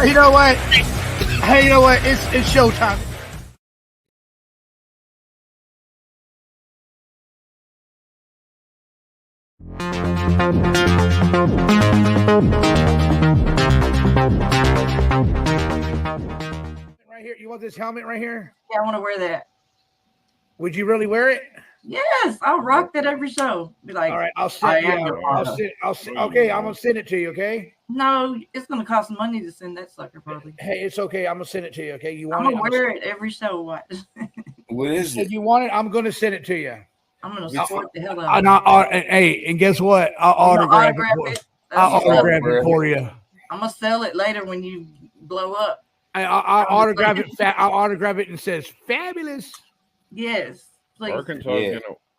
You know what? Hey, you know what? It's showtime. Right here. You want this helmet right here? Yeah, I want to wear that. Would you really wear it? Yes, I'll rock that every show. Be like, all right, I'll send. Okay, I'm gonna send it to you. Okay. No, it's gonna cost money to send that sucker, probably. Hey, it's okay. I'm gonna send it to you. Okay, you want I'm gonna wear it every show. What? What is it? You want it? I'm gonna send it to you. I'm gonna support the hell out of it. Hey, and guess what? I'll autograph it. I'll autograph it for you. I'm gonna sell it later when you blow up. I'll autograph it. I'll autograph it and says fabulous. Yes. Please.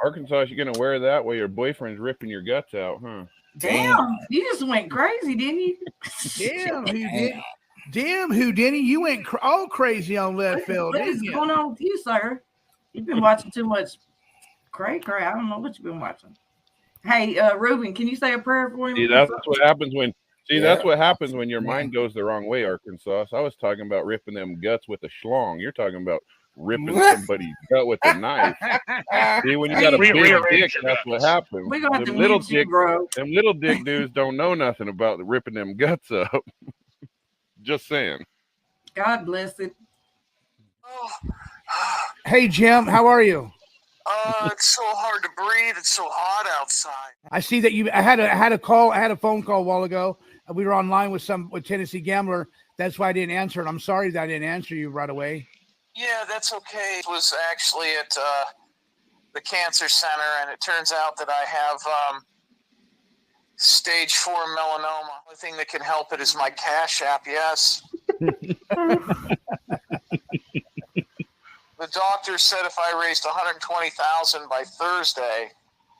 Arkansas, you're gonna wear that while your boyfriend's ripping your guts out, huh? Damn, you just went crazy, didn't you? Damn, Houdini, you went all crazy on left field. What is going on with you, sir? You've been watching too much cray. I don't know what you've been watching. Hey, Ruben, can you say a prayer for him? See, that's what happens when. That's what happens when your mind goes the wrong way, Arkansas. So I was talking about ripping them guts with a schlong. You're talking about ripping somebody's gut with a knife. See, when you got a big dick, that's what happens. Them little dick dudes don't know nothing about ripping them guts up. Just saying. God bless it. Hey, Jim, how are you? It's so hard to breathe. It's so hot outside. I see that you. I had a phone call a while ago. We were online with Tennessee Gambler. That's why I didn't answer it. I'm sorry that I didn't answer you right away. Yeah, that's okay. It was actually at the cancer center, and it turns out that I have stage 4 melanoma. The only thing that can help it is my Cash App. Yes. The doctor said if I raised $120,000 by Thursday,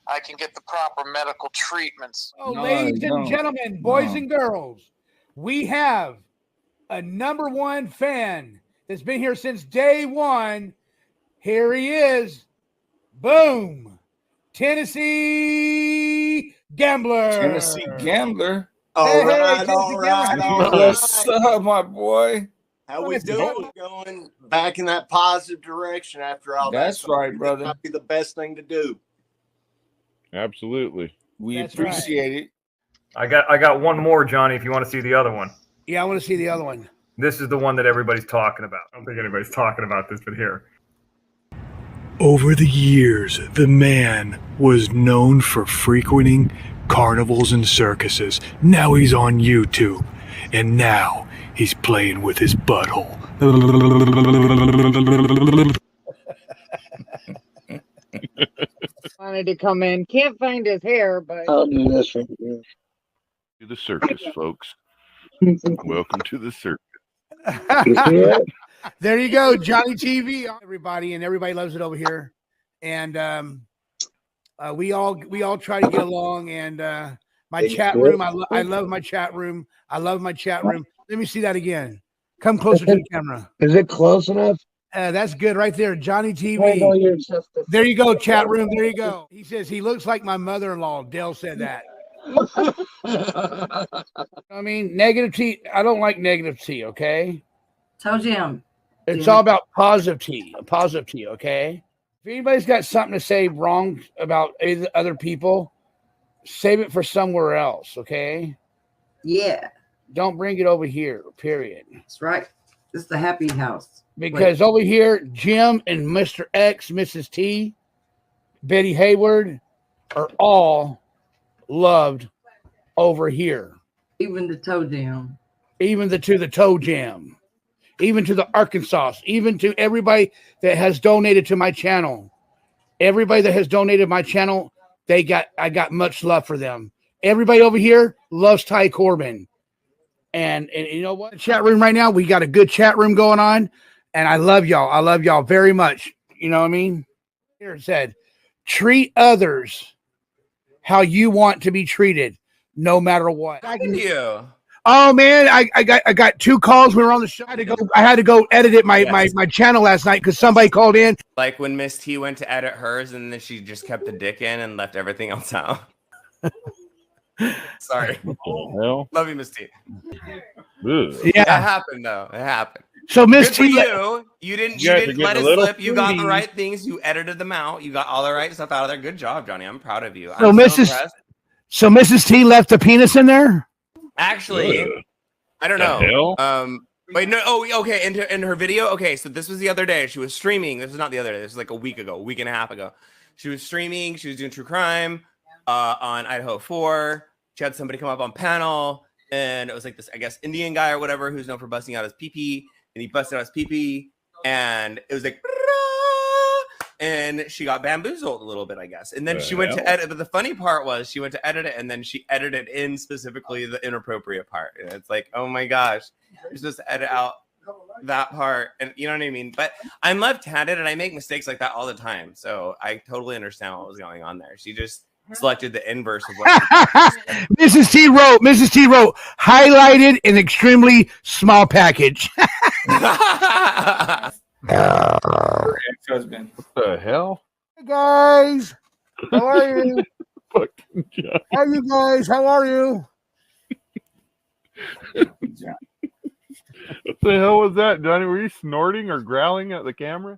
I can get the proper medical treatments. Ladies and gentlemen, boys and girls, we have a #1 fan that's been here since day one. Here he is. Boom. Tennessee Gambler. Tennessee Gambler. All right. What's up, my boy? How we doing? Going back in that positive direction after all that. That's right, brother. That might be the best thing to do. Absolutely. We appreciate it. I got one more, Johnny, if you want to see the other one. Yeah, I want to see the other one. This is the one that everybody's talking about. I don't think anybody's talking about this, but here. Over the years, the man was known for frequenting carnivals and circuses. Now he's on YouTube, and now he's playing with his butthole. Wanted to come in. Can't find his hair, but I'll do this right here. To the circus, folks. Welcome to the circus. There you go, Johnny TV, everybody, and everybody loves it over here. And we all try to get along. And my chat room, I love my chat room. I love my chat room. Let me see that again. Come closer to the camera. Is it close enough? That's good right there, Johnny TV. There you go, chat room. There you go. He says he looks like my mother-in-law. Dale said that. I mean, negative T. I don't like negative T. Okay. Told him. It's all about positive T. Positive T. Okay. If anybody's got something to say wrong about other people, save it for somewhere else. Okay. Yeah. Don't bring it over here. Period. That's right. This is the happy house. Because over here, Jim and Mr. X, Mrs. T, Betty Hayward are all loved over here. Even the toe jam. Even to the toe jam. Even to the Arkansas. Even to everybody that has donated to my channel. Everybody that has donated my channel, I got much love for them. Everybody over here loves Ty Corbin. And you know what? Chat room right now, we got a good chat room going on. And I love y'all. I love y'all very much. You know what I mean? Here it said, treat others how you want to be treated, no matter what. Yeah. Oh man, I got 2 calls. We were on the show. I had to go edit it my channel last night because somebody called in. Like when Miss T went to edit hers and then she just kept the dick in and left everything else out. Sorry. Well, love you, Miss T. Ugh. It Yeah. happened though. It happened. So Miss Good for T, you. You You guys didn't are let getting it a little slip. You got the fruity. right things. You edited them out. You got all the right stuff out of there. Good job, Johnny. I'm proud of you. So I'm so Mrs. impressed. So Mrs. T left the penis in there. Actually, Ugh. I don't The know. hell? Wait, no. Oh, okay. In her video. Okay, so this was the other day. She was streaming. This is not the other day. This is like a week ago, a week and a half ago. She was streaming. She was doing true crime on Idaho 4. She had somebody come up on panel, and it was like this, I guess, Indian guy or whatever who's known for busting out his pee-pee, and he busted out his pee-pee, and it was like, and she got bamboozled a little bit, I guess. And then she went to edit, but the funny part was she went to edit it, and then she edited in specifically the inappropriate part. And it's like, oh my gosh, you're supposed to edit out that part, and you know what I mean? But I'm left-handed, and I make mistakes like that all the time, so I totally understand what was going on there. She just selected the inverse of what Mrs. T wrote, highlighted in extremely small package. Ex-husband. What the hell? Hey guys, how are you? Fucking Johnny. How you guys? How are you? What the hell was that, Johnny? Were you snorting or growling at the camera?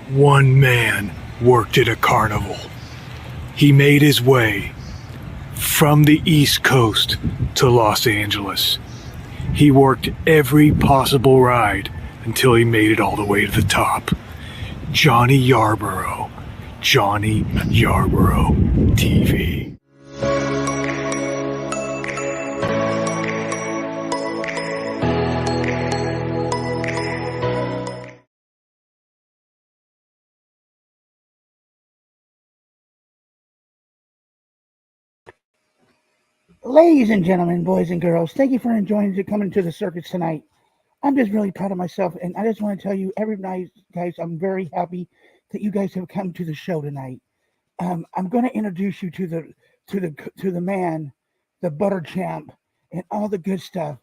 One man worked at a carnival. He made his way from the East Coast to Los Angeles. He worked every possible ride until he made it all the way to the top. Johnny Yarborough. Johnny Yarborough TV. Ladies and gentlemen, boys and girls, thank you for enjoying coming to the circus tonight. I'm just really proud of myself, and I just want to tell you, every night, guys, I'm very happy that you guys have come to the show tonight. I'm going to introduce you to the man, the butter champ, and all the good stuff,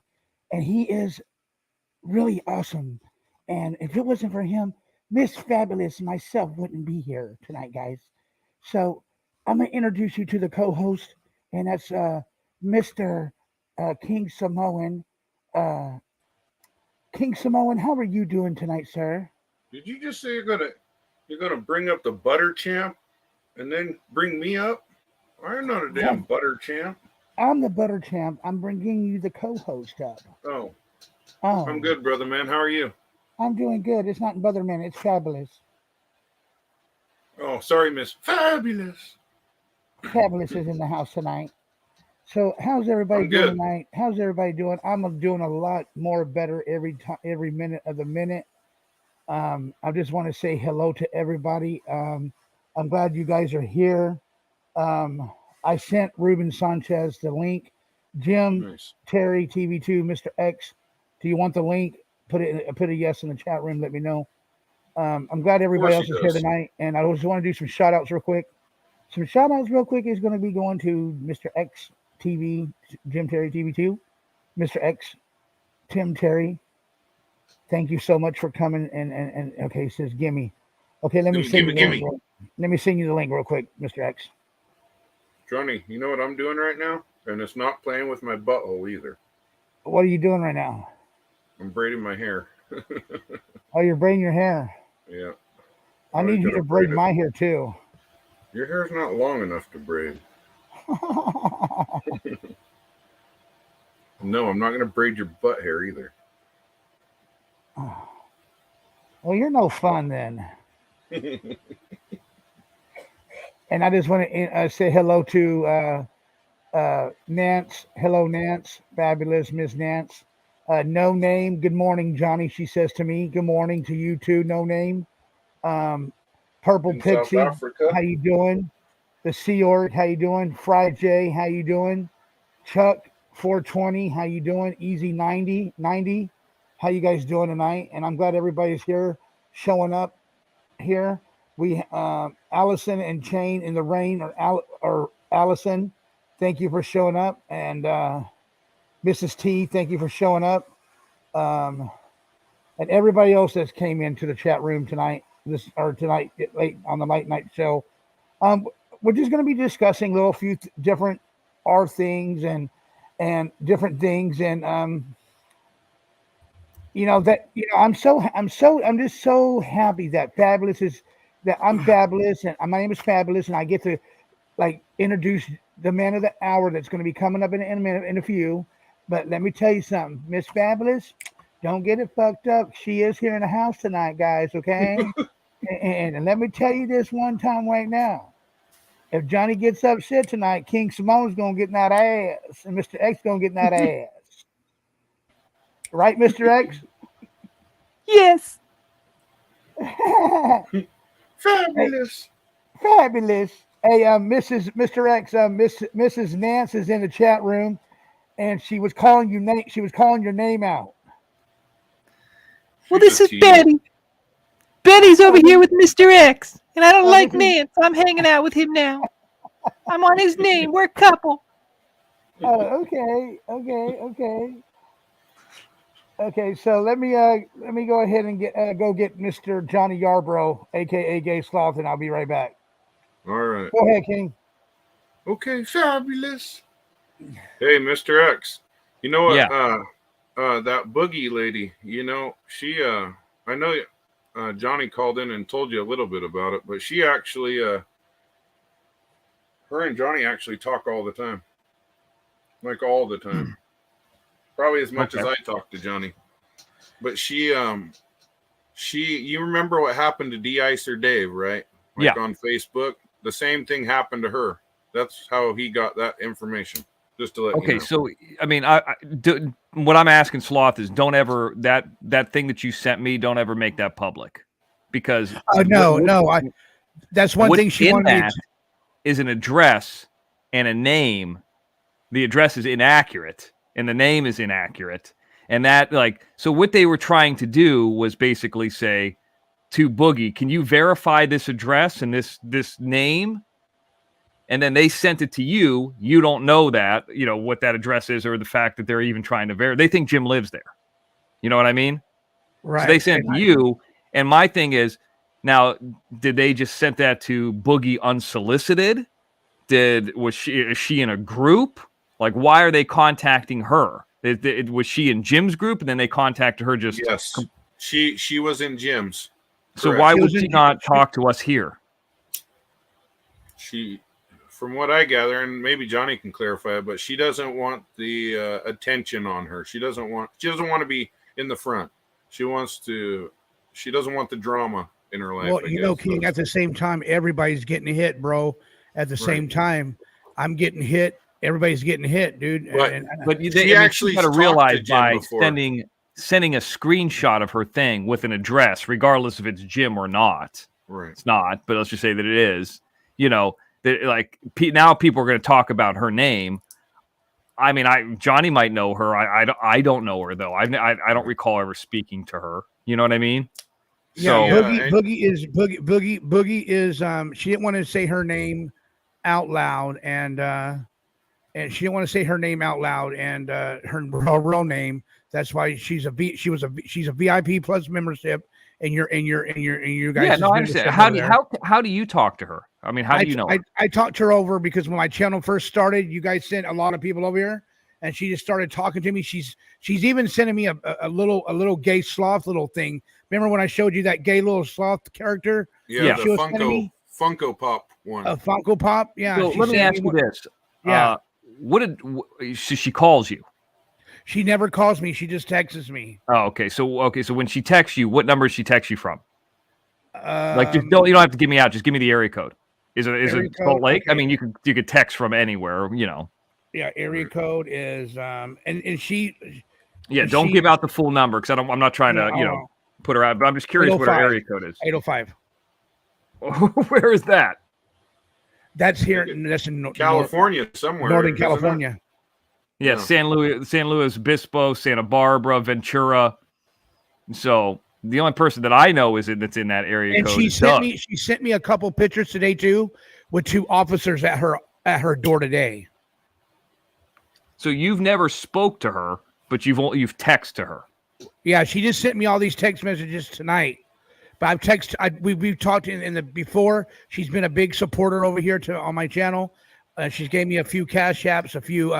and he is really awesome. And if it wasn't for him, Miss Fabulous and myself wouldn't be here tonight, guys. So I'm going to introduce you to the co-host, and that's Mr. King Samoan. King Samoan, how are you doing tonight, sir? Did you just say you're gonna bring up the butter champ and then bring me up? I'm not a damn butter champ. I'm the butter champ. I'm bringing you the co-host up. Oh, Oh, I'm good, brother man. How are you? I'm doing good. It's not Butterman. It's Fabulous. Oh, sorry, Miss Fabulous. Fabulous is in the house tonight. So how's everybody I'm doing good. tonight? How's everybody doing? I'm doing a lot more better every time, every minute of the minute. I just want to say hello to everybody. I'm glad you guys are here. I sent Ruben Sanchez the link. Jim, Nice. Terry, TV2, Mr. X. Do you want the link? Put a yes in the chat room. Let me know. I'm glad everybody else he is here does. tonight. And I just want to do some shout outs real quick. Some shout outs real quick is going to be going to Mr. X TV, Jim Terry TV2, Mr. X, Tim Terry. Thank you so much for coming. And okay, he says, gimme. Okay, let me send you the link. Let me send you the link real quick, Mr. X. Johnny, you know what I'm doing right now? And it's not playing with my butthole either. What are you doing right now? I'm braiding my hair. Oh, you're braiding your hair. Yeah. I need you to braid my hair too. Your hair's not long enough to braid. No, I'm not going to braid your butt hair either. Well, you're no fun then. And I just want to say hello to Nance. Hello, Nance. Fabulous Miss Nance. No Name. Good morning, Johnny. She says to me. Good morning to you too, No Name. Purple In Pixie. South Africa. How you doing? The Sea Org. How you doing? Fry J. How you doing? Chuck 420. How you doing? Easy 90. How you guys doing tonight? And I'm glad everybody's here, showing up here. We Allison and Chain in the Rain, or Allison, thank you for showing up. And Mrs. T, thank you for showing up. And everybody else that came into the chat room tonight, tonight late on the late night show. We're just going to be discussing little few different art things and different things. And I'm just so happy that I'm fabulous, and my name is Fabulous, and I get to like introduce the man of the hour that's going to be coming up in a minute, in a few. But let me tell you something, Miss Fabulous, don't get it fucked up. She is here in the house tonight, guys. Okay, and let me tell you this one time right now. If Johnny gets upset tonight, King Simone's gonna get in that ass, and Mr. X gonna get in that ass. Right, Mr. X? Yes. Fabulous. Fabulous. Hey, Mr. X, Mrs. Nance is in the chat room, and she was calling you name. She was calling your name out. Well, this is Betty. Betty's over here with Mr. X, and I don't like Nance. I'm hanging out with him now. I'm on his name. We're a couple. Oh, okay. So let me go ahead and get Mr. Johnny Yarbrough, aka Gay Sloth, and I'll be right back. All right. Go ahead, King. Okay, fabulous. Hey, Mr. X. You know what? Yeah. That Boogie lady, she I know Johnny called in and told you a little bit about it, but she actually her and Johnny actually talk all the time. Like all the time. Probably as much as I talk to Johnny. But she you remember what happened to De-Icer Dave, right? Like on Facebook? The same thing happened to her. That's how he got that information. Just to let you know. So I mean, what I'm asking Sloth is, don't ever that thing that you sent me, don't ever make that public, because that's one thing she wanted me to. Is an address and a name. The address is inaccurate and the name is inaccurate, and that so what they were trying to do was basically say to Boogie, can you verify this address and this name? And then they sent it to you. You don't know that, what that address is, or the fact that they're even trying to verify. They think Jim lives there. You know what I mean? Right. So they sent you. And my thing is, now, did they just send that to Boogie unsolicited? Is she in a group? Like, why are they contacting her? Was she in Jim's group, and then they contacted her just? Yes. She was in Jim's. So why would she not talk to us here? From what I gather, and maybe Johnny can clarify, but she doesn't want the attention on her. She doesn't want to be in the front. She doesn't want the drama in her life. Well, King, at the same time, everybody's getting hit, bro. At the same time, I'm getting hit. Everybody's getting hit, dude. But you actually got to realize by sending a screenshot of her thing with an address, regardless if it's Jim or not. Right. It's not, but let's just say that it is. Now people are going to talk about her name. I mean, Johnny might know her. I don't know her though. I don't recall ever speaking to her. You know what I mean? Yeah. Boogie is. She didn't want to say her name out loud, and she didn't want to say her name out loud, and her real name. That's why she's a VIP plus membership, and you guys. Yeah, no, I understand. How do you talk to her? I mean, how do you know her? I talked to her over because when my channel first started, you guys sent a lot of people over here, and she just started talking to me. She's even sending me a little gay sloth little thing. Remember when I showed you that gay little sloth character? Yeah, the Funko Pop one. A Funko Pop, yeah. So let me ask you this. Yeah. She calls you? She never calls me. She just texts me. Oh, okay. So when she texts you, what number does she text you from? You don't have to give me out. Just give me the area code. Is it Salt Lake? Okay. I mean, you could text from anywhere. Yeah, area code is and she. Yeah, don't give out the full number because I'm not trying to put her out. But I'm just curious what her area code is. 805. Where is that? That's here. That's in California, somewhere. Northern California. Yeah, San Luis Obispo, Santa Barbara, Ventura. So the only person that I know that's in that area and code. She sent me a couple pictures today too, with 2 officers at her door today. So you've never spoke to her, but you've texted her. Yeah, she just sent me all these text messages tonight. But we've talked in the before. She's been a big supporter over here on my channel. She's gave me a few cash apps, a few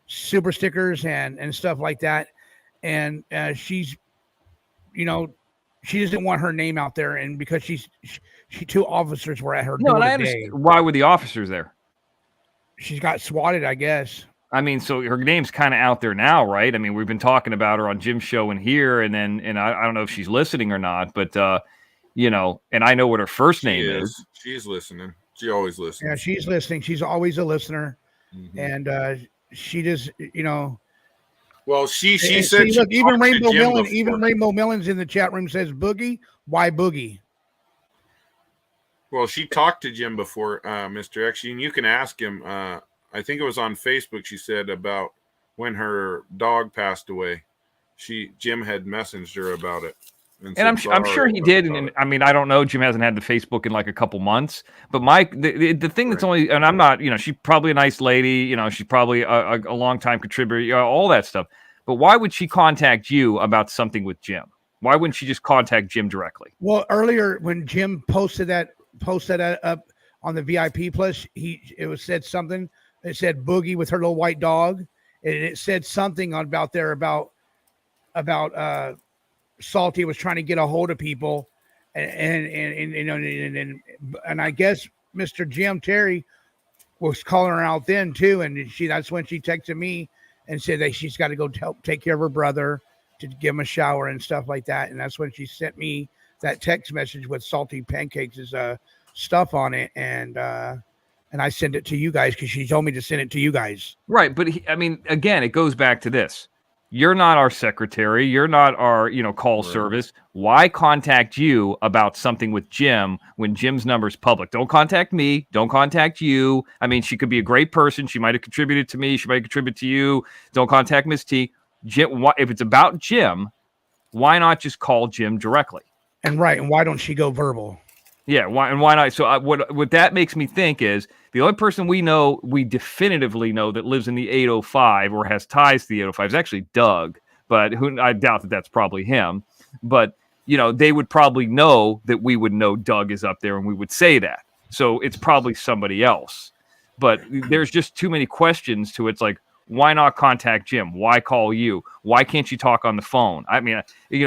super stickers and stuff like that. And she's she doesn't want her name out there, and because she 2 officers were at her No, door and I today. understand. Why were the officers there? She's got swatted, I guess. I mean, so her name's kind of out there now, right? I mean, we've been talking about her on Jim's show and here, and I don't know if she's listening or not, but and I know what her first name is. She's listening. She always listens. Yeah, she's listening. She's always a listener, Mhm. and she just, Well, she and said see, she look, even talked to Rainbow Jim Millen, before. even Rainbow Millen's in the chat room says Boogie. Why Boogie? Well, she talked to Jim before, Mr. X, and you can ask him. I think it was on Facebook. She said about when her dog passed away. Jim had messaged her about it, And I'm sure he did. And I mean, I don't know. Jim hasn't had the Facebook in like a couple months. But the thing that's only, and I'm not, she's probably a nice lady. She's probably a long time contributor. All that stuff. But why would she contact you about something with Jim? Why wouldn't she just contact Jim directly? Well, earlier when Jim posted that up on the VIP plus, it said something. It said Boogie with her little white dog, and it said something about Salty was trying to get a hold of people, and I guess Mr. Jim Terry was calling her out then too, and that's when she texted me and said that she's got to go help take care of her brother, to give him a shower and stuff like that, and that's when she sent me that text message with Salty Pancakes' stuff on it, and I sent it to you guys because she told me to send it to you guys. Right, but again, it goes back to this. You're not our secretary. You're not our, call service. Why contact you about something with Jim when Jim's number is public? Don't contact me. Don't contact you. I mean, she could be a great person. She might have contributed to me. She might contribute to you. Don't contact Miss T. Jim, if it's about Jim, why not just call Jim directly? And why don't she go verbal? Yeah, why not? So what that makes me think is the only person we definitively know that lives in the 805 or has ties to the 805 is actually Doug, but I doubt that that's probably him. But they would probably know that we would know Doug is up there, and we would say that. So it's probably somebody else. But there's just too many questions to it. It's like, why not contact Jim? Why call you? Why can't you talk on the phone? I mean,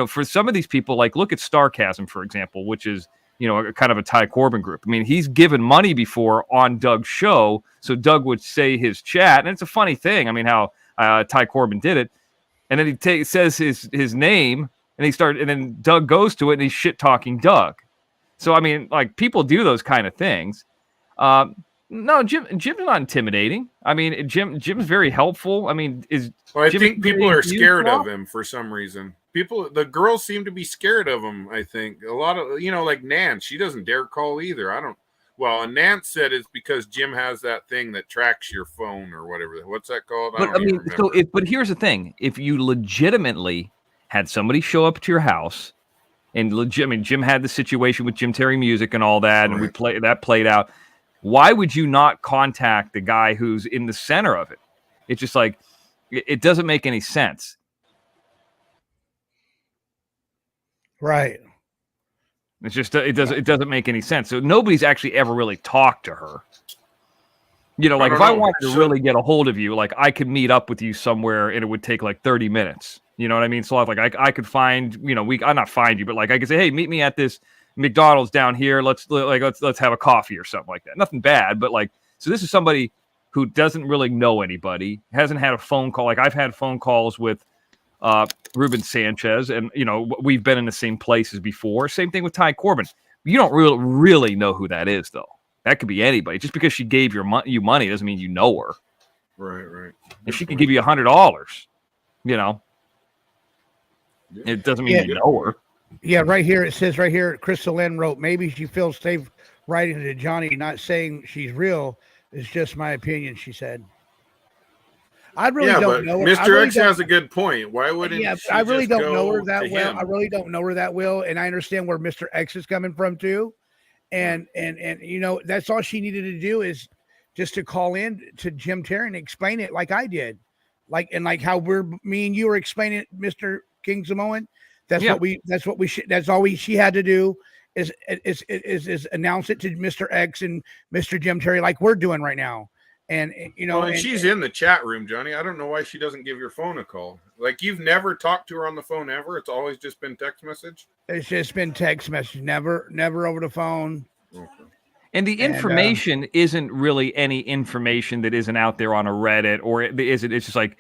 for some of these people, like look at Starcasm, for example, which is kind of a Ty Corbin group. I mean, he's given money before on Doug's show, so Doug would say his chat, and it's a funny thing. I mean, how Ty Corbin did it, and then he says his name, and then Doug goes to it, and he's shit talking Doug. So I mean, like people do those kind of things. No, Jim's not intimidating. I mean, Jim's very helpful. I mean, I think people are scared of him for some reason. The girls seem to be scared of him. I think a lot of like Nance, she doesn't dare call either. And Nance said it's because Jim has that thing that tracks your phone or whatever. What's that called? But here's the thing: if you legitimately had somebody show up to your house, and Jim had the situation with Jim Terry Music and all that, and played out. Why would you not contact the guy who's in the center of it? It's just like it doesn't make any sense. Right. It's just it doesn't make any sense. So nobody's actually ever really talked to her. Like if I wanted to really get a hold of you, like I could meet up with you somewhere and it would take like 30 minutes. You know what I mean? So like I could find, I not find you, but like I could say, hey, meet me at this McDonald's down here. Let's have a coffee or something like that. Nothing bad, but like, so this is somebody who doesn't really know anybody, hasn't had a phone call. Like I've had phone calls with Ruben Sanchez, and we've been in the same places before. Same thing with Ty Corbin. You don't really know who that is, though. That could be anybody. Just because she gave you money doesn't mean you know her. Right. If she could give you $100, it doesn't mean you know her. Yeah, right here it says right here. Crystal Lynn wrote, maybe she feels safe writing to Johnny, not saying she's real. It's just my opinion, she said. I really don't know her. Mr. X has a good point. Why wouldn't she I really just don't know her go that to well. him? I really don't know her that well, and I understand where Mr. X is coming from too. And that's all she needed to do is just to call in to Jim Terry and explain it like I did. Like how me and you were explaining it, Mr. King Samoan. That's all she had to do is announce it to Mr. X and Mr. Jim Terry like we're doing right now. And you know, and she's in the chat room, Johnny. I don't know why she doesn't give your phone a call. Like, you've never talked to her on the phone ever. It's always just been text message. It's just been text message, never over the phone. Okay. And the information isn't really any information that isn't out there on a Reddit, or is it? It's just like,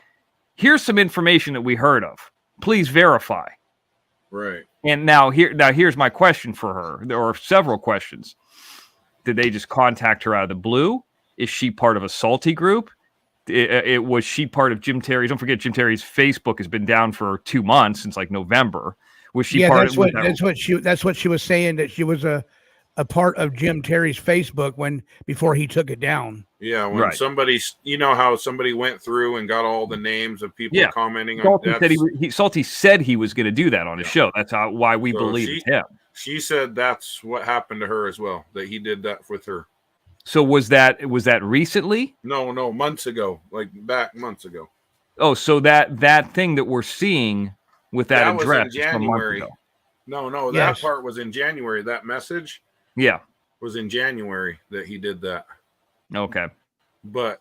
here's some information that we heard of. Please verify. Right. And now here's my question for her. There are several questions. Did they just contact her out of the blue? Is she part of a salty group? Was she part of Jim Terry's? Don't forget, Jim Terry's Facebook has been down for 2 months, since like November. Was she part that's of that's what she was saying, that she was a part of Jim Terry's Facebook before he took it down. Yeah, when somebody, you know how somebody went through and got all the names of people commenting Salty on that. Salty said he was going to do that on his show. That's why we believe it's him. She said that's what happened to her as well, that he did that with her. So was that recently? No, months ago, like back months ago. Oh, so that thing that we're seeing with that address was in January. No, that part was in January. That message, was in January that he did that. Okay, but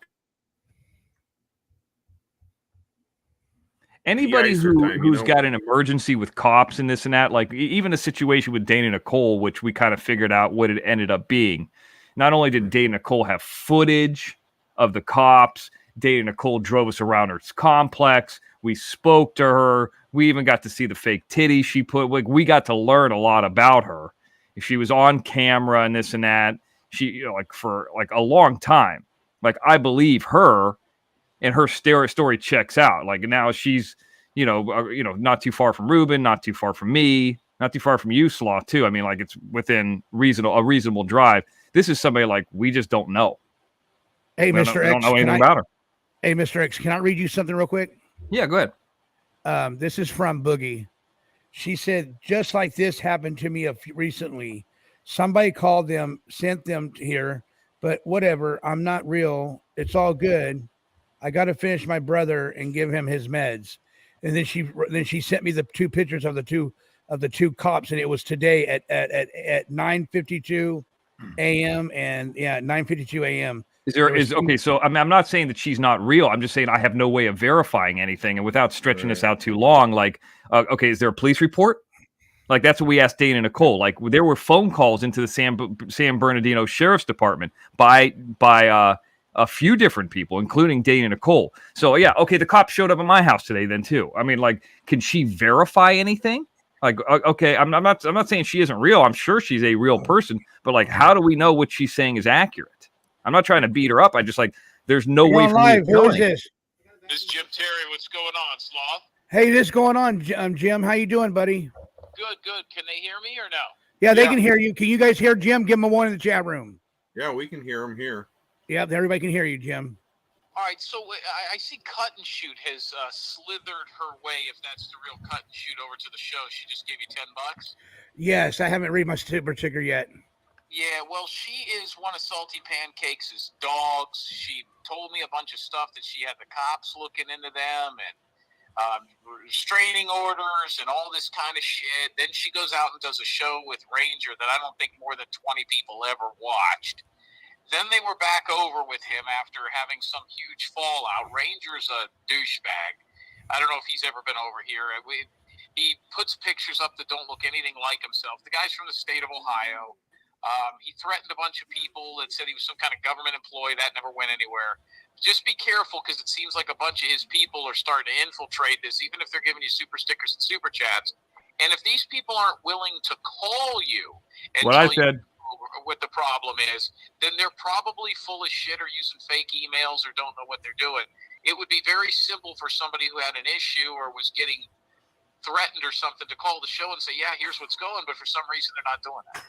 anybody who's got an emergency with cops and this and that, like even a situation with Dana Nicole, which we kind of figured out what it ended up being. Not only did Dana Nicole have footage of the cops, Dana Nicole drove us around her complex. We spoke to her. We even got to see the fake titties she put. Like, we got to learn a lot about her. She was on camera and this and that. She, like, for like a long time. Like, I believe her, and her story checks out. Like, now she's, not too far from Ruben, not too far from me, not too far from you, Slaw, too. I mean, like, it's within a reasonable drive. This is somebody like we just don't know. Hey, Mr. X, I don't know anything about her. Hey, Mr. X, can I read you something real quick? Yeah, go ahead. This is from Boogie. She said, just like this happened to me recently. Somebody called them, sent them here, but whatever. I'm not real. It's all good. I got to finish my brother and give him his meds. And then she sent me the 2 pictures of the two cops, and it was today at 9:52 a.m. and 9:52 a.m. Okay, so I'm not saying that she's not real. I'm just saying I have no way of verifying anything, and without stretching this out too long, like, okay, is there a police report? Like, that's what we asked Dana Nicole. Like, there were phone calls into the San Bernardino Sheriff's Department by a few different people, including Dana Nicole. So yeah, okay, the cops showed up at my house today then too. I mean, like, can she verify anything? Like, okay, I'm not saying she isn't real. I'm sure she's a real person, but like, how do we know what she's saying is accurate? I'm not trying to beat her up. I just, like, there's no way for me to Who is this? This is Jim Terry. What's going on, Sloth? Hey, this is going on, Jim. How you doing, buddy? Good. Can they hear me or no? Yeah, they can hear you. Can you guys hear Jim? Give him a 1 in the chat room. Yeah, we can hear him here. Yeah, everybody can hear you, Jim. All right, so I see Cut and Shoot has slithered her way, if that's the real Cut and Shoot, over to the show. She just gave you $10. Yes, I haven't read my super sticker yet. Yeah, well, she is one of Salty Pancakes' dogs. She told me a bunch of stuff that she had the cops looking into them and restraining orders and all this kind of shit. Then she goes out and does a show with Ranger that I don't think more than 20 people ever watched. Then they were back over with him after having some huge fallout. Ranger's a douchebag. I don't know if he's ever been over here. He puts pictures up that don't look anything like himself. The guy's from the state of Ohio. He threatened a bunch of people that said he was some kind of government employee. That never went anywhere. Just be careful, because it seems like a bunch of his people are starting to infiltrate this, even if they're giving you super stickers and super chats. And if these people aren't willing to call you and tell you what the problem is, then they're probably full of shit or using fake emails or don't know what they're doing. It would be very simple for somebody who had an issue or was getting threatened or something to call the show and say, yeah, here's what's going, but for some reason they're not doing that.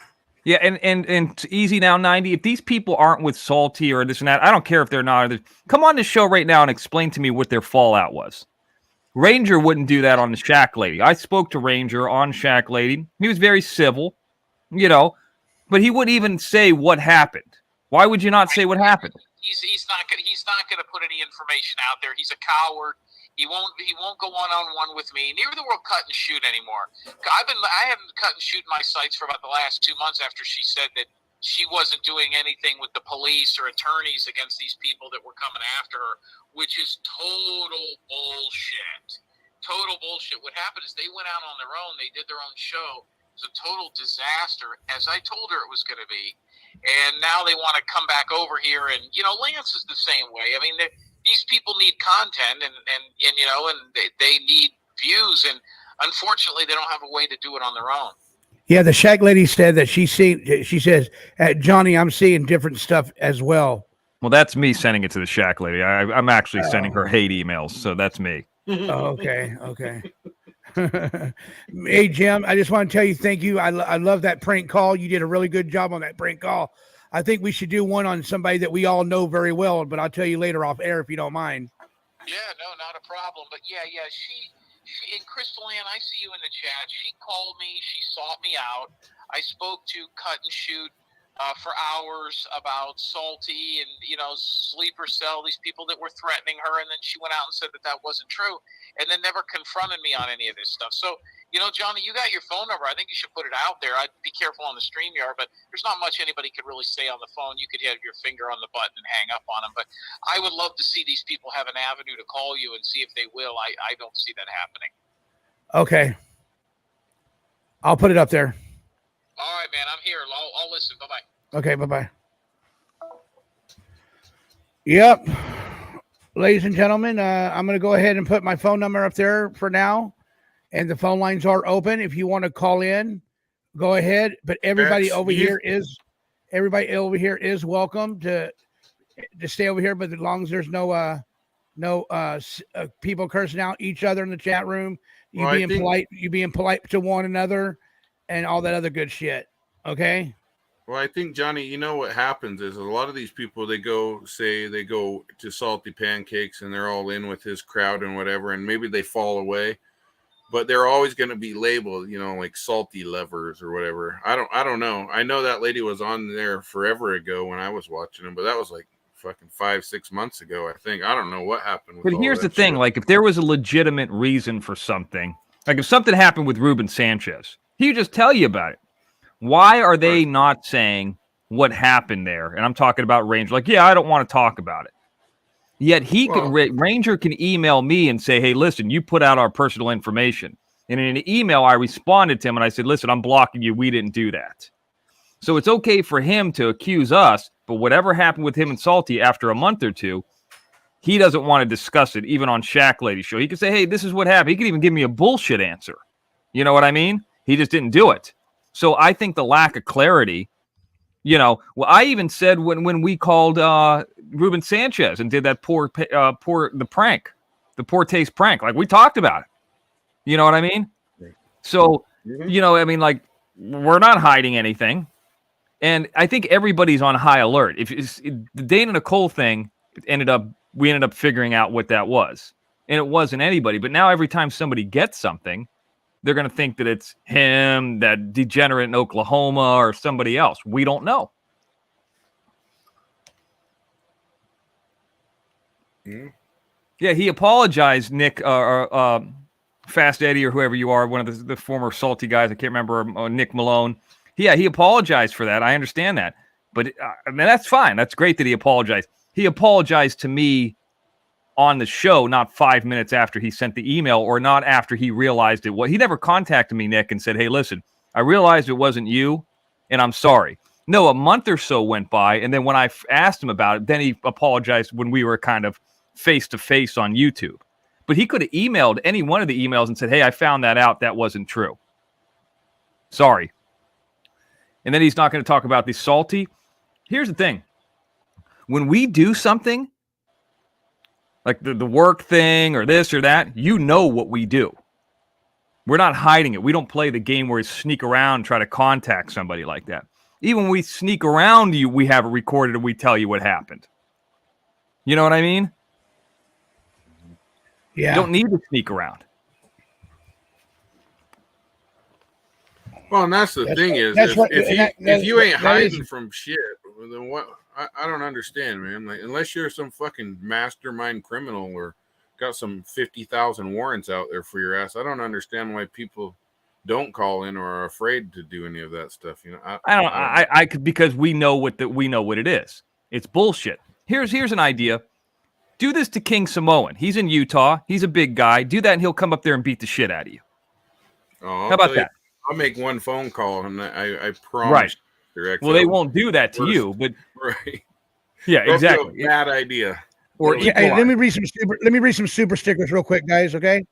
Yeah, and easy now, 90. If these people aren't with Salty or this and that, I don't care if they're not. Come on the show right now and explain to me what their fallout was. Ranger wouldn't do that on the Shack Lady. I spoke to Ranger on Shack Lady. He was very civil, but he wouldn't even say what happened. Why would you not say what happened? He's not gonna put any information out there. He's a coward. He won't go one-on-one with me. Neither will Cut and Shoot anymore. I haven't Cut and Shoot my sites for about the last 2 months after she said that she wasn't doing anything with the police or attorneys against these people that were coming after her, which is total bullshit. Total bullshit. What happened is they went out on their own. They did their own show. It was a total disaster, as I told her it was going to be. And now they want to come back over here. And, Lance is the same way. I mean, these people need content and they need views. And unfortunately, they don't have a way to do it on their own. Yeah, the Shack lady said that she says, Johnny, I'm seeing different stuff as well. Well, that's me sending it to the Shack lady. I'm actually sending her hate emails, so that's me. Oh, okay. Hey, Jim, I just want to tell you thank you. I love that prank call. You did a really good job on that prank call. I think we should do one on somebody that we all know very well, but I'll tell you later off air if you don't mind. Yeah, no, not a problem. But yeah, she and Crystal Ann, I see you in the chat. She called me. She sought me out. I spoke to Cut and Shoot for hours about Salty and, Sleeper Cell, these people that were threatening her. And then she went out and said that wasn't true and then never confronted me on any of this stuff. So, Johnny, you got your phone number. I think you should put it out there. I'd be careful on the StreamYard, but there's not much anybody could really say on the phone. You could have your finger on the button and hang up on them. But I would love to see these people have an avenue to call you and see if they will. I don't see that happening. Okay. I'll put it up there. All right, man. I'm here. I'll listen. Bye-bye. Okay, bye-bye. Yep. Ladies and gentlemen, I'm going to go ahead and put my phone number up there for now. And the phone lines are open. If you want to call in, go ahead. But everybody over here is welcome to stay over here. But as long as there's no people cursing out each other in the chat room, you being polite to one another and all that other good shit. Okay. Well, I think, Johnny, what happens is a lot of these people, they go to Salty Pancakes and they're all in with his crowd and whatever, and maybe they fall away, but they're always going to be labeled, like salty lovers or whatever. I don't know. I know that lady was on there forever ago when I was watching him, but that was like fucking 5-6 months ago, I think. I don't know what happened. But here's the thing. Like, if there was a legitimate reason for something, like if something happened with Ruben Sanchez, he would just tell you about it. Why are they not saying what happened there? And I'm talking about Ranger. Like, yeah, I don't want to talk about it. Yet Ranger can email me and say, hey, listen, you put out our personal information. And in an email, I responded to him and I said, listen, I'm blocking you. We didn't do that. So it's okay for him to accuse us, but whatever happened with him and Salty after a month or two, he doesn't want to discuss it, even on Shack Lady's show. He could say, hey, this is what happened. He could even give me a bullshit answer. You know what I mean? He just didn't do it. So I think the lack of clarity, I even said when we called Ruben Sanchez and did that poor prank, the poor taste prank, like we talked about it. You know what I mean? So, like we're not hiding anything. And I think everybody's on high alert. If the Dana Nicole thing we ended up figuring out what that was. And it wasn't anybody. But now every time somebody gets something, they're going to think that it's him, that degenerate in Oklahoma, or somebody else. We don't know. Mm. Yeah, he apologized, Nick, Fast Eddie, or whoever you are, one of the former Salty guys. I can't remember, Nick Malone. Yeah, he apologized for that. I understand that. But that's fine. That's great that he apologized. He apologized to me on the show, not 5 minutes after he sent the email, or not after he realized it was. He never contacted me, Nick, and said, hey, listen, I realized it wasn't you, and I'm sorry. No, a month or so went by, and then when I asked him about it, then he apologized when we were kind of face-to-face on YouTube. But he could have emailed any one of the emails and said, hey, I found that out. That wasn't true. Sorry. And then he's not going to talk about the Salty. Here's the thing. When we do something, like the work thing or this or that, you know what we do. We're not hiding it. We don't play the game where we sneak around and try to contact somebody like that. Even when we sneak around you, we have it recorded and we tell you what happened. You know what I mean? Yeah. You don't need to sneak around. Well, and that's the thing is, if you ain't hiding from shit, then what? I don't understand, man. Like, unless you're some fucking mastermind criminal or got some 50,000 warrants out there for your ass, I don't understand why people don't call in or are afraid to do any of that stuff. You know, I could, because we know what it is. It's bullshit. Here's an idea. Do this to King Samoan. He's in Utah. He's a big guy. Do that, and he'll come up there and beat the shit out of you. How about that? I'll make one phone call, and I promise. Right. Direct. Well, they won't do that to you, but right. Yeah, exactly. Bad idea. Or hey, let me read some super stickers real quick, guys. Okay.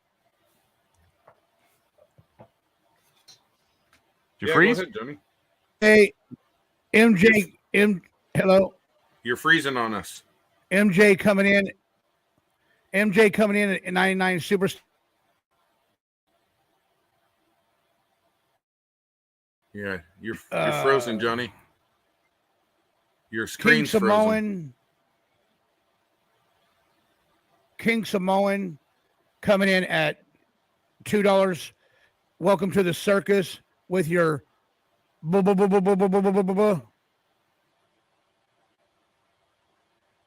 Did you freeze? Go ahead, Johnny. Hey, hello. You're freezing on us. MJ coming in at 99 super. Yeah, you're frozen, Johnny. Your screen's frozen. King Samoan coming in at $2. Welcome to the circus with your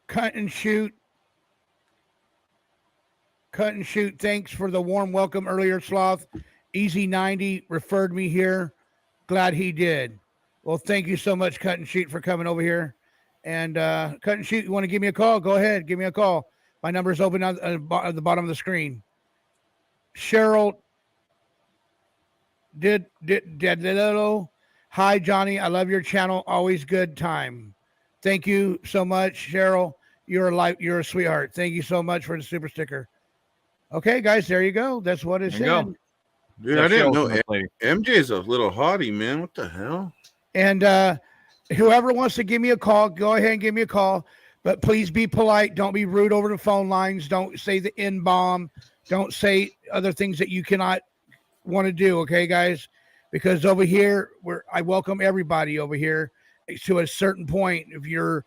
cut and shoot. Thanks for the warm welcome earlier, Sloth. Easy 90 referred me here. Glad he did. Well, thank you so much, Cut and Shoot, for coming over here. And Cut and Shoot, you want to give me a call? Go ahead, give me a call. My number is open at the bottom of the screen. Cheryl did. Hi, Johnny. I love your channel. Always good time. Thank you so much, Cheryl. You're a sweetheart. Thank you so much for the super sticker. Okay, guys, there you go. That's what it said. Dude, I didn't know MJ's a little haughty, man. What the hell? And whoever wants to give me a call, go ahead and give me a call. But please be polite. Don't be rude over the phone lines. Don't say the N-bomb. Don't say other things that you cannot want to do. Okay, guys? Because over here, I welcome everybody over here to a certain point. If you're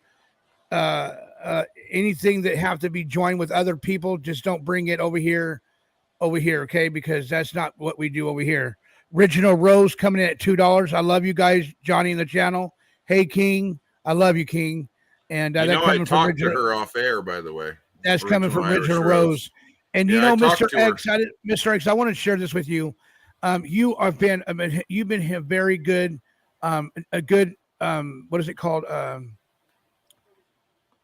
anything that have to be joined with other people, just don't bring it over here, okay? Because that's not what we do over here. Original Rose coming in at $2. I love you guys, Johnny in the channel. Hey, King. I love you, King. And I talked to her off air, by the way. That's coming from Original Rose. And you know, Mr. X, Mr. X, I want to share this with you. You've been very good, a good what is it called?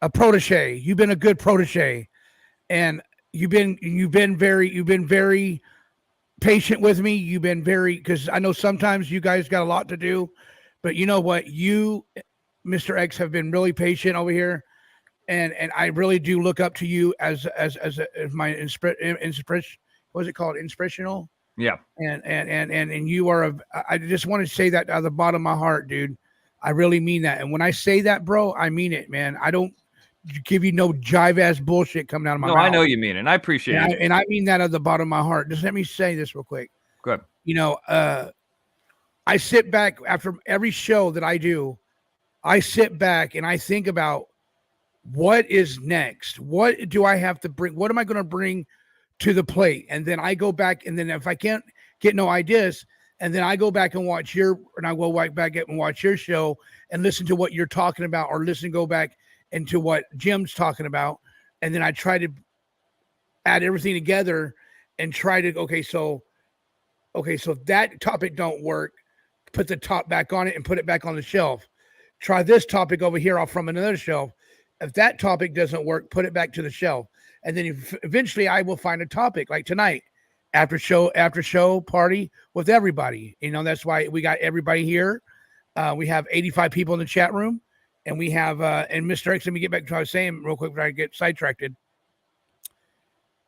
A protege. You've been a good protege, and you've been very patient with me. You've been because I know sometimes you guys got a lot to do, but you know what? You, Mr. X, have been really patient over here, and I really do look up to you as my inspiration. What is it called? Inspirational. Yeah. And you are I just want to say that out of the bottom of my heart, dude. I really mean that. And when I say that, bro, I mean it, man. I don't give you no jive ass bullshit coming out of my mouth. No, I know you mean it. And I appreciate it. And I mean that out of the bottom of my heart. Just let me say this real quick. Good. You know, I sit back after every show that I do. I sit back and I think about what is next. What do I have to bring? What am I going to bring to the plate? And then I go back, and then if I can't get no ideas, and then I go back and watch I go right back and watch your show and listen to what you're talking about, or go back into what Jim's talking about. And then I try to add everything together and try to, okay, so if that topic don't work, put the top back on it and put it back on the shelf. Try this topic over here off from another shelf. If that topic doesn't work, put it back to the shelf. And then eventually I will find a topic like tonight, after show party with everybody. You know, that's why we got everybody here. We have 85 people in the chat room, and we have, and Mr. X, let me get back to what I was saying real quick before I get sidetracked.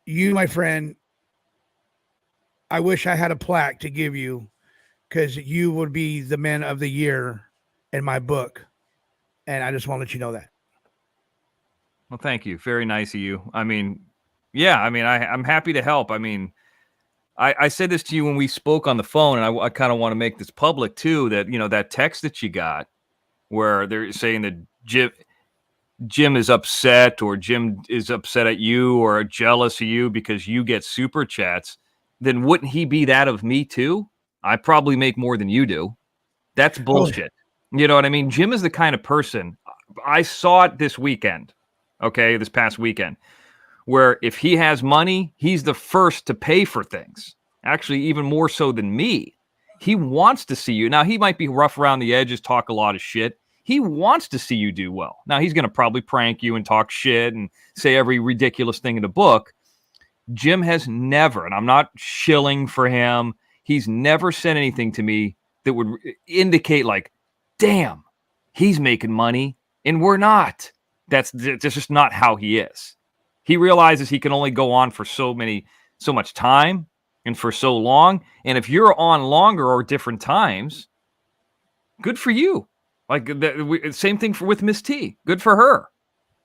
You, my friend, I wish I had a plaque to give you, because you would be the man of the year in my book. And I just want to let you know that. Well, thank you. Very nice of you. I mean, yeah, I mean, I'm happy to help. I mean, I said this to you when we spoke on the phone, and I kind of want to make this public too, that, you know, that text that you got where they're saying that Jim is upset, or Jim is upset at you or jealous of you because you get super chats, then wouldn't he be that of me too? I probably make more than you do. That's bullshit. You know what I mean? Jim is the kind of person, I saw it this weekend. Okay, this past weekend, where if he has money, he's the first to pay for things. Actually, even more so than me. He wants to see you. Now, he might be rough around the edges, talk a lot of shit. He wants to see you do well. Now, he's going to probably prank you and talk shit and say every ridiculous thing in the book. Jim has never, and I'm not shilling for him, he's never said anything to me that would indicate like, damn, he's making money and we're not. That's just not how he is. He realizes he can only go on for so much time and for so long. And if you're on longer or different times, good for you. Like same thing with Miss T. Good for her.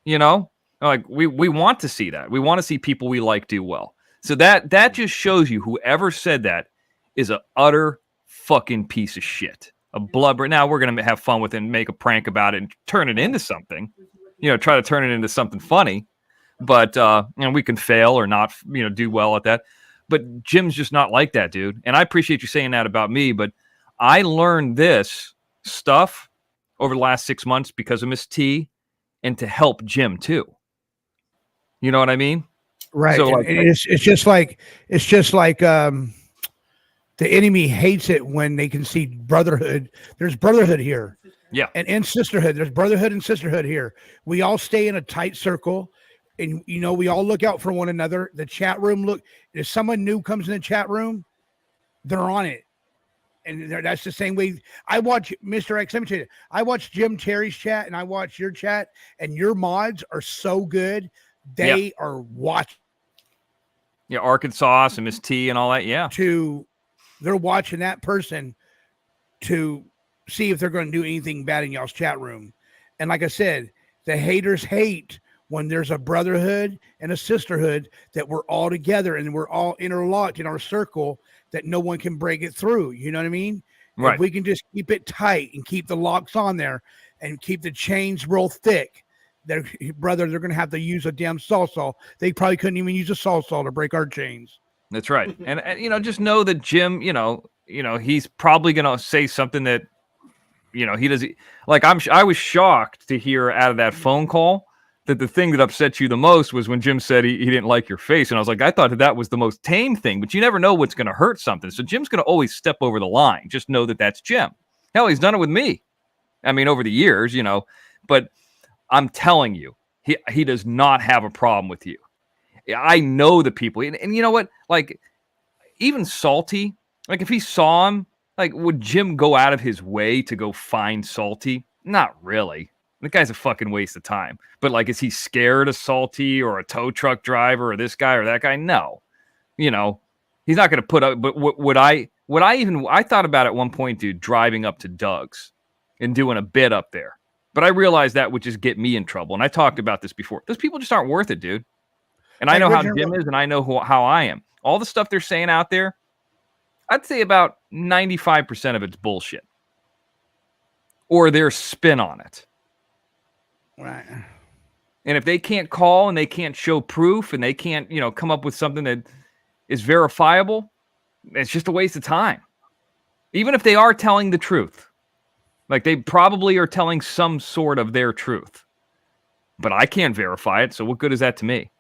You know, like we want to see that. We want to see people we like do well. So that just shows you whoever said that is an utter fucking piece of shit. A blubber. Now we're gonna have fun with it and make a prank about it and turn it into something. You know, try to turn it into something funny. But and we can fail or not, do well at that. But Jim's just not like that, dude. And I appreciate you saying that about me. But I learned this stuff over the last 6 months because of Miss T, and to help Jim too. You know what I mean? Right. So and it's just like the enemy hates it when they can see brotherhood. There's brotherhood here. Yeah. And sisterhood. There's brotherhood and sisterhood here. We all stay in a tight circle. And, we all look out for one another. The chat room, if someone new comes in the chat room, they're on it. And that's the same way. I watch Mr. X. Let me tell you, I watch Jim Terry's chat and I watch your chat, and your mods are so good. They are watching. Yeah, Arkansas and Miss T and all that. Yeah. They're watching that person to see if they're going to do anything bad in y'all's chat room. And like I said, the haters hate when there's a brotherhood and a sisterhood that we're all together and we're all interlocked in our circle, that no one can break it through. You know what I mean? Right. If we can just keep it tight and keep the locks on there and keep the chains real thick, they're going to have to use a damn saw. They probably couldn't even use a saw to break our chains. That's right. And just know that Jim, he's probably going to say something that, he doesn't like. I was shocked to hear out of that phone call that the thing that upset you the most was when Jim said he didn't like your face. And I was like, I thought that was the most tame thing, but you never know what's going to hurt something. So Jim's going to always step over the line. Just know that that's Jim. Hell, he's done it with me. I mean, over the years, but I'm telling you, he does not have a problem with you. I know the people. And you know what? Like, even Salty, like if he saw him, like, would Jim go out of his way to go find Salty? Not really. The guy's a fucking waste of time. But like, is he scared of Salty or a tow truck driver or this guy or that guy? No. He's not going to put up. But I thought about at one point, dude, driving up to Doug's and doing a bit up there. But I realized that would just get me in trouble. And I talked about this before. Those people just aren't worth it, dude. And I know how Jim is, and I know how I am. All the stuff they're saying out there, I'd say about 95% of it's bullshit. Or their spin on it. Right. And if they can't call and they can't show proof and they can't, come up with something that is verifiable, it's just a waste of time. Even if they are telling the truth. Like, they probably are telling some sort of their truth. But I can't verify it, so what good is that to me?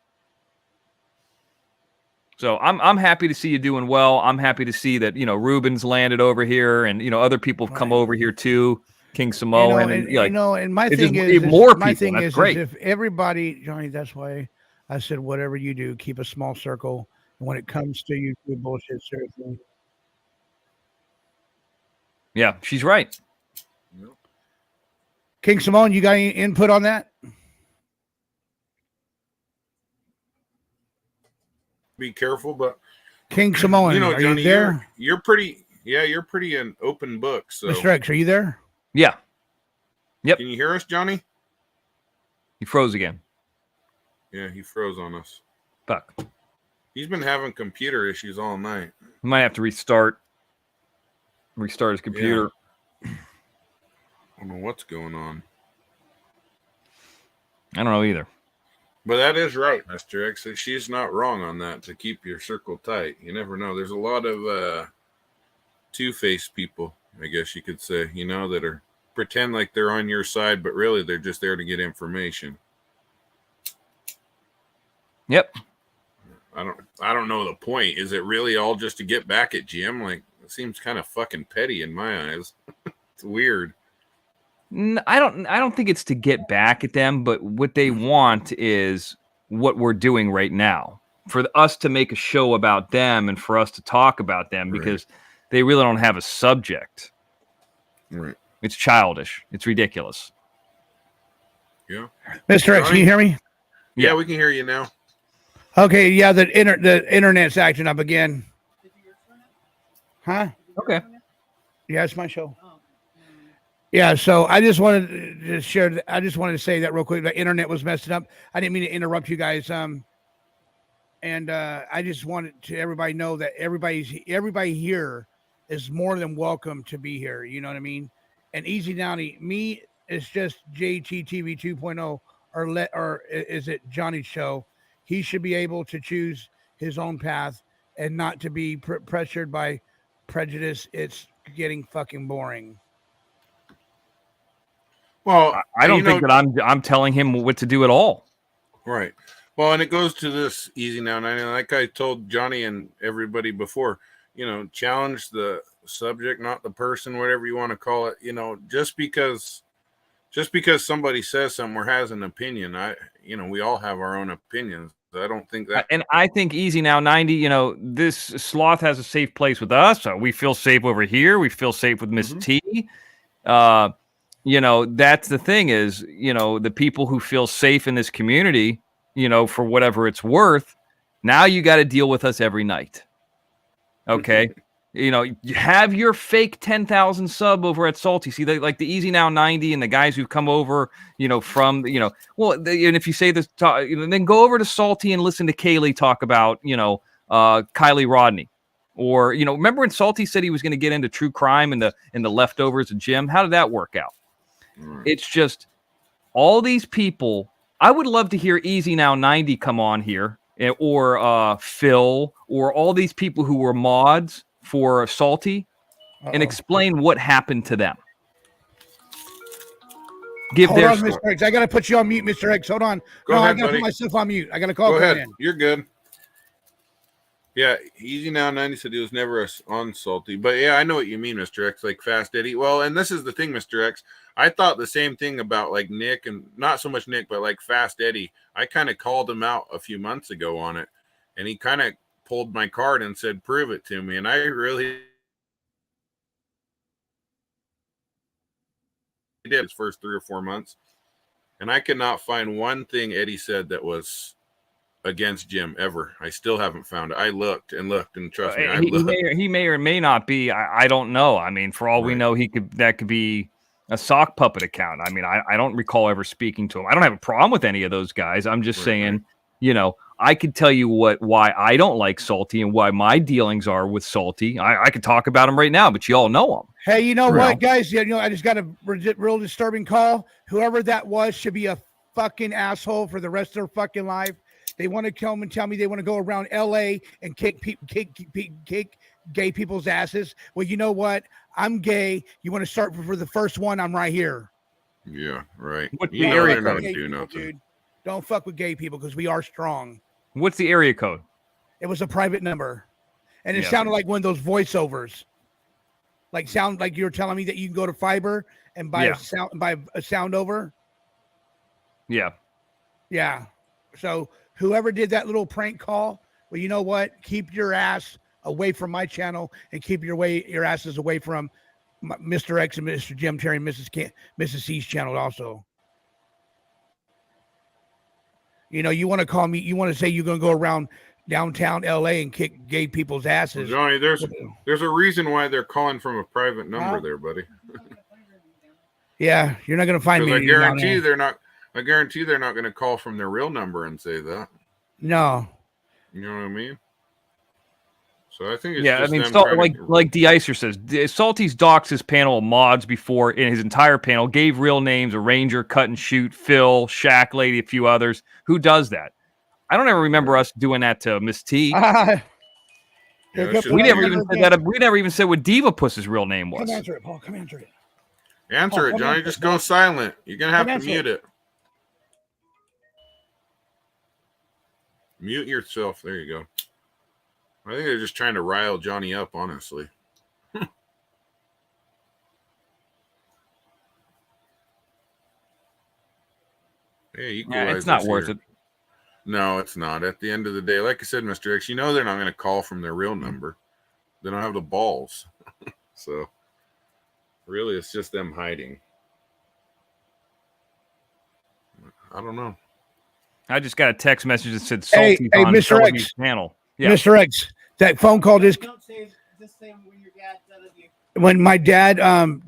So I'm happy to see you doing well. I'm happy to see that, Ruben's landed over here and, other people have come over here too. King Samoan. And my thing is, if everybody, Johnny, that's why I said, whatever you do, keep a small circle. And when it comes to you, do bullshit seriously. Yeah, she's right. King Samoan, you got any input on that? Be careful, but King Samoan, are Johnny, you there? You're pretty an open book. So, Mr. X, are you there? Yeah. Yep. Can you hear us, Johnny? He froze again. Yeah, he froze on us. Fuck. He's been having computer issues all night. He might have to restart his computer. Yeah. I don't know what's going on. I don't know either. But that is right, Mr. X. She's not wrong on that, to keep your circle tight. You never know. There's a lot of two-faced people, I guess you could say, that are pretend like they're on your side, but really they're just there to get information. Yep. I don't know the point. Is it really all just to get back at Jim? Like, It seems kind of fucking petty in my eyes. It's weird. I don't think it's to get back at them, but what they want is what we're doing right now. For us to make a show about them and for us to talk about them because they really don't have a subject. Right. It's childish. It's ridiculous. Yeah. Mr. X, can you hear me? Yeah, we can hear you now. Okay, yeah, the internet's acting up again. Huh? Okay. Yeah, it's my show. Yeah, so I just wanted to share. I just wanted to say that real quick. The internet was messing up. I didn't mean to interrupt you guys. And I just wanted to everybody know that everybody here is more than welcome to be here. You know what I mean? And Easy Downey, me, it's just JTTV 2.0, or is it Johnny's show? He should be able to choose his own path and not to be pressured by prejudice. It's getting fucking boring. Well, I don't think that I'm telling him what to do at all. Right. Well, and it goes to this easy now. And like I told Johnny and everybody before, challenge the subject, not the person, whatever you want to call it. Just because somebody says something or has an opinion, we all have our own opinions. I don't think that. And I think Easy Now 90, this Sloth has a safe place with us. We feel safe over here. We feel safe with Miss T. That's the thing is, the people who feel safe in this community, for whatever it's worth, now you got to deal with us every night. Okay. You have your fake 10,000 sub over at Salty. See, like the Easy Now 90 and the guys who've come over, from, and if you say this, then go over to Salty and listen to Kaylee talk about, Kylie Rodney. Or, remember when Salty said he was going to get into true crime and the leftovers of Jim? How did that work out? It's just all these people. I would love to hear Easy Now 90 come on here, or Phil, or all these people who were mods for Salty and explain what happened to them. Hold on, Mr. X. I got to put you on mute, Mr. X. Hold on. Go ahead, I got to buddy. put myself on mute. I got a call Go ahead. in. You're good. Yeah, Easy Now 90 said he was never on Salty. But yeah, I know what you mean, Mr. X, like Fast Eddie. Well, and this is the thing, Mr. X. I thought the same thing about like Nick, and not so much Nick, but like Fast Eddie. I kind of called him out a few months ago on it, and he kind of pulled my card and said, prove it to me. And I really did his first 3 or 4 months. And I could not find one thing Eddie said that was against Jim ever. I still haven't found it. I looked and trust me, he may or may not be. I don't know. I mean, for all we know, that could be a sock puppet account. I mean, I don't recall ever speaking to him. I don't have a problem with any of those guys. I'm just saying, I could tell you why I don't like Salty and why my dealings are with Salty. I could talk about him right now, but you all know him. Hey, you know what, guys? I just got a real disturbing call. Whoever that was should be a fucking asshole for the rest of their fucking life. They want to come and tell me they want to go around LA and kick gay people's asses. Well, you know what? I'm gay. You want to start for the first one? I'm right here. Yeah, right. What's the area not code? gonna do nothing. Dude. Don't fuck with gay people because we are strong. What's the area code? It was a private number, and it sounded like one of those voiceovers. Sound like you were telling me that you can go to Fiber and buy a sound over. Yeah. Yeah. So whoever did that little prank call, well, you know what? Keep your ass away from my channel and keep your asses away from Mr. X and Mr. Jim Terry and Mrs. C's channel also. You want to call me, you want to say you're going to go around downtown LA and kick gay people's asses. Well, Johnny, there's a reason why they're calling from a private number there, buddy. Yeah, you're not going to find me. I guarantee they're not going to call from their real number and say that. No. You know what I mean? So I think it's like De-Icer says, Salty's doxed his panel of mods before in his entire panel, gave real names, a Ranger, Cut and Shoot, Phil, Shack Lady, a few others. Who does that? I don't ever remember us doing that to Miss T. We never even said that. We never even said what Diva Puss's real name was. Come answer it, Paul. Come answer it. Answer it, Johnny. Just go silent. You're going to have to mute it. Mute yourself. There you go. I think they're just trying to rile Johnny up, honestly. Hey, it's not worth it. No, it's not. At the end of the day, like I said, Mr. X, they're not going to call from their real number. They don't have the balls. So, really, it's just them hiding. I don't know. I just got a text message that said Salty's hey, on Mr. Bellaview's X. panel. Yeah. Mr. X, that phone call just say when your dad when my dad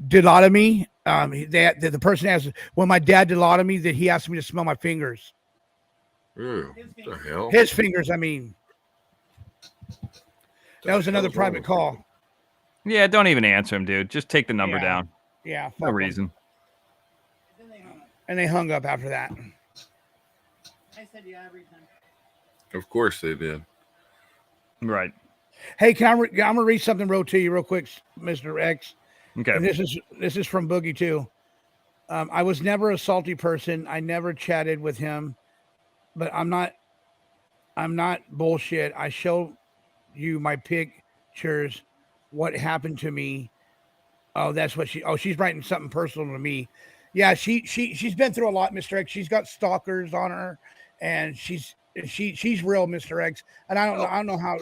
did lobotomy, the person asked when my dad did lobotomy that he asked me to smell my fingers. Ew, what the hell? His fingers, I mean. That was another private call. Yeah, don't even answer him, dude. Just take the number down. Yeah, no reason. And they hung up after that. I said yeah every time. Of course they did. Right. Hey, I'm gonna read something to you real quick, Mr. X. Okay. And this is from Boogie too. I was never a salty person. I never chatted with him, but I'm not bullshit. I show you my pictures. What happened to me? Oh, that's what she's writing something personal to me. Yeah, she's been through a lot, Mr. X. She's got stalkers on her, and she's real, Mr. X. And I don't know how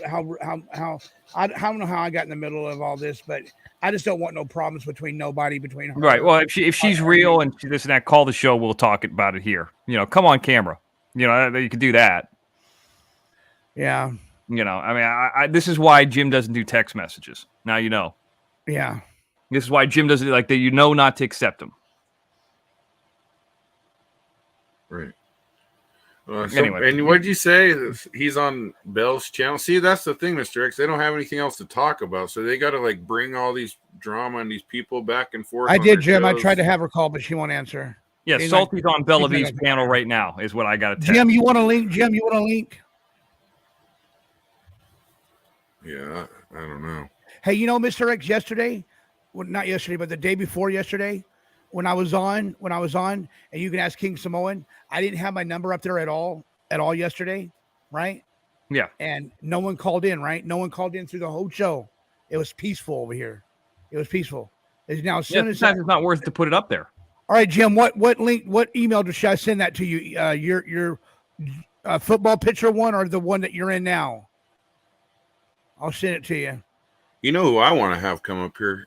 I don't know how I got in the middle of all this, but I just don't want no problems between her. Right. Well, if she's real and this and that, call the show. We'll talk about it here. Come on camera. You can do that. Yeah. I mean, this is why Jim doesn't do text messages. Now you know. Yeah. This is why Jim doesn't like that. Not to accept them. Right. Anyway, and what did you say? He's on Bell's channel. See, that's the thing, Mr. X. They don't have anything else to talk about, so they got to bring all these drama and these people back and forth. I did, Jim. I tried to have her call, but she won't answer. Yeah, Salty's on Bellaview's panel right now. Is what I got to tell. Jim, you want a link? Jim, you want a link? Yeah, I don't know. Hey, Mr. X, yesterday, well, not yesterday, but the day before yesterday, when I was on, and you can ask King Samoan, I didn't have my number up there at all yesterday, right? Yeah. And no one called in, right? No one called in through the whole show. It was peaceful over here. It was peaceful. Now, as soon as it's not worth to put it up there. All right, Jim, what link, what email should I send that to you? Your football picture one or the one that you're in now? I'll send it to you. You know who I want to have come up here?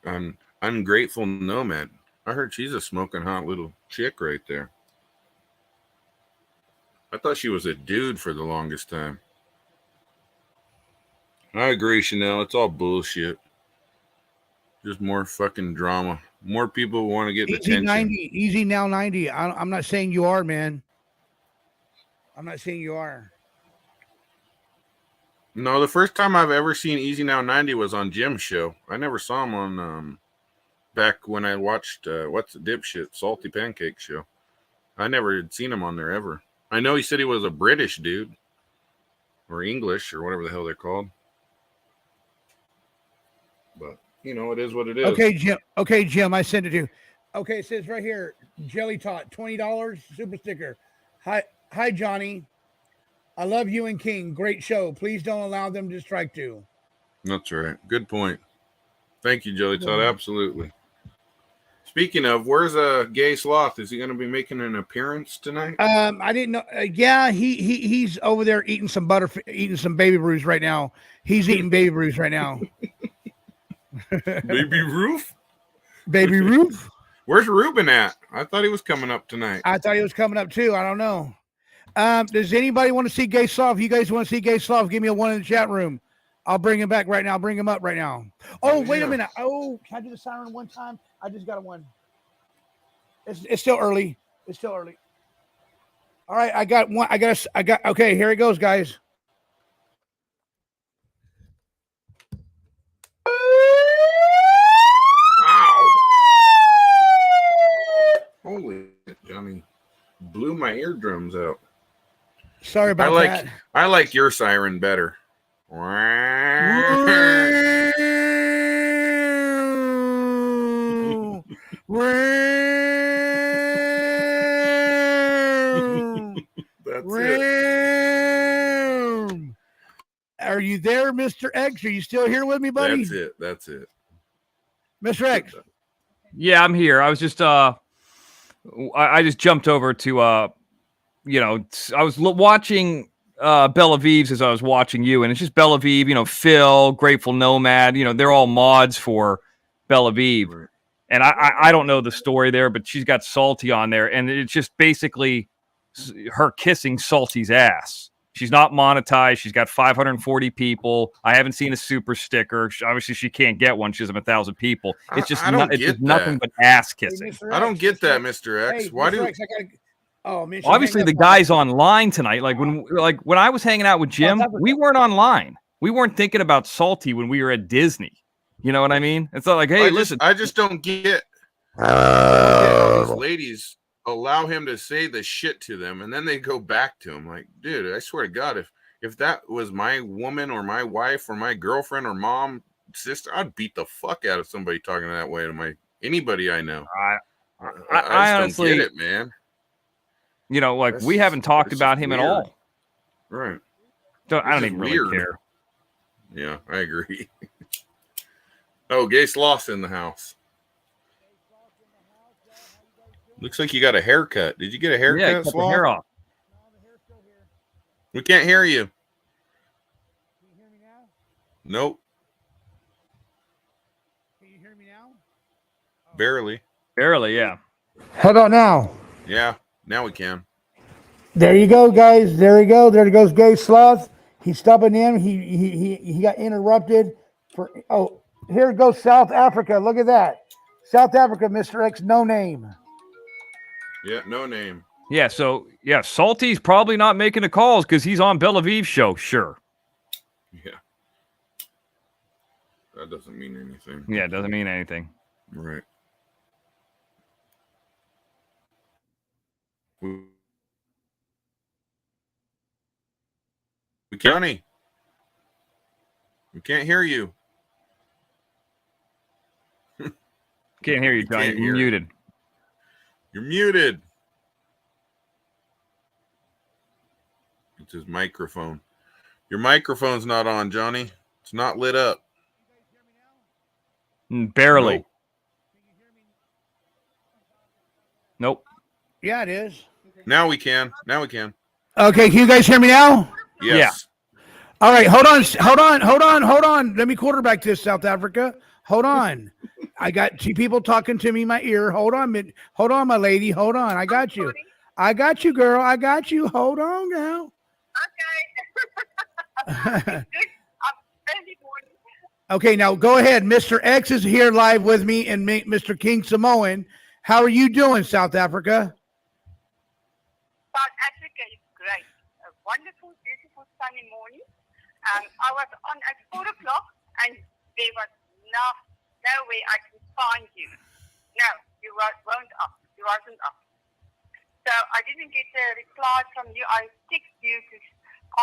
Ungrateful Nomad. I heard she's a smoking hot little chick right there. I thought she was a dude for the longest time. I agree, Chanel. It's all bullshit. Just more fucking drama. More people want to get attention. 90, easy now 90. I'm not saying you are, man. I'm not saying you are. No, the first time I've ever seen Easy Now 90 was on Jim's show. I never saw him on back when I watched what's the dipshit Salty Pancake show. I never had seen him on there ever. I know he said he was a British dude or English or whatever the hell they're called. But it is what it is. Okay, Jim, I sent it to you. Okay, it says right here, Jelly Tot, $20 super sticker. Hi, Johnny. I love you and King. Great show. Please don't allow them to strike you. That's right. Good point. Thank you, Jelly Tot. Absolutely. Speaking of, where's Gay Sloth? Is he going to be making an appearance tonight? I didn't know. Yeah, he's over there eating some baby brews right now. He's eating baby brews right now. Baby Roof? Baby Roof? Where's Ruben at? I thought he was coming up tonight. I thought he was coming up too. I don't know. Does anybody want to see Gay Sloth? If you guys want to see Gay Sloth, give me a one in the chat room. I'll bring him back right now. I'll bring him up right now. Oh, wait a minute. Oh, can I do the siren one time? I just got one. It's still early. It's still early. All right, I got one. Okay, here it goes, guys. Ow. Holy shit, Johnny. Blew my eardrums out. Sorry about that. I like your siren better. Are you there, Mr. X? Are you still here with me, buddy? That's it. Mr. X. Yeah, I'm here. I was just I just jumped over to I was watching Belle Avive's as I was watching you, and it's just Belle Avive, Phil, Grateful Nomad, they're all mods for Belle Avive. Right. And I don't know the story there, but she's got Salty on there, and it's just basically her kissing Salty's ass. She's not monetized. She's got 540 people. I haven't seen a super sticker. Obviously, she can't get one. She has 1,000 people. It's just nothing but ass kissing. Hey, I don't get that, Mr. X. Hey, Why Mr. do? X, Obviously, the guys online tonight. When I was hanging out with Jim, we weren't online. We weren't thinking about Salty when we were at Disney. You know what I mean? It's not like, hey, listen. I just don't get how these ladies allow him to say the shit to them, and then they go back to him. Like, dude, I swear to God, if that was my woman or my wife or my girlfriend or mom, sister, I'd beat the fuck out of somebody talking that way to anybody I know. I just honestly don't get it, man. We haven't talked about him at all. Right. I don't even really care. Yeah, I agree. Oh, Gay Sloth's in the house. Looks like you got a haircut. Did you get a haircut? Yeah, cut the hair off. We can't hear you. Can you hear me now? Nope. Can you hear me now? Barely. Barely, yeah. How about now? Yeah, now we can. There you go, guys. There you go. There goes Gay Sloth. He's stopping in. He got interrupted for. Oh, here goes South Africa. Look at that. South Africa, Mr. X, no name. Yeah, no name. Yeah, so, Salty's probably not making the calls because he's on Belle Avive's show, sure. Yeah. That doesn't mean anything. Yeah, it doesn't mean anything. Right. Johnny, we can't hear you. Can't hear you, Johnny. You're muted. You're muted. It's his microphone. Your microphone's not on, Johnny. It's not lit up. Barely. Nope. Yeah, it is. Now we can. Now we can. Okay, can you guys hear me now? Yes. Yeah. All right, hold on. Let me quarterback this, South Africa. Hold on. I got two people talking to me in my ear. Hold on, my lady. Hold on. I got you. I got you, girl. I got you. Hold on now. Okay. Okay, now go ahead. Mr. X is here live with me and Mr. King Samoan. How are you doing, South Africa? South Africa is great. A wonderful, beautiful, sunny morning. I was on at 4 o'clock and there was no way I can find you. No, you weren't up. You wasn't up. So I didn't get a reply from you. I texted you to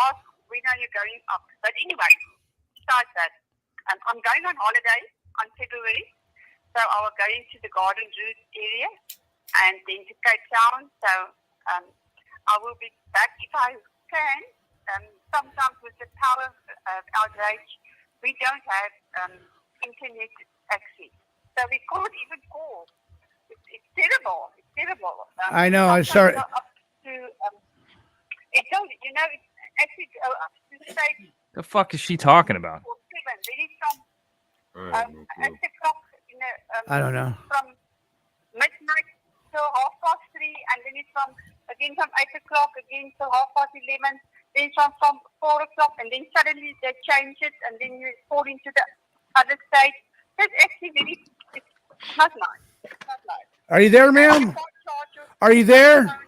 ask when are you going up. But anyway, besides that, I'm going on holiday on February. So I will go into the Garden Route area and then to Cape Town. So I will be back if I can. Sometimes with the power outrage, we don't have internet access. So we can't even call. It's terrible. It's terrible. I know. I'm sorry. Up to, it's actually up to the state. The fuck is she talking about? Then it's from 8 o'clock, I don't know. From midnight till 3:30, and then it's from 8 o'clock again till 11:30. Then from 4 o'clock, and then suddenly they change it, and then you fall into the other state. It's actually it's not nice. It's not nice. Are you there, ma'am? Are you there?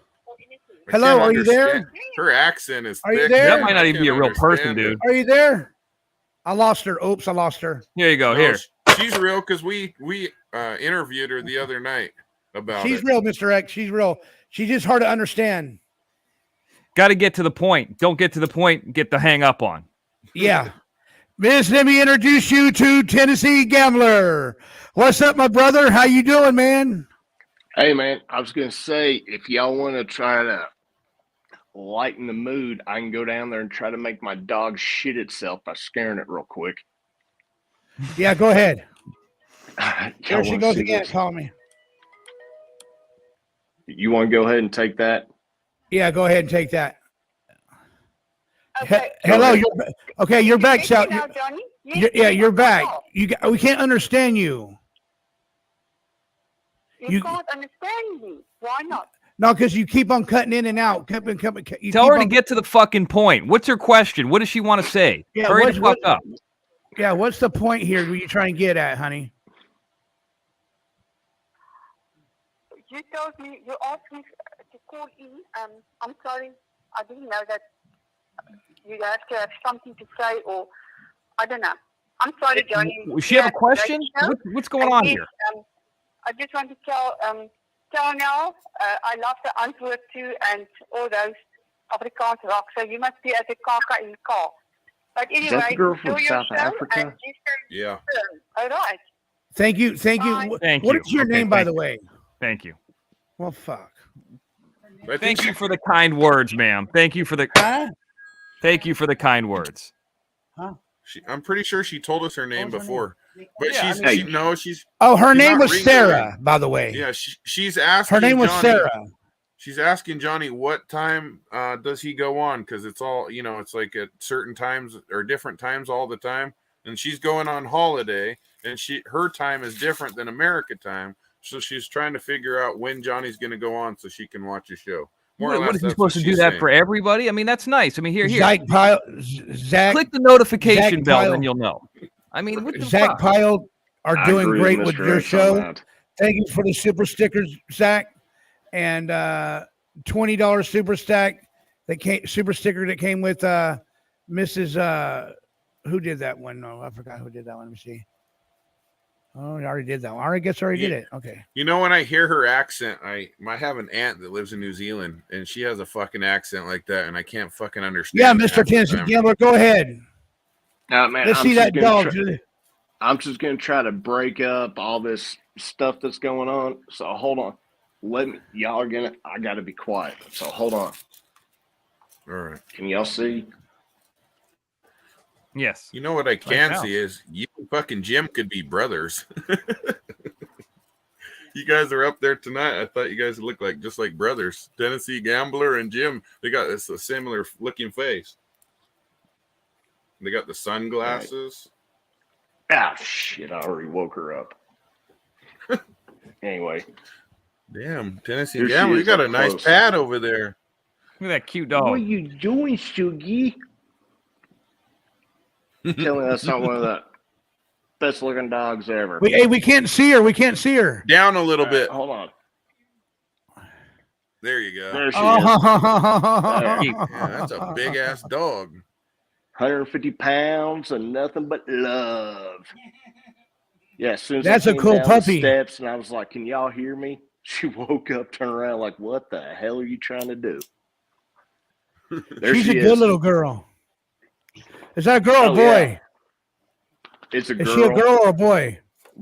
Hello, are you there? Her accent is Are you thick. there? That might not even be a real person, dude. Are you there? I lost her. Oops, I lost her. Here you go. No, Here. She's real because we interviewed her the other night about She's it. real, Mr. X. She's real. She's just hard to understand. Got to get to the point. Don't get to the point. Get the hang up on. Yeah. Miss, let me introduce you to Tennessee Gambler. What's up, my brother? How you doing, man? Hey, man, I was going to say, if y'all want to try to lighten the mood, I can go down there and try to make my dog shit itself by scaring it real quick. Yeah, go ahead. Here she wanna goes see again. this? Call me. You want to go ahead and take that? Yeah, go ahead and take that. Okay. Hello, you're back, Sal. Now, Johnny? Yes, Yeah, you're I'm back. back. We can't understand you. You can't understand me. Why not? No, because you keep on cutting in and out. Tell her to get to the fucking point. What's her question? What does she want to say? Yeah, Hurry the fuck up. Yeah, what's the point here? What you trying to get at, honey? You told me, you asked me to call in. I'm sorry. I didn't know that you have to have something to say, or I don't know. I'm sorry, Johnny. Does she have a question? What's going on here? I just want to tell now, I love the antwoord too, and all those Afrikaans rock. So you must be at the kaka in the car. But anyway, Is that the girl from enjoy your South show, Africa? and Yeah. All right. Thank you. Thank What you. is your Okay, name, by thank the you. way? Thank you. Well, fuck. Thank you for the kind words, ma'am. Thank you for the kind words. Huh? I'm pretty sure she told us her name before, but Yeah, she's. Oh, her she's name not was ringing Sarah, her. by the way. Yeah, she's asking. Her name was Johnny, Sarah. She's asking Johnny what time does he go on, because it's all it's like at certain times or different times all the time, and she's going on holiday, and her time is different than America time, so she's trying to figure out when Johnny's going to go on so she can watch the show. More or What less, is he that's supposed to do she's that saying. for everybody? I mean, that's nice. I mean, here. Zach Click the notification Zach bell, Pyle. then you'll know. I mean, what the Zach fuck? Pyle are I doing agree great with with Mr. your X on show. that. Thank you for the super stickers, Zach, and $20 super sticker that came with Mrs. Who did that one? No, I forgot who did that one. Let me see. Oh, I already did that one. I guess I already did it. Okay. When I hear her accent, I have an aunt that lives in New Zealand, and she has a fucking accent like that, and I can't fucking understand. Yeah, it Mr. half the Tennessee time. Gambler, go ahead. Man, Let's see that dog. I'm just gonna try to break up all this stuff that's going on. So hold on. I gotta be quiet. So hold on. All right. Can y'all see? Yes. You know what I can now. see is you and fucking Jim could be brothers. You guys are up there tonight. I thought you guys looked just like brothers. Tennessee Gambler and Jim, they got a similar looking face. They got the sunglasses. Ah, shit! I already woke her up. Anyway. Damn, Tennessee Here she Gambler, you is got up a nice close. pad over there. Look at that cute dog. What are you doing, Sugi? Tell me that's not one of the best looking dogs ever. We can't see her. We can't see her. Down a little bit. Hold on. There you go. There she is. Yeah, that's a big ass dog. 150 pounds and nothing but love. Yeah, as soon as That's I a came cool down puppy. the steps and I was like, "Can y'all hear me?" She woke up, turned around, like, "What the hell are you trying to do?" There She's she a good is. little girl. Is that a girl or Oh, boy? yeah. It's a girl. Is she a girl or a boy?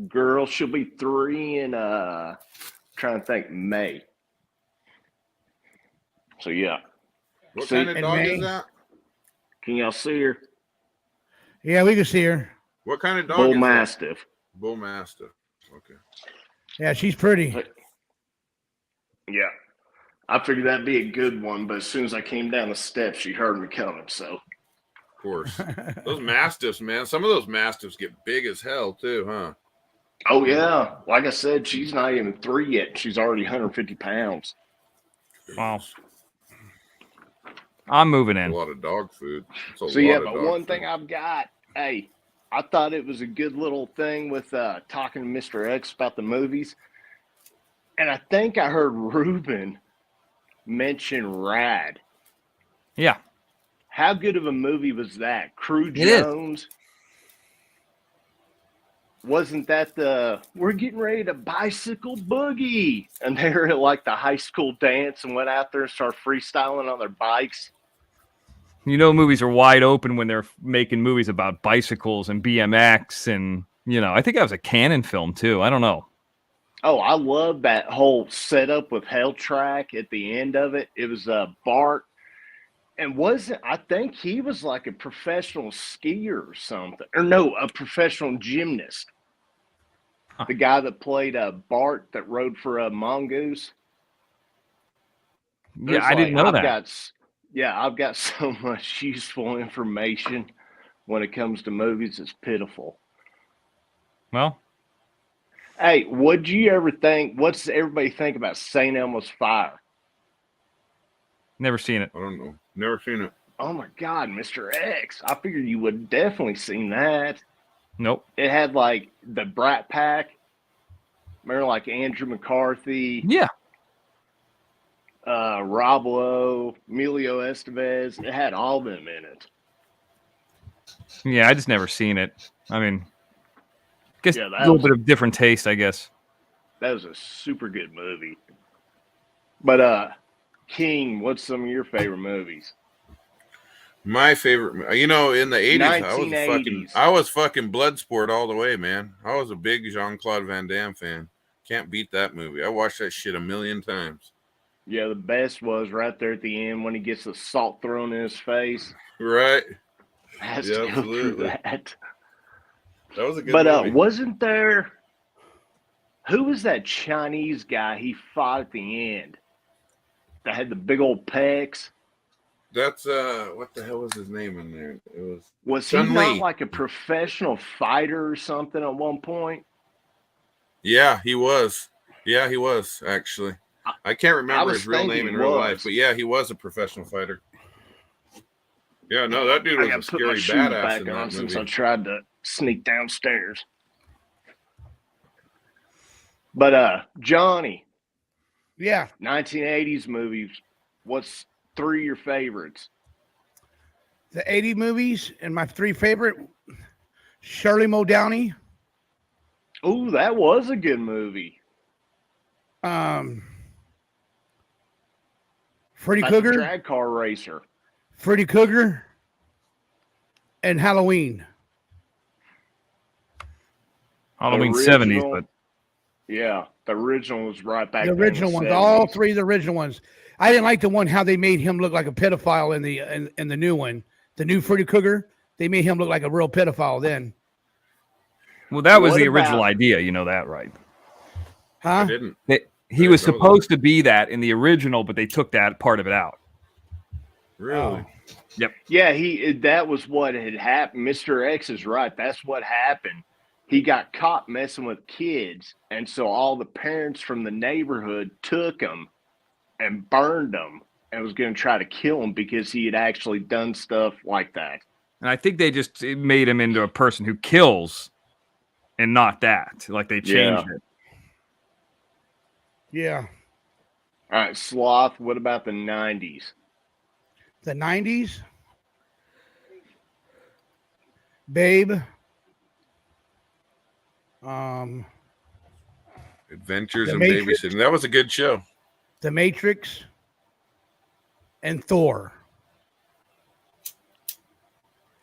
Girl, she'll be 3 in trying to think, May. So yeah. What See, kind of in dog May? is that? can y'all see her? Yeah, we can see her. What kind of dog Bull is that? Mastiff. Bull Mastiff. Okay. Yeah, she's pretty. Yeah. I figured that'd be a good one, but as soon as I came down the steps, she heard me coming, so. Of course. Those Mastiffs, man. Some of those Mastiffs get big as hell, too, huh? Oh, yeah. Like I said, she's not even 3 yet. She's already 150 pounds. Wow. I'm moving in. A lot of dog food. It's a So, lot yeah, of but dog one food. thing I've got, hey, I thought it was a good little thing with talking to Mr. X about the movies. And I think I heard Ruben mention Rad. Yeah. How good of a movie was that? Crew It is. Jones. Wasn't that we're getting ready to bicycle boogie? And they were at like the high school dance and went out there and started freestyling on their bikes. You know, movies are wide open when they're making movies about bicycles and BMX. And, I think that was a Canon film, too. I don't know. Oh, I love that whole setup with Hell Track at the end of it. It was Bart. And I think he was like a professional skier or something. Or no, a professional gymnast. Huh. The guy that played Bart that rode for Mongoose. Yeah, I didn't know that. I've got so much useful information when it comes to movies. It's pitiful. Well, hey, what'd you ever think? What's everybody think about St. Elmo's Fire? Never seen it. I don't know. Never seen it. Oh my God, Mr. X! I figured you would have definitely seen that. Nope. It had like the Brat Pack. Remember, like Andrew McCarthy. Yeah. Rob Lowe, Emilio Estevez. It had all of them in it. Yeah, I just never seen it. I mean, I guess Yeah, a little bit of different taste, I guess. That was a super good movie. But King, what's some of your favorite movies? My favorite, in the 80s, 1980s. I was fucking Bloodsport all the way, man. I was a big Jean-Claude Van Damme fan. Can't beat that movie. I watched that shit a million times. Yeah, the best was right there at the end when he gets the salt thrown in his face. Right. Has Yeah, to go through absolutely. that. That was a good But movie. wasn't there? Who was that Chinese guy he fought at the end? That had the big old pecs. That's what the hell was his name in there? It was he Chun not Li. like a professional fighter or something at one point? Yeah, he was. Yeah, he was actually. I can't remember his real name in real life, but yeah, he was a professional fighter. Yeah, no, that dude was I a gotta put my scary shoes badass back in on that since movie. I tried to sneak downstairs. But Johnny, Yeah, 1980s movies. What's 3 of your favorites? the 80 movies and my 3 favorite: Shirley Muldowney. Oh, that was a good movie. Freddy That's a Krueger, drag car racer. Freddy Krueger, and Halloween. Halloween The 70s, original- but Yeah, the original was right back The then in original ones, 70s. all 3 of the original ones. I didn't like the one how they made him look like a pedophile in the new one. The new Freddy Krueger, they made him look like a real pedophile then. well, that was What the original about- idea. You know that, right? I Huh? didn't. He I was didn't know supposed to be that in the original, but they took that part of it out. Really? Yep. Yeah, that was what had happened. Mr. X is right. That's what happened. He got caught messing with kids, and so all the parents from the neighborhood took him and burned him and was going to try to kill him because he had actually done stuff like that. And I think they just made him into a person who kills and not that. Like they changed it. Yeah. All right, Sloth, what about the 90s? The 90s. Babe. Adventures The in Matrix. Babysitting. That was a good show. The Matrix. And Thor.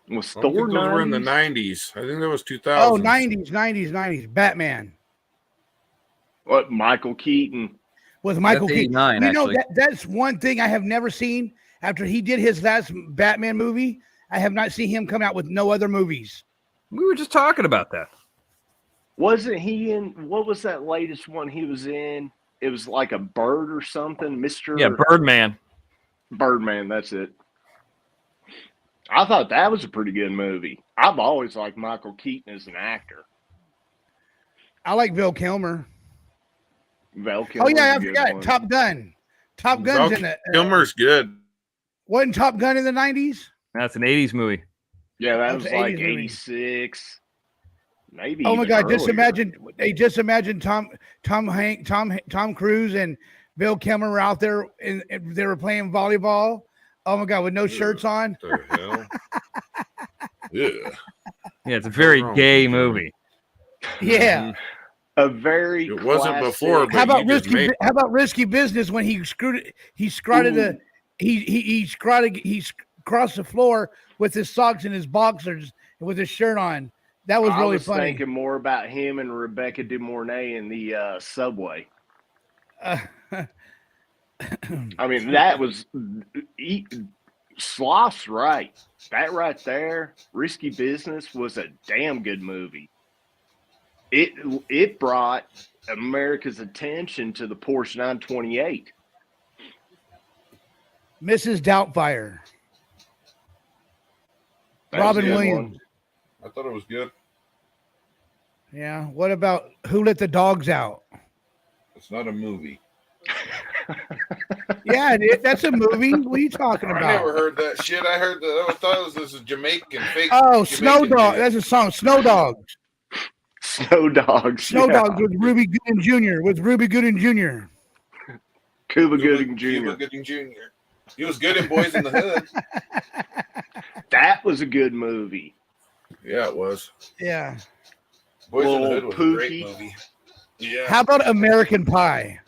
Was I don't Thor think those were in the 90s? 90s. I think that was 2000. Oh, 90s. Batman. What, Michael Keaton? With Michael That's Keaton. 89, You know, actually. that's one thing I have never seen. After he did his last Batman movie, I have not seen him come out with no other movies. We were just talking about that. Wasn't he in, what was that latest one he was in? It was like a bird or something, Mr. Yeah, Birdman. Birdman, that's it. I thought that was a pretty good movie. I've always liked Michael Keaton as an actor. I like Val Kilmer. Val Oh Kilmer's yeah, I a good forgot. one. Top Gun. Top Gun's in it. Kilmer's good. Wasn't Top Gun in the 90s? That's an 80s movie. Yeah, that That's was an like 80s movie. 86. Maybe. Oh my even God! Just earlier. imagine Tom Cruise and Bill Kilmer were out there and they were playing volleyball. Oh my God, with no shirts on. What the hell? Yeah. Yeah, it's a very wrong gay with you, movie. Yeah. A very It wasn't classic- before, but How about you just risky? made How about risky business when he screwed it? He scrotted Ooh. he crossed the floor with his socks and his boxers and with his shirt on. That was I really was funny. thinking more about him and Rebecca De Mornay in the subway. I mean, that was Sloth's right. That right there, Risky Business, was a damn good movie. It brought America's attention to the Porsche 928. Mrs. Doubtfire. That was a Robin good Williams. one. I thought it was good. Yeah. What about Who Let the Dogs Out? It's not a movie. Yeah, that's a movie. What are you talking about? I never heard that shit. I thought it was this Jamaican fake. Oh, Jamaican Snow Dog. dude. That's a song. Snow Dogs. Snow Dogs. Snow yeah. Dogs with Ruby Gooding Jr. Cuba Gooding Jr. Cuba Gooding Jr. He was good in Boys in the Hood. That was a good movie. Yeah, it was. Yeah. Boys in the Little Hood was a great movie. Yeah. How about American Pie?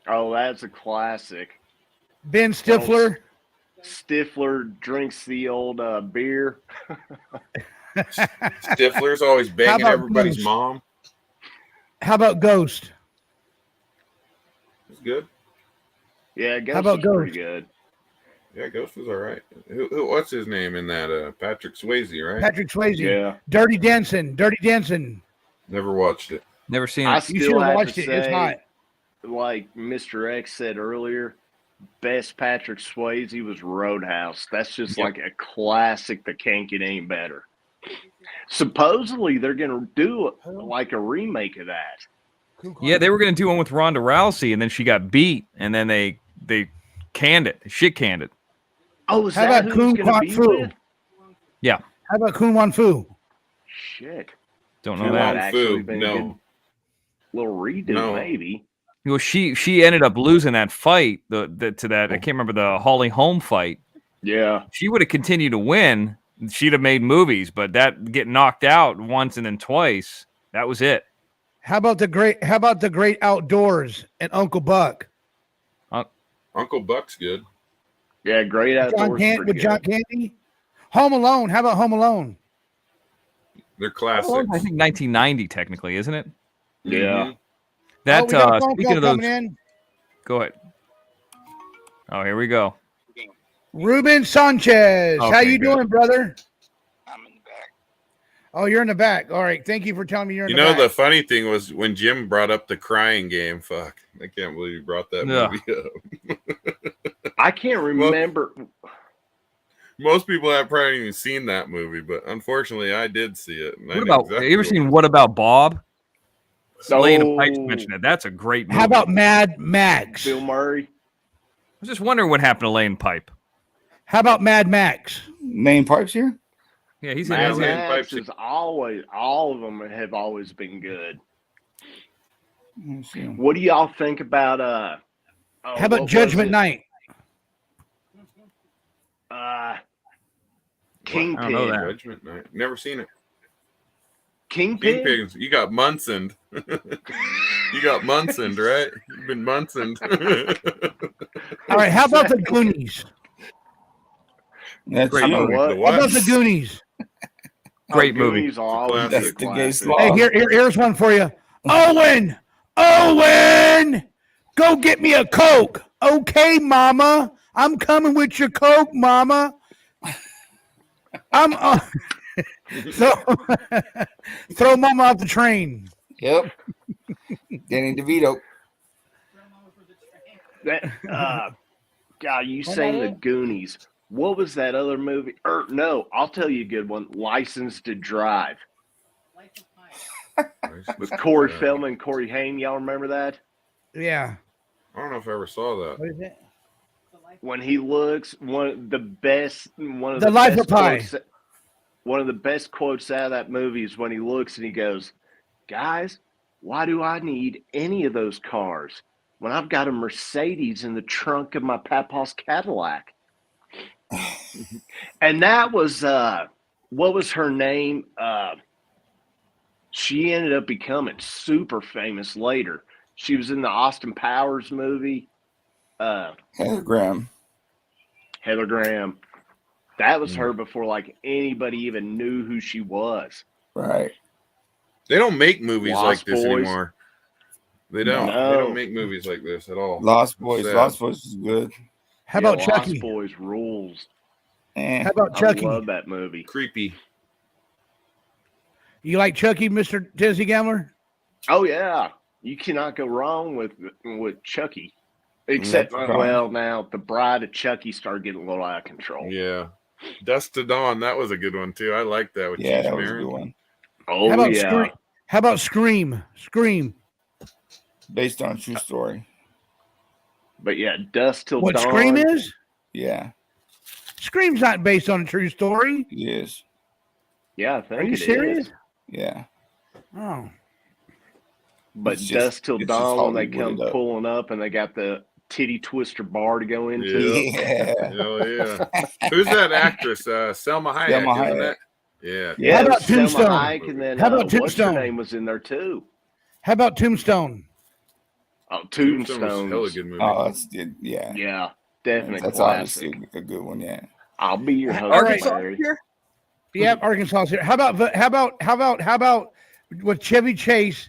Oh, that's a classic. Ben Stifler. Stifler drinks the old beer. Stifler's always banging about everybody's Ghost? mom. How about Ghost? It's good. Yeah, Ghost How about was pretty Ghost? good. Yeah, Ghost was all right. What's his name in that? Patrick Swayze, right? Patrick Swayze. Yeah. Dirty Dancing. Never watched it. Never seen I it. You still should have have watched to it. It's say, hot. like Mr. X said earlier, best Patrick Swayze was Roadhouse. That's just like a classic that can't get any better. Supposedly they're gonna do like a remake of that. Yeah, they were going to do one with Ronda Rousey, and then she got beat, and then they canned it. Shit canned it. Oh, is How that about who Kung it's gonna Fu be Fu? with? Yeah, How about Kun Wan Fu? Shit. don't know Kung that. Fu, Actually been a no. good little redo, No. maybe. Well, she ended up losing that fight to that. I can't remember the Holly Holm fight. Yeah. She would have continued to win. She'd have made movies, but that get knocked out once and then twice. That was it. How about the Great Outdoors and Uncle Buck? Uncle Buck's good. Yeah, great outdoors. With John Candy. Home Alone. How about Home Alone? They're classics. I think 1990 technically, isn't it? Yeah. Mhm. That we got a phone speaking call of those, coming in. go ahead. Oh, here we go. Ruben Sanchez. How Okay, you good. doing, brother? I'm in the back. Oh, you're in the back. All right. Thank you for telling me you're in You the know, back. the funny thing was when Jim brought up the crying game. Fuck, I can't believe he brought that Yeah. movie up. I can't remember. Most people have probably even seen that movie, but unfortunately, I did see it. And I What know about? exactly You ever what- seen What About Bob? Lane Pipes Oh, mentioned it. That's a great movie. How about Mad Max? Bill Murray? I was just wondering what happened to Lane Pipe. How about Mad Max? Main Pipes here? Yeah, he's in Mad Lane Max Pipes. is always, all of them have always been good. Let's see. What do y'all think about How about Judgment Night? Kingpin? I don't know that. Judgment Night. Never seen it. Kingpin? Kingpins. You got Munson. You got Munson, right? You've been Munson. All right. How about the Goonies? That's Great You know movie. what? The How what? about the Goonies? Great movie. Goonies are always That's a the gay classic. slob. Hey, here's one for you. Owen, go get me a Coke. Okay, Mama, I'm coming with your Coke, Mama. I'm so throw Mama off the train. Yep. Danny DeVito. That, God, you saying the Goonies. What was that other movie? Or no, I'll tell you a good one. License to Drive. With Corey Feldman and Corey Haim. Y'all remember that? Yeah. I don't know if I ever saw that. What is it? When he looks, one of the The Life of Pi. One of the best quotes out of that movie is when he looks and he goes, "Guys, why do I need any of those cars when I've got a Mercedes in the trunk of my papa's Cadillac?" And that was what was her name? She ended up becoming super famous later. She was in the Austin Powers movie. Heather Graham. Heather Graham. That was her before like anybody even knew who she was. Right. They don't make movies Lost like this Boys. anymore. They don't. No. They don't make movies like this at all. Lost Boys. Sad. Lost Boys is good. How about Lost Chucky? Boys rules. Eh. How about Chucky? I love that movie. Creepy. You like Chucky, Mr. Dizzy Gambler? Oh yeah, you cannot go wrong with Chucky. Except, That's fine. well, now the Bride of Chucky started getting a little out of control. Yeah. Dust to Dawn, that was a good one too. I like that with Yeah, Cheech that was a Marin. good one. Oh, How about yeah. Scream? How about Scream? Scream. Based on a true story. But yeah, Dust Till What Dawn. Scream is? Yeah, Scream's not based on a true story. it is. Yeah, I think Are you it serious? is. Yeah. Oh. But It's just- Dust Till it's just Dawn, when they Hollywooded come up. pulling up and they got the titty twister bar to go into. Yeah. Hell yeah. Who's that actress? Selma Hayek, Selma isn't Hayek. it? Yeah. Yeah, How it about was Selma Tombstone? Hayek, and then How about what's her Tombstone? name was in there too? How about Tombstone? Oh, Tombstone was a hella Tombstones. good movie. Oh, that's good. Yeah. Yeah, definite That's classic. obviously a good one. Yeah. I'll be your All husband, right. Larry. Yeah, Arkansas here. How about with Chevy Chase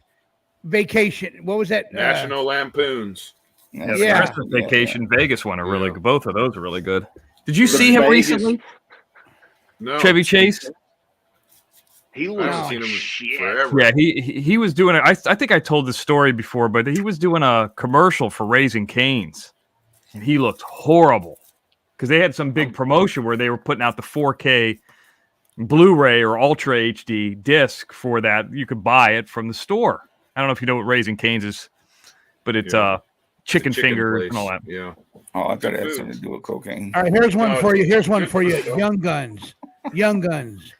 Vacation? What was that? National Lampoons. Yeah, the Yeah. Christmas Vacation Vegas one are really Yeah. good. Both of those are really good. Did you The see him Vegas- recently? No. Chevy Chase? He I looks haven't like seen him shit. forever. Yeah, he was doing it. I think I told this story before, but he was doing a commercial for Raising Cane's, and he looked horrible because they had some big promotion where they were putting out the 4K Blu-ray or Ultra HD disc for that. You could buy it from the store. I don't know if you know what Raising Cane's is, but it's Yeah. chicken It's a chicken fingers place. and all that. Yeah. Oh, I thought it had Food. something to do with cocaine. All right, here's one No, for you. it's Here's one good for you. stuff. Young Guns. Young Guns.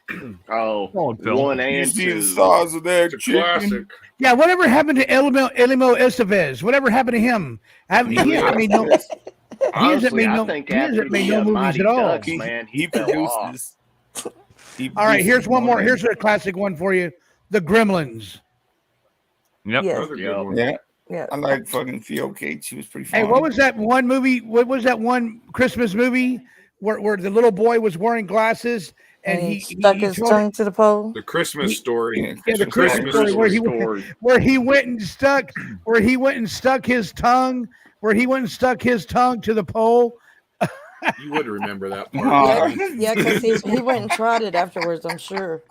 Oh, Solid film. one You and see the two. size of that It's a chicken? classic. Yeah, whatever happened to Elmo Estevez? Whatever happened to him? I mean, he hasn't made no. He hasn't Honestly, made I no. think He after hasn't made the no movies Mighty at all. Ducks, man, he fell off. produces. He All right, produces here's one more. than- Here's a classic one for you. The Gremlins. Yep. Yes. Another Yeah. good one. Yeah, Yeah. I like fucking Theo Kate. She was pretty Hey, fun. what was that one movie? What was that one Christmas movie where the little boy was wearing glasses and And he stuck his told- tongue to the pole. The Christmas story. Yeah, the Christmas Christmas story story. where he went and stuck his tongue to the pole. You would remember that part. Oh. Yeah, because he went and tried it afterwards, I'm sure.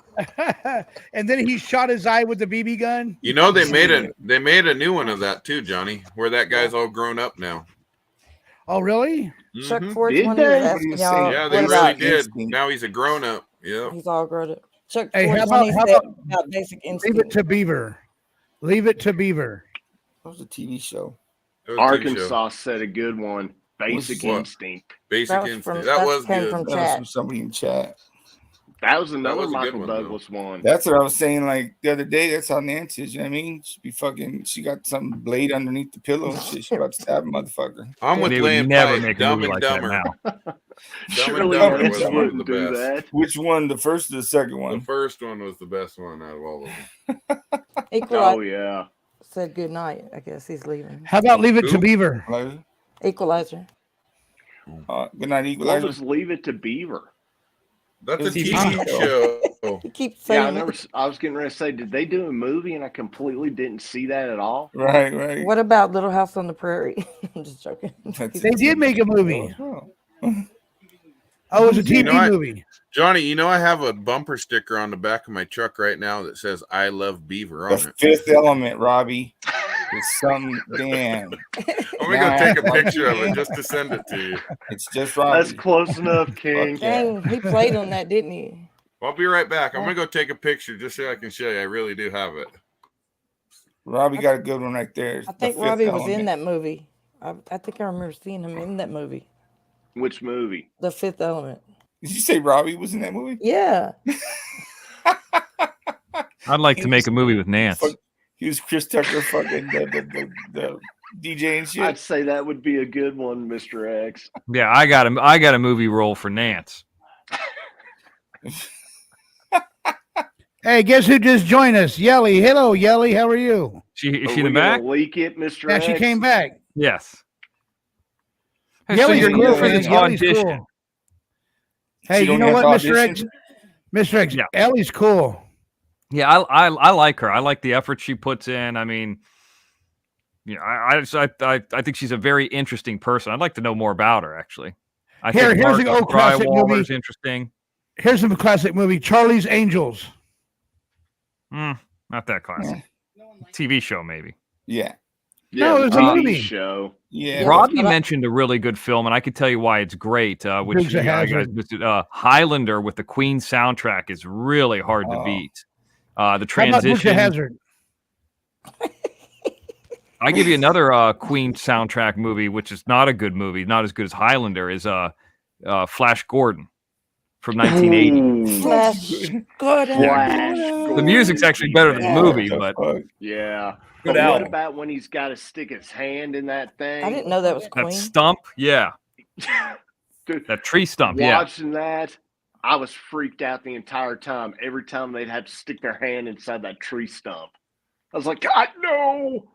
And then he shot his eye with the BB gun. You know they made a new one of that too, Johnny, where that guy's all grown up now. Oh, really? Chuck Mhm. 420 Did was they? asking What y'all. Yeah, what they really about did. Instinct? Now he's a grown up. Yeah. He's all grown up. Chuck Hey, how 420 about- said about Basic Leave Instinct. it to Beaver. Leave it to Beaver. That was a TV show. It was a TV show. Arkansas said a good one. Basic What? Instinct. Basic That was Instinct. from- That that was came good. from- That was Chat. from somebody in chat. That was another was a good Michael one, though. Douglas one. That's what I was saying. Like the other day, that's how Nancy is. You know what I mean? She got some blade underneath the pillow and shit. She about to stab a motherfucker. I'm with They would Laying never Pipe, make a Dumb movie and like that Dumber. now. Dumb and Surely Dumber Arkansas was one of the wouldn't do best. that. Which one? The first or the second The one? first one was the best one out of all of them. Equalizer Oh yeah. said good night. I guess he's leaving. How about Leave It to Who? Beaver? Like, Equalizer. good night, What Equalizer. was Leave It to Beaver? That's a It was a TV TV show. He keeps Yeah, saying I was getting ready to say, did they do a movie and I completely didn't see that at all? Right, right. What about Little House on the Prairie? I'm just joking. That's They did make a movie. Oh. Oh, it was a TV You know, I- movie. Johnny, you know I have a bumper sticker on the back of my truck right now that says "I love Beaver" The on it. Fifth Element, Robbie. It's something. Damn. I'm gonna go take a picture of it just to send it to you. It's just Robbie. That's close enough, King. Dang, he played on that, didn't he? I'll be right back. I'm gonna go take a picture just so I can show you. I really do have it. Robbie got a good one right there. I think The Fifth Robbie was in Element. that movie. I think I remember seeing him in that movie, Which movie? The Fifth Element. Did you say Robbie was in that movie? Yeah. I'd like to make a movie with Nance. He was Chris Tucker, fucking the DJ and shit. I'd say that would be a good one, Mr. X. Yeah, I got a movie role for Nance. Hey, guess who just joined us? Yelly. Hello, Yelly. How are you? Is she Are in we the gonna back? leak it, Mr. Yeah, X? she came back. Yes. Hey, so Yelly's you're cool, here for man. this Yelly's audition. cool. Hey, She you don't know have what, to Mr. X? audition? Mr. X, Yeah. Ellie's cool. Yeah, I like her. I like the effort she puts in. I mean, yeah, I think she's a very interesting person. I'd like to know more about her. Actually, I Here's think an old classic movie. is interesting. Here's a classic movie, Charlie's Angels. Not that classic. TV show, maybe. Yeah. No, it was a TV movie. show. Yeah. Robbie mentioned a really good film, and I could tell you why it's great. Which Dukes you of guys Hazzard. listed. Highlander with the Queen soundtrack is really hard to beat. The How about Dukes of transition. Hazzard? I give you another Queen soundtrack movie, which is not a good movie, not as good as Highlander, is Flash Gordon from 1980. Flash Gordon. The music's actually better than the movie, but Yeah. Good But album. what about when he's got to stick his hand in that thing? I didn't know that was Queen. that stump, yeah, Dude, that tree stump, yeah. watching that, I was freaked out the entire time. Every time they'd have to stick their hand inside that tree stump, I was like, God, no!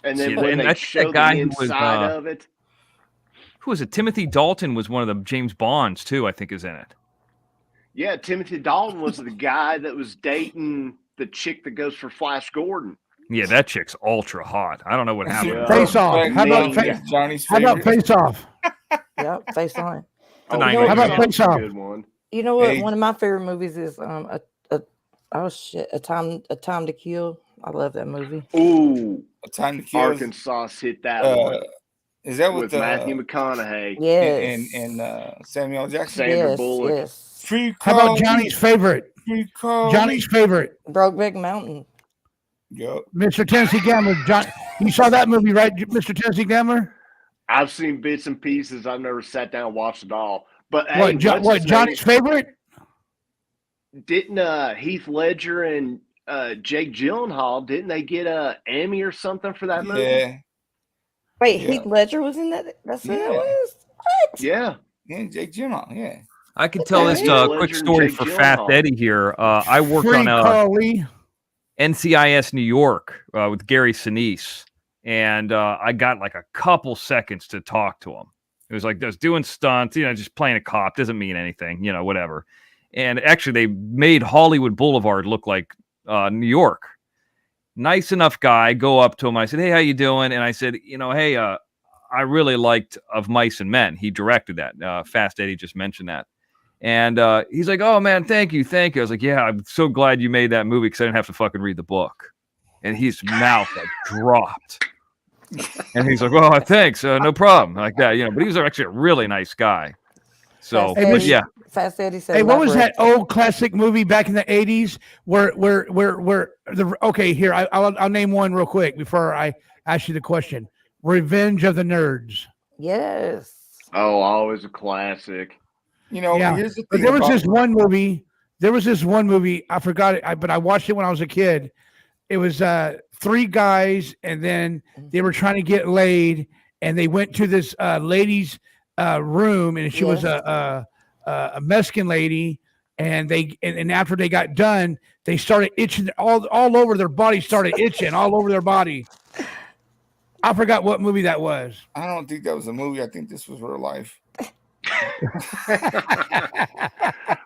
And then See, when and they I think show that guy the who was, inside of it, Who was it? Timothy Dalton was one of the James Bonds too. I think is in it. yeah, Timothy Dalton was the guy that was dating the chick that goes for Flash Gordon. Yeah, that chick's ultra hot. I don't know what happened. Face Off. How about Johnny's How about Face Off? Yep, Face On. The You know 90s. what- How about Face Off? Good one. You know what? Hey. One of my favorite movies is a time to kill. I love that movie. Ooh, A Time to Kill. Arkansas hit that one Is that with with Matthew McConaughey. Yes. and Samuel Jackson? Sandra yes, Bullock. yes. Free How about Cody, Johnny's favorite? Free Cody. Johnny's favorite, Brokeback Mountain. Yup. Mr. Tennessee Gambler. John, you saw that movie, right, Mr. Tennessee Gambler? I've seen bits and pieces. I've never sat down and watched it all. But hey, What? what's his Johnny's name? favorite? Didn't Heath Ledger and Jake Gyllenhaal, didn't they get a Emmy or something for that movie? Yeah. Wait, Yeah. Heath Ledger was in that? That's what that Yeah. was? What? Yeah. Yeah, Jake Gyllenhaal. Yeah. I could tell this Yeah, quick Ledger and story Jake for Fast Gyllenhaal. Eddie here. I worked Free on Carly. NCIS New York with Gary Sinise, and I got like a couple seconds to talk to him. It was like I was doing stunts, just playing a cop doesn't mean anything, whatever. And actually, they made Hollywood Boulevard look like New York. Nice enough guy. Go up to him. I said, "Hey, how you doing?" And I said, "Hey, I really liked Of Mice and Men. He directed that. Fast Eddie just mentioned that." And he's like, "Oh man, thank you." I was like, "Yeah, I'm so glad you made that movie because I didn't have to fucking read the book." And his mouth like dropped. And he's like, "Oh, thanks, no problem," like that, But he was actually a really nice guy. So Fast Eddie, yeah, Fast Eddie said. Hey, what was Labyrinth. that old classic movie back in the '80s where the okay here I'll name one real quick before I ask you the question. Revenge of the Nerds. Yes. Oh, always a classic. Yeah, Here's the but thing there was about- this one movie. There was this one movie. I forgot it, but I watched it when I was a kid. It was three guys, and then they were trying to get laid, and they went to this lady's room, and she was a Mexican lady, and and after they got done, they started itching all over their body. Started itching all over their body. I forgot what movie that was. I don't think that was a movie. I think this was real life.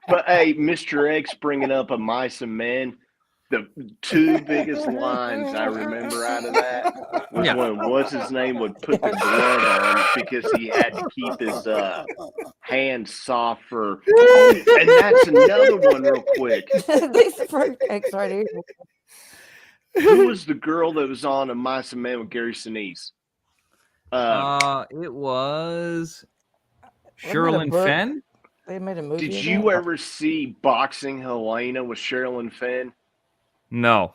But hey, Mr. X bringing up A Mice and Men, the two biggest lines I remember out of that was when what's his name would put the glove on because he had to keep his hands soft for. And that's another one, real quick. These fruitcakes right here. Who was the girl that was on A Mice and Men with Gary Sinise? it was Wasn't it a Sherilyn book? Fenn. They made a movie. Did of you that? ever see Boxing Helena with Sherilyn Fenn? No.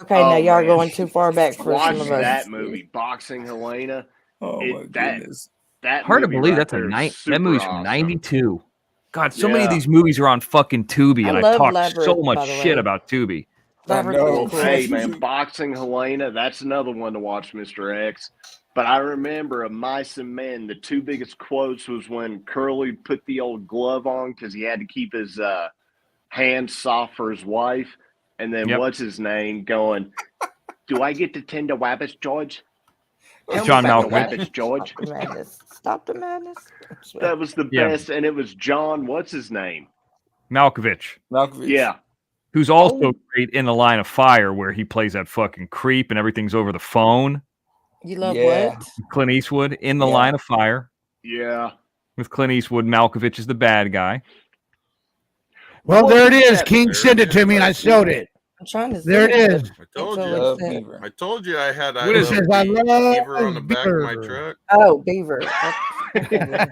Okay, now Oh, y'all are man. going too far back for Watch some of us. that movie, Boxing Helena. Oh my goodness. That Hard to movie believe right that's there is that super movie's from awesome. '92. God, so many of Yeah. these movies are on fucking Tubi, and I love talk Labyrinth, so by much the shit way. about Tubi. Labyrinth know. was cool. Hey man, Boxing Helena, that's another one to watch, Mr. X. But I remember of Mice and Men, the two biggest quotes was when Curly put the old glove on because he had to keep his hands soft for his wife. And then Yep. what's his name going, do I get to tend to Wabbits, George? Tell John me about the Malkovich. Wabbits, George. Stop the madness. Stop the madness. That was the Yeah. best. And it was John, what's his name? Malkovich, Malkovich. Yeah. who's also great in The Line of Fire, where he plays that fucking creep and everything's over the phone. You love Yeah. what? Clint Eastwood in The Yeah. Line of Fire Yeah. with Clint Eastwood. Malkovich is the bad guy. Well, What there it was is. that King third sent it to me, and I showed it. I'm trying to see There it it, is. I told until you. it Love said- Beaver. I until told it you. said- I told you I had I What it love says, I Beaver on the love back of my Beaver. truck. Oh, Beaver. Okay, then.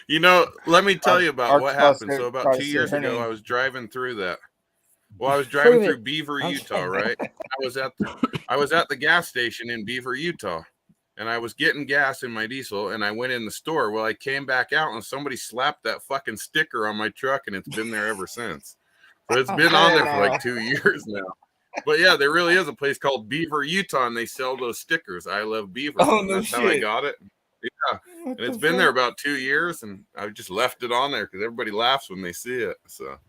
You know, let me tell you about what Arkansas happened. said- So about probably 2 said years her ago, name. I was driving through that. Well, I was driving Prove through it. Beaver, Okay. Utah, right? I was at the gas station in Beaver, Utah, and I was getting gas in my diesel, and I went in the store. Well, I came back out, and somebody slapped that fucking sticker on my truck, and it's been there ever since. So it's been on there for like 2 years now. But yeah, there really is a place called Beaver, Utah, and they sell those stickers. I love Beaver. Oh, And no that's how I shit. got it. Yeah, What and it's the been there fuck? about 2 years, and I just left it on there because everybody laughs when they see it. So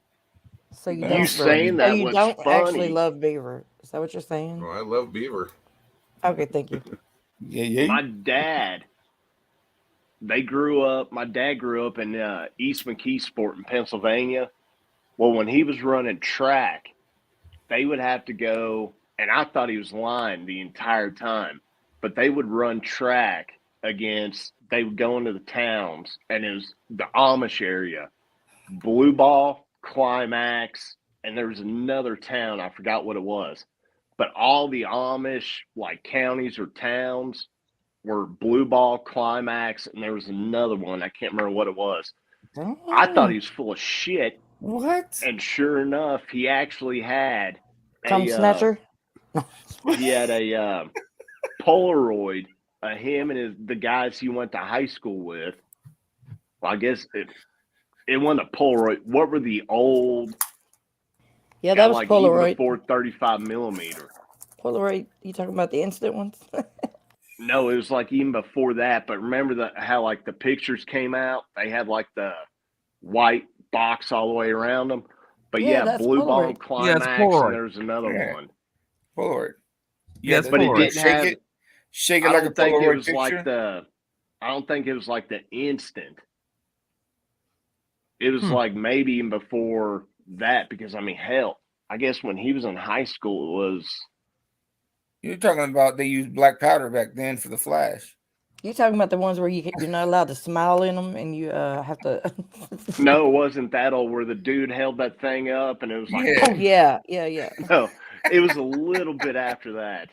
So you You don't. saying So that you was don't actually funny. love Beaver. Is that what you're saying? I love Beaver. Okay, thank you. Yeah. My dad, my dad grew up in East McKeesport in Pennsylvania. Well, when he was running track, they would have to go, and I thought he was lying the entire time, but they would run track they would go into the towns, and it was the Amish area, Blue Ball, Climax, and there was another town, I forgot what it was, but all the Amish like counties or towns were Blue Ball, Climax, and there was another one, I can't remember what it was. I thought he was full of shit. What? And sure enough, he actually had Cum snatcher? he had a Polaroid of him and the guys he went to high school with. Well, I guess it wasn't a Polaroid. What were the old? Yeah, that was like Polaroid. even before 35 millimeter. Polaroid. You talking about the instant ones? No, it was like even before that. But remember how like the pictures came out? They had like the white box all the way around them. But Yeah, yeah, that's Blue Ball, Polaroid. Climax, and there's another Yeah. one. Polaroid. Yeah, but it didn't have. Shake it I like don't a think it Polaroid was picture. like the. I don't think it was like the instant. It was like maybe even before that, because I mean, hell, I guess when he was in high school, it was. You're talking about they used black powder back then for the flash. You talking about the ones where you're not allowed to smile in them, and you have to. No, it wasn't that old where the dude held that thing up and it was like. Oh yeah. No, it was a little bit after that.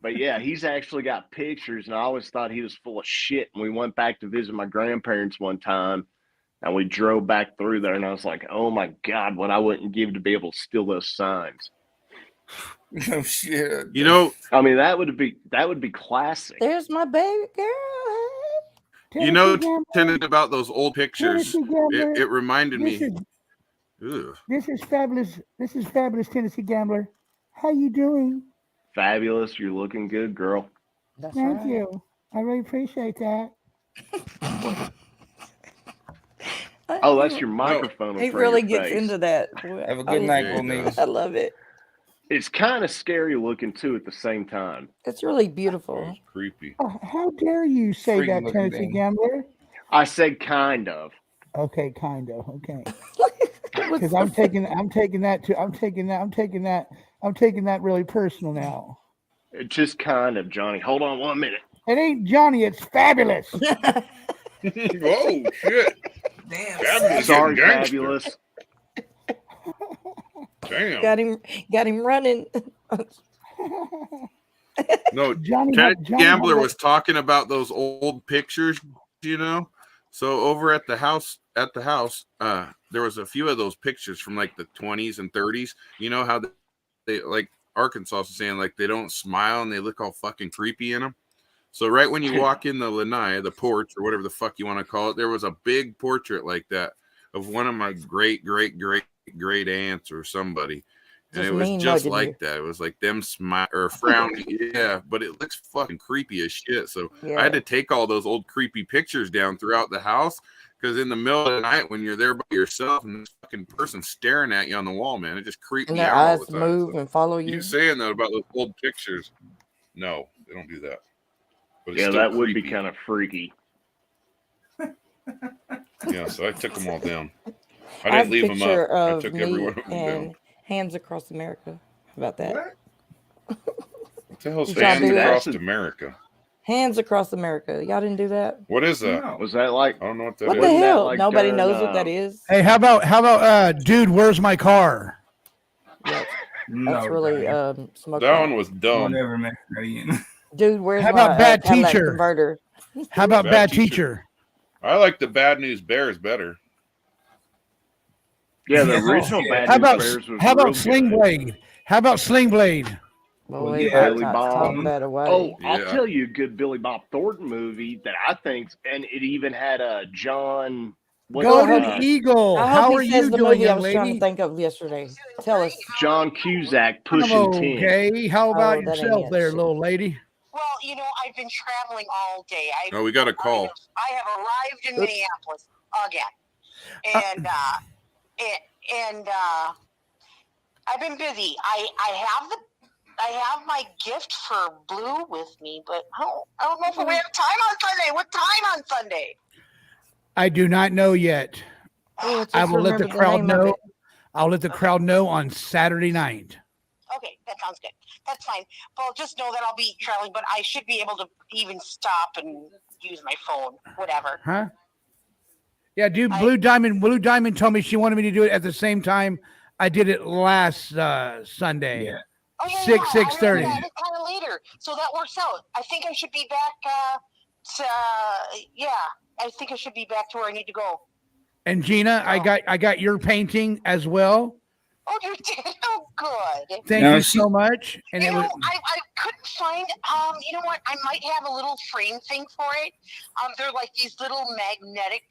But yeah, he's actually got pictures, and I always thought he was full of shit. And we went back to visit my grandparents one time, and we drove back through there, and I was like, "Oh my god, what I wouldn't give to be able to steal those signs." No shit. You know, I mean, that would be classic. There's my baby girl. you know, Tenant, about those old pictures. Tennessee Gambler. It reminded This me. is Ugh. this is fabulous. This is fabulous, Tennessee Gambler. How you doing? Fabulous, you're looking good, girl. That's Thank right. you. I really appreciate that. Oh, that's your microphone. He in front of really your gets face. into that. Boy, Have a good night, Gold Niggas. I love it. It's kind of scary looking too at the same time. It's really beautiful. Creepy. Oh, how dare you say Freaking that, looking Tennessee thing. Gambler? I said kind of. Okay, kind of. Okay. Because I'm taking that really personal now. It's just kind of, Johnny. Hold on 1 minute. It ain't Johnny. It's fabulous. Whoa, shit. Damn. Fabulous Sorry, getting gangster. Fabulous. Damn. Got him running. No, Johnny Ted had- Johnny Gambler had- was talking about those old pictures, you know. So over at the house, there was a few of those pictures from like the 20s and 30s. You know how they like Arkansas was saying, like they don't smile and they look all fucking creepy in them. So right when you walk in the lanai, the porch or whatever the fuck you want to call it, there was a big portrait like that of one of my great aunts or somebody. And Just it was mean just mugging like you. that. It was like them smile or frowning. Yeah, but it looks fucking creepy as shit. So I Yeah. had to take all those old creepy pictures down throughout the house because in the middle of the night when you're there by yourself and this fucking person staring at you on the wall, man, it just creeped And me their out all eyes the time. move and follow you. You saying that about those old pictures? No, they don't do that. But it's Yeah, still that would be creepy. kind of freaky. Yeah, so I took them all down. I I have didn't a leave them picture up. I of took every me one of them and down. Hands Across America. How about that? What the hell's Did y'all Hands do that? Across America? Hands Across America. Y'all didn't do that? What is that? Was that like? I don't know what that What is. the hell? Nobody knows what that is. Hey, how about dude, where's my car? That's really smoking. That one was dumb. Whatever, man. Dude, where's How my about Bad Cadillac Teacher? converter? How about Bad Teacher? I like the Bad News Bears better. Yeah, the original Bad How News about Bears was how about real Sling good. Blade? How about Sling Blade? Well, Billy talk Bob. that away. Oh, I'll Yeah. tell you a good Billy Bob Thornton movie that I think, and it even had a John. Golden Eagle. I How hope are he says you the doing, movie I young was trying to lady? think of yesterday. Tell us. John Cusack, I'm Pushing 10. okay. How about Oh, that ain't yourself it. there, little lady? Well, you know, I've been traveling all day. Oh, we got a call. I have arrived in Minneapolis again, and I've been busy. I have my gift for Blue with me, but I don't know if we have time on Sunday. What time on Sunday? I do not know yet. Oh, I just will let the remember the crowd name of know. it. I'll let the crowd know on Saturday night. Okay, that sounds good. That's fine. Well, just know that I'll be traveling, but I should be able to even stop and use my phone, whatever. Huh? Yeah, dude. Blue Diamond told me she wanted me to do it at the same time I did it last Sunday. Yeah. Oh, yeah, 6:30. kind of later, so that works out. I think I should be back. I think I should be back to where I need to go. And Gina, I got your painting as well. Oh, you did? Oh, good. Thank you so much. And You it know, was I couldn't find. You know what? I might have a little frame thing for it. They're like these little magnetic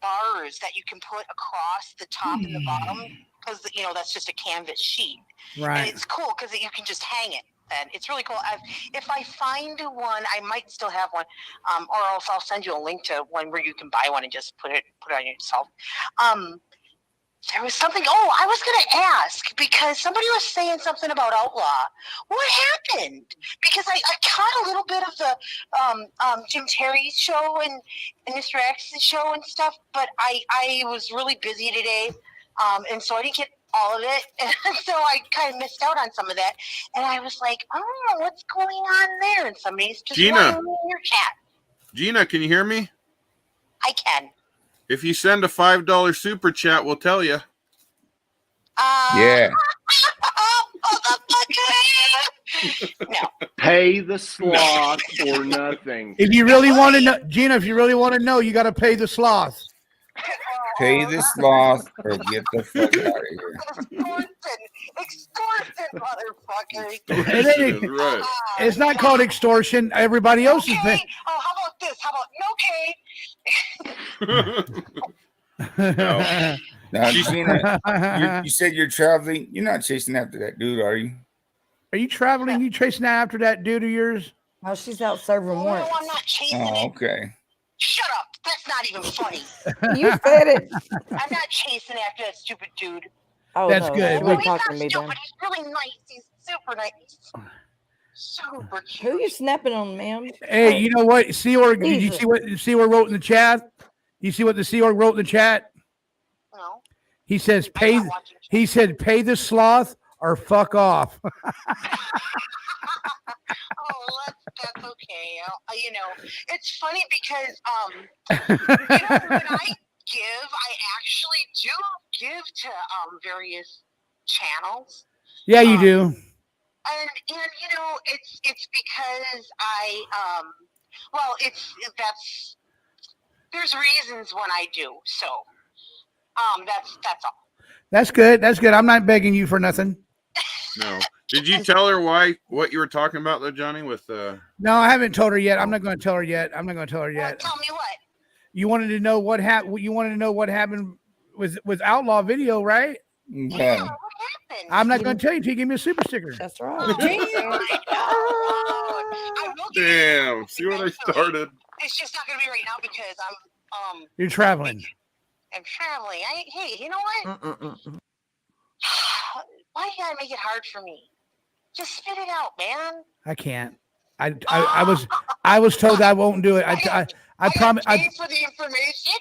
bars that you can put across the top and the bottom, because you know that's just a canvas sheet. Right. And it's cool because you can just hang it. And it's really cool. If I find one, I might still have one, or else I'll send you a link to one where you can buy one and just put it on yourself. There was something. Oh, I was going to ask because somebody was saying something about Outlaw. What happened? Because I caught a little bit of the Jim Terry's show and Mr. X's show and stuff, but I was really busy today, and so I didn't get all of it, and so I kind of missed out on some of that. And I was like, oh, what's going on there? And somebody's just Gina. writing in your chat. Gina, can you hear me? I can. If you send a $5 super chat, we'll tell you. Yeah. Pay the sloth or nothing. if you really want to know, Gina, if you really want to know, you got to pay the sloth. Pay the sloth or get the fuck out of here. Extortion, motherfucker. It ain't- It's not called extortion. Everybody else is paying. Oh, how about this? How about Now, Gina, you said you're traveling. You're not chasing after that dude, are you? Are you traveling? You chasing after that dude of yours? Oh, she's out serving warrants. I'm not chasing Oh, it. okay. Shut up. That's not even funny. You said it. I'm not chasing after that stupid dude. Oh, That's no, good. She We- wasn't talking to me then. He's really nice. He's super nice. Super cute. Who you snapping on, ma'am? Hey, you know what? Seorg, did you Jesus. see what Seorg wrote in the chat? You see what the Seorg wrote in the chat? No. He says pay. He said pay the sloth or fuck off. Oh, that's okay. You know, it's funny because you know, when I give, I actually do give to various channels. Yeah, you do. And you know, it's because there's reasons when I do. So that's all. That's good. That's good. I'm not begging you for nothing. No. Did you tell her what you were talking about though, Johnny? With No, I haven't told her yet. I'm not going to tell her yet. I'm not going to tell her yet. Tell me what. You wanted to know what happened. You wanted to know what happened with Outlaw Video, right? Yeah. I'm not going to tell you until you give me a super sticker. That's right. damn, see what I started? It's just not going to be right now because I'm You're traveling. I'm traveling. Hey, you know what? Why you gotta make it hard for me? Just spit it out, man. I can't. I was told I won't do it. I promise. Pay for the information.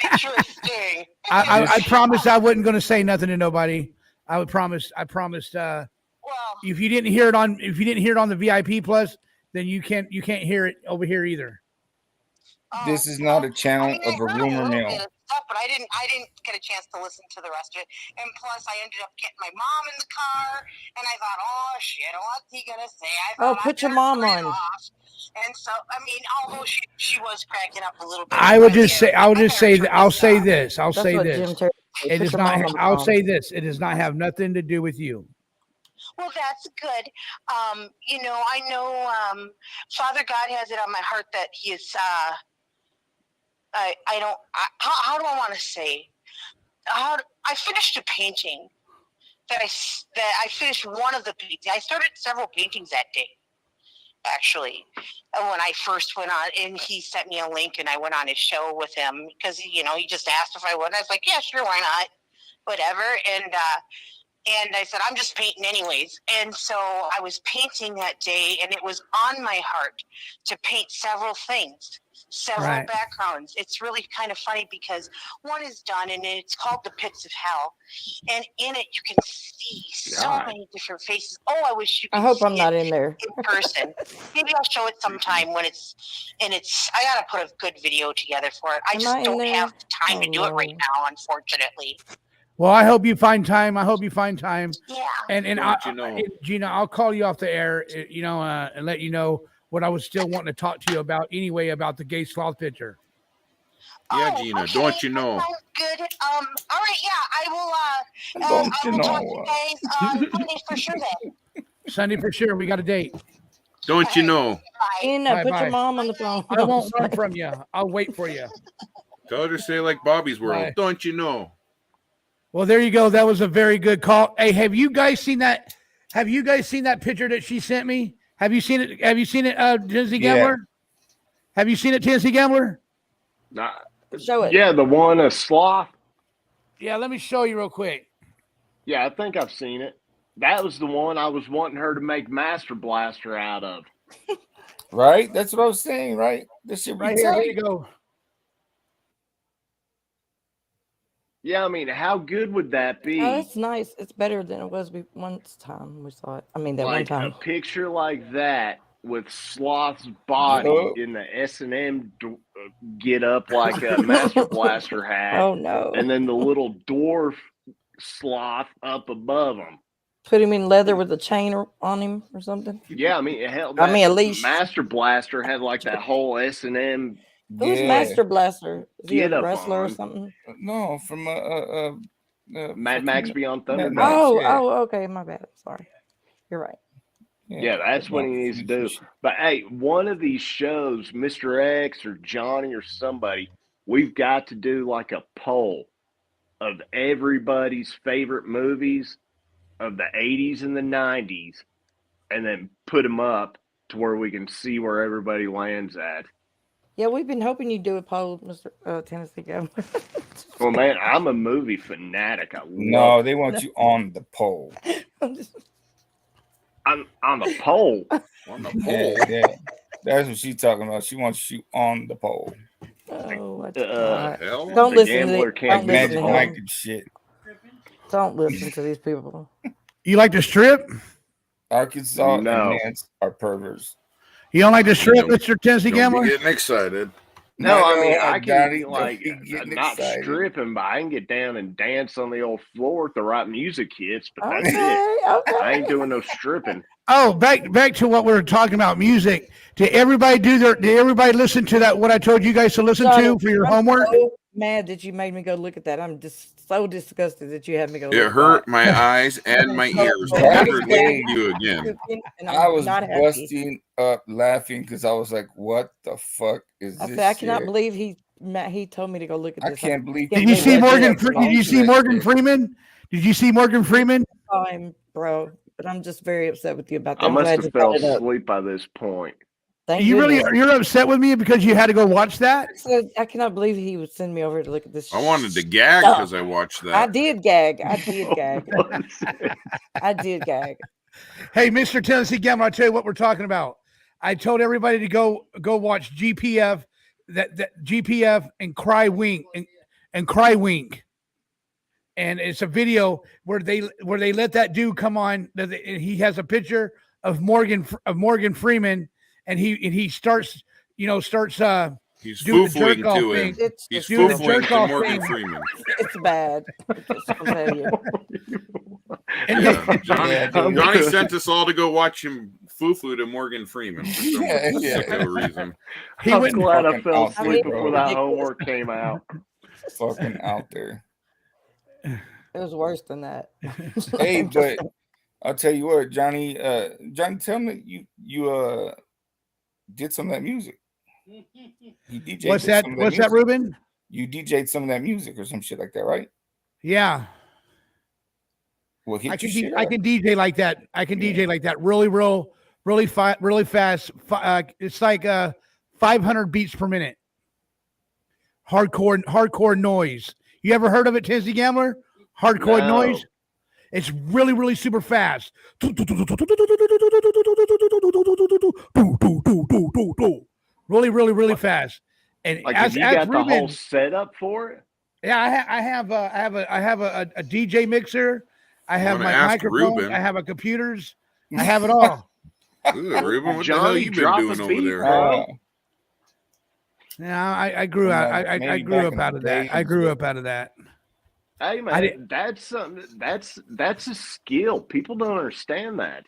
Interesting. I promised I wasn't going to say nothing to nobody. I promised. If you didn't hear it on the VIP plus, then you can't hear it over here either. This is not a channel of a rumor mill. Stuff, but I I didn't get a chance to listen to the rest of it. And plus, I ended up getting my mom in the car, and I thought, oh shit, what's he gonna say? Put your mom on. And so, I mean, although she was cracking up a little bit. I would just say, I'll say this. I'll say this. It is not. I'll say this. It does not have nothing to do with you. Well, that's good. You know, I know Father God has it on my heart that he is. How do I want to say? I finished a painting that I finished one of the paintings. I started several paintings that day, actually, when I first went on, and he sent me a link, and I went on his show with him because he just asked if I would. And I was like, yeah, sure, why not? Whatever. And I said, I'm just painting anyways. And so I was painting that day, and it was on my heart to paint several things, several backgrounds. It's really kind of funny because one is done, and it's called The Pits of Hell. And in it, you can see so many different faces. Oh, I wish you could I hope see I'm not it in there. in person. Maybe I'll show it sometime when I got to put a good video together for it. I just don't have the time to do it right now, unfortunately. Well, I hope you find time. Yeah. And Gina, I'll call you off the air, and let you know what I was still wanting to talk to you about anyway, about the gay sloth picture. Yeah, Gina, okay. don't you know? Sounds good. All right, yeah, I will Don't I will talk to you guys Sunday for sure then. Sunday for sure. We got a date. Don't you know? Ina, put your mom on the phone. I won't run from you. I'll wait for you. Tell her to say like Bobby's World. Bye. Don't you know? Well, there you go. That was a very good call. Hey, have you guys seen that? Have you guys seen that picture that she sent me? Have you seen it? Tennessee Gambler? Have you seen it, Tennessee Gambler? Nah. Show it. Yeah, the one a sloth. Yeah, let me show you real quick. Yeah, I think I've seen it. That was the one I was wanting her to make Master Blaster out of. Right? That's what I was saying, right? This shit Right here. There you go. Yeah, I mean, how good would that be? Oh, that's nice. It's better than it was once time we saw it. I mean, that one Like time. a picture like that with Sloth's body in the S&M get up like a Master Blaster hat. Oh, no. And then the little dwarf sloth up above him. Put him in leather with a chain on him or something. Yeah, I mean, hell, I mean, at least Master Blaster had like that whole S&M. Who's Master Blaster? Is he Get a up wrestler or on. something? No, from Mad Max Beyond Thunder. Okay, my bad. Sorry. You're right. Yeah, that's what he needs to do. But hey, one of these shows, Mr. X or Johnny or somebody, we've got to do like a poll of everybody's favorite movies of the 80s and the 90s, and then put them up to where we can see where everybody lands at. Yeah, we've been hoping you'd do a poll, Mr. Tennessee Gambler. Well, man, I'm a movie fanatic. No, they want you on the pole. I'm on the pole. On the pole. Yeah. That's what she's talking about. She wants you on the pole. Oh, hell? Don't The listen gambler to can't Magic be Mike home. and shit. Don't listen to these people. You like to strip? Arkansas No. and Nance are perverts. You don't like to strip, Mr. Tennessee Don't Gambler? be getting excited. No, I mean, No, I can Donnie, be don't like be getting not excited. stripping, but I can get down and dance on the old floor with the right music hits. But that's Okay, it. I ain't doing no stripping. Oh, back to what we were talking about, music. Did everybody did everybody listen to that? What I told you guys to listen to for your I'm homework? so mad that you made me go look at that. I'm just so disgusted that you had me go look It at hurt that. my eyes and my ears. so Never mad. listen to you again. And I I'm was not happy. busting up laughing because I was like, "What the fuck is I this?" said, I cannot shit? believe he told me to go look at I this. can't believe. Did you see Morgan? Did you see Morgan Freeman? Did you see Morgan Freeman? Time, bro. But I'm just very upset with you about that. I I'm must glad have you fell brought it up. asleep by this point. Thank You goodness. you're upset with me because you had to go watch that? I said, I cannot believe he would send me over to look at this. I wanted to gag stuff. because I watched that. I did gag. I did gag. I did gag. Hey, Mr. Tennessee Gambler, I'll tell you what we're talking about. I told everybody to go watch GPF, that GPF and Cry Wink and Cry Wink. And it's a video where they let that dude come on. And he has a picture of Morgan Freeman, and he starts He's do the foo-fooing jerk off to thing. him. He's Do the foo-fooing jerk to off Morgan thing. Freeman. It's bad. I'll tell you. Yeah, Yeah, dude. Johnny sent us all to go watch him foo-foo to Morgan Freeman for some sicko reason. I'm glad I Fucking fell out asleep there, before bro. that homework came out. Fucking out there. It was worse than that. Hey, but I'll tell you what, Johnny. Johnny, tell me you did some of that music. You DJ'd What's that? some of What's that, music. Ruben? You DJ'd some of that music or some shit like that, right? Yeah. Well, hit I can your shit I up. can DJ like that. I can DJ like that. Really fast. It's like 500 beats per minute. Hardcore noise. You ever heard of it, Tennessee Gambler? Hardcore No. noise. It's really super fast. Really fast. And Like, as have you got the Ruben, whole setup for it? yeah, I have a DJ mixer. I have wanna my ask microphone. Ruben. I have a computers. I have it all. Ooh, Ruben, what the hell Johnny, you been drop a doing over beat, there? bro. Yeah, I grew out. I Maybe grew back up in out the of that. day I and grew shit. up out of that. Hey I man, did- that's something. That's a skill. People don't understand that.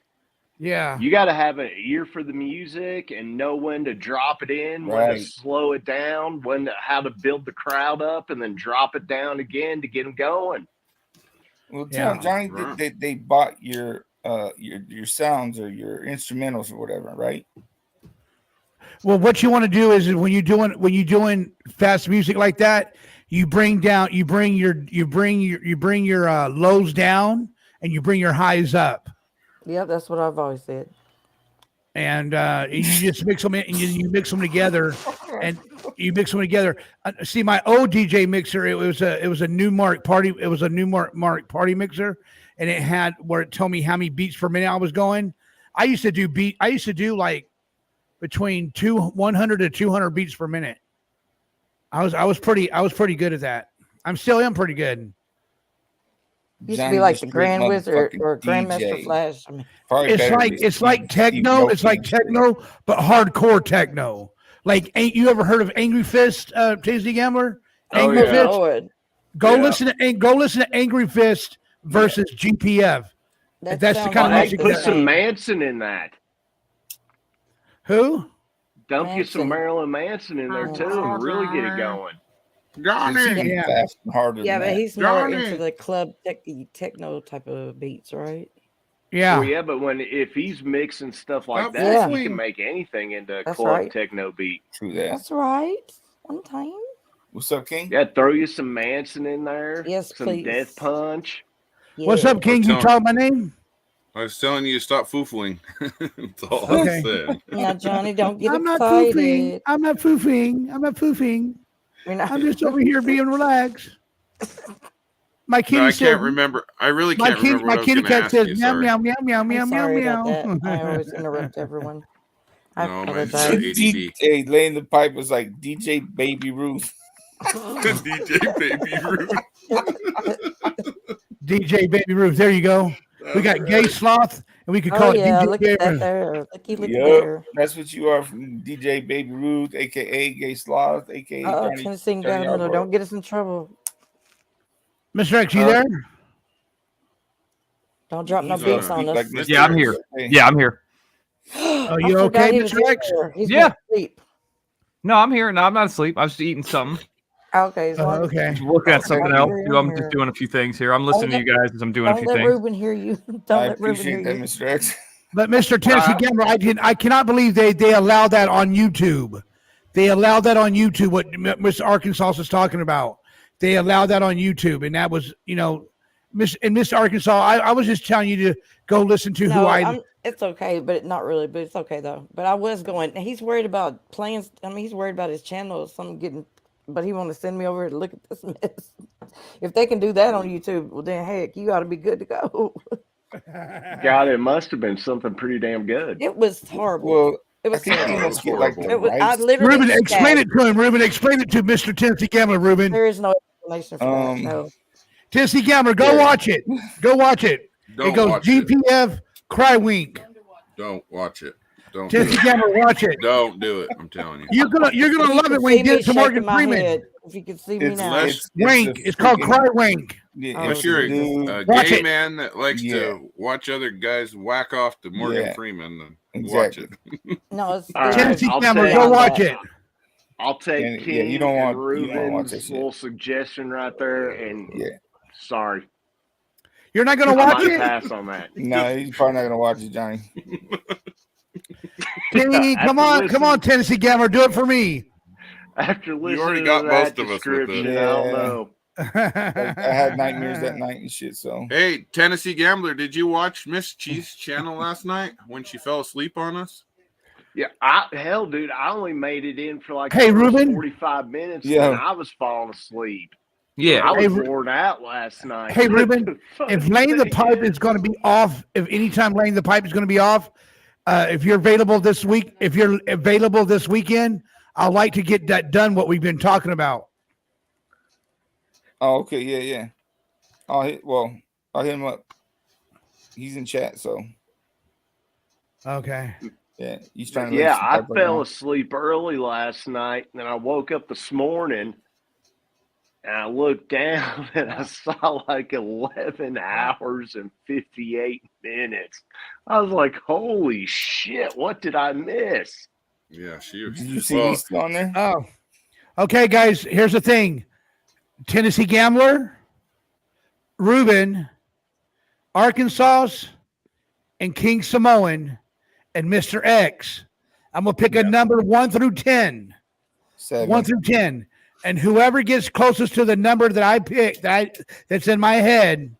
Yeah. You got to have an ear for the music and know when to drop it in, when to Right. slow it down, how to build the crowd up, and then drop it down again to get them going. Well, Yeah. tell Johnny Right. they bought your sounds or your instrumentals or whatever, right? Well, what you want to do is when you're doing fast music like that, you bring your lows down and you bring your highs up, Yep, that's what I've always said. and you just mix them in, and you mix them together, and you mix them together. See, my old DJ mixer, it was a Newmark party. It was a Newmark party mixer, and it had where it told me how many beats per minute I was going. I used to do like between 100 to 200 beats per minute. I was pretty good at that. I'm still am pretty good. Used to be like the Grand Wizard motherfucking or Grandmaster DJ. Flash. I mean, Probably It's better like than it's like Steve techno. Aoki It's like and shit. techno, but hardcore techno. Like, ain't you ever heard of Angry Fist, Tasty Gambler? Oh, Angry yeah. Fist. Lord. Go Yeah. listen to Angry Fist versus GPF. That That's the sounds kind of Hey, music. put that- some Manson in that. Who? Dump you some Manson. Marilyn Manson in there too, and really get it going. It's Johnny, even Yeah. fast and harder Yeah, than but that. he's more Johnny. into the club techno type of beats, right? Yeah. Well, yeah, but if he's mixing stuff like Stop that, Yeah. he fooling. can make anything into a That's club right. techno beat. True that. That's right. One time. What's up, King? Yeah, throw you some Manson in there. Yes, some please. Death Punch. What's Yeah. up, King? You telling- called my name? I was telling you to stop foo-fooing. That's all I Okay. said. Now, Johnny, don't get I'm not foofing. excited. I'm not foofing. I'm not foofing. We're not- I'm just over here being relaxed. My kitty No, I said, can't remember. I really can't remember what my I was kitty going to cat ask says you. meow Sorry. meow meow meow meow I'm meow sorry meow. about that. I always interrupt everyone. I No, mine's apologize. ADD. Hey, laying the pipe was like DJ Baby Ruth. DJ Baby Ruth. DJ Baby Ruth. There you go. We got Gay Sloth, and we could Oh call it yeah, DJ look Baby at that Ruth. there. Look Yup, there. that's what you are from DJ Baby Ruth, aka Gay Sloth, aka Oh, Johnny. Tennessee Johnny Governor, Yarborough. don't get us in trouble. Mr. X, you there? Don't drop no He's beats on on Like us. Mr. Yeah, I'm here. Hey. Yeah, I'm here. Are I you forgot okay, he was Mr. X? here. He's Yeah. going to sleep. No, I'm here. No, I'm not asleep. I was just eating something. Okay, as long as Okay. Just looking at Okay. something Don't else. hear I'm him just here. doing a few things here. I'm listening to you guys as I'm doing a Don't few let things. Ruben hear you. Don't I let Ruben hear appreciate that, you. Mr. X. But Mr. Tennessee Gambler, I cannot believe they allowed that on YouTube. They allowed that on YouTube. What Mr. Arkansas is talking about, they allowed that on YouTube, and that was, Mr. Arkansas. I was just telling you to go listen to who I. It's okay, but not really. But it's okay though. But I was going. He's worried about playing. I mean, he's worried about his channel or something getting. But he want to send me over to look at this mess. If they can do that on YouTube, well then heck, you ought to be good to go. God, it must have been something pretty damn good. It was horrible. Well, It I was think he terrible. must get like the It was, I rights. literally. Ruben, explain gagged. it to him. Ruben, explain it to Mr. Tennessee Gambler. Ruben, There is no explanation for that. No. Tennessee Gambler, go watch it. Go watch it. Don't It goes watch it. GPF Cry Wink. Don't watch it. Don't do Tennessee it. Gambler, watch it. Don't do it. I'm telling you. You're gonna Don't do it. I'm telling you. you're gonna love it when you get it to Morgan Freeman. If you could see me now. Unless Wink. It's called Cry Wink. unless you're a Watch gay it. man that likes to watch other guys whack off to Morgan Freeman, then watch it. No, it's Tennessee Gambler, go watch it. I'll take King you don't want and to watch that Ruben's shit. little suggestion right there, and sorry. You're not gonna I watch might it? pass on that. No, he's probably not gonna watch it, Johnny. Kenny, come on, Tennessee Gambler, do it for me. After listening already to got that most of us with it. description, I don't know. I had nightmares that night and shit. So Hey, Tennessee Gambler, did you watch Miss Cheese channel last night when she fell asleep on us? Yeah, hell, dude, I only made it in for like Hey, the first Ruben. 45 minutes, Yeah. and I was falling asleep. Yeah. I was Hey, worn out last night. Hey, Ruben, if laying the pipe is going to be off, if anytime laying the pipe is going to be off, if you're available this week, if you're available this weekend, I'd like to get that done. What we've been talking about. oh, okay, yeah. I'll hit him up. He's in chat, so Okay. yeah, he's trying to. Yeah, lay some I pipe right fell now. asleep early last night, and then I woke up this morning, and I looked down, and I saw like 11 hours and 58 minutes. I was like, holy shit, what did I miss? Yeah, she was. Did you see me still on there? Oh, okay, guys. Here's the thing: Tennessee Gambler, Ruben, Arkansas, and King Samoan, and Mr. X. I'm gonna pick a number 1 through 10. 7. 1 through 10, and whoever gets closest to the number that I picked, that's in my head,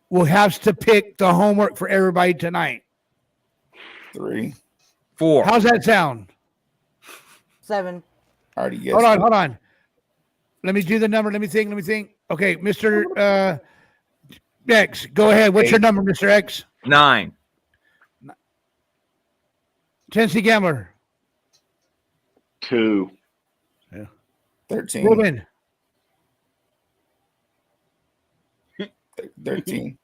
will have to pick the homework for everybody tonight. 3. 4. How's that sound? 7. I already guessed. Hold on. Let me do the number. Let me think. Okay, Mr. X, go ahead. What's your number, Mr. X? 9. Tennessee Gambler. 2. 13. Ruben. 13.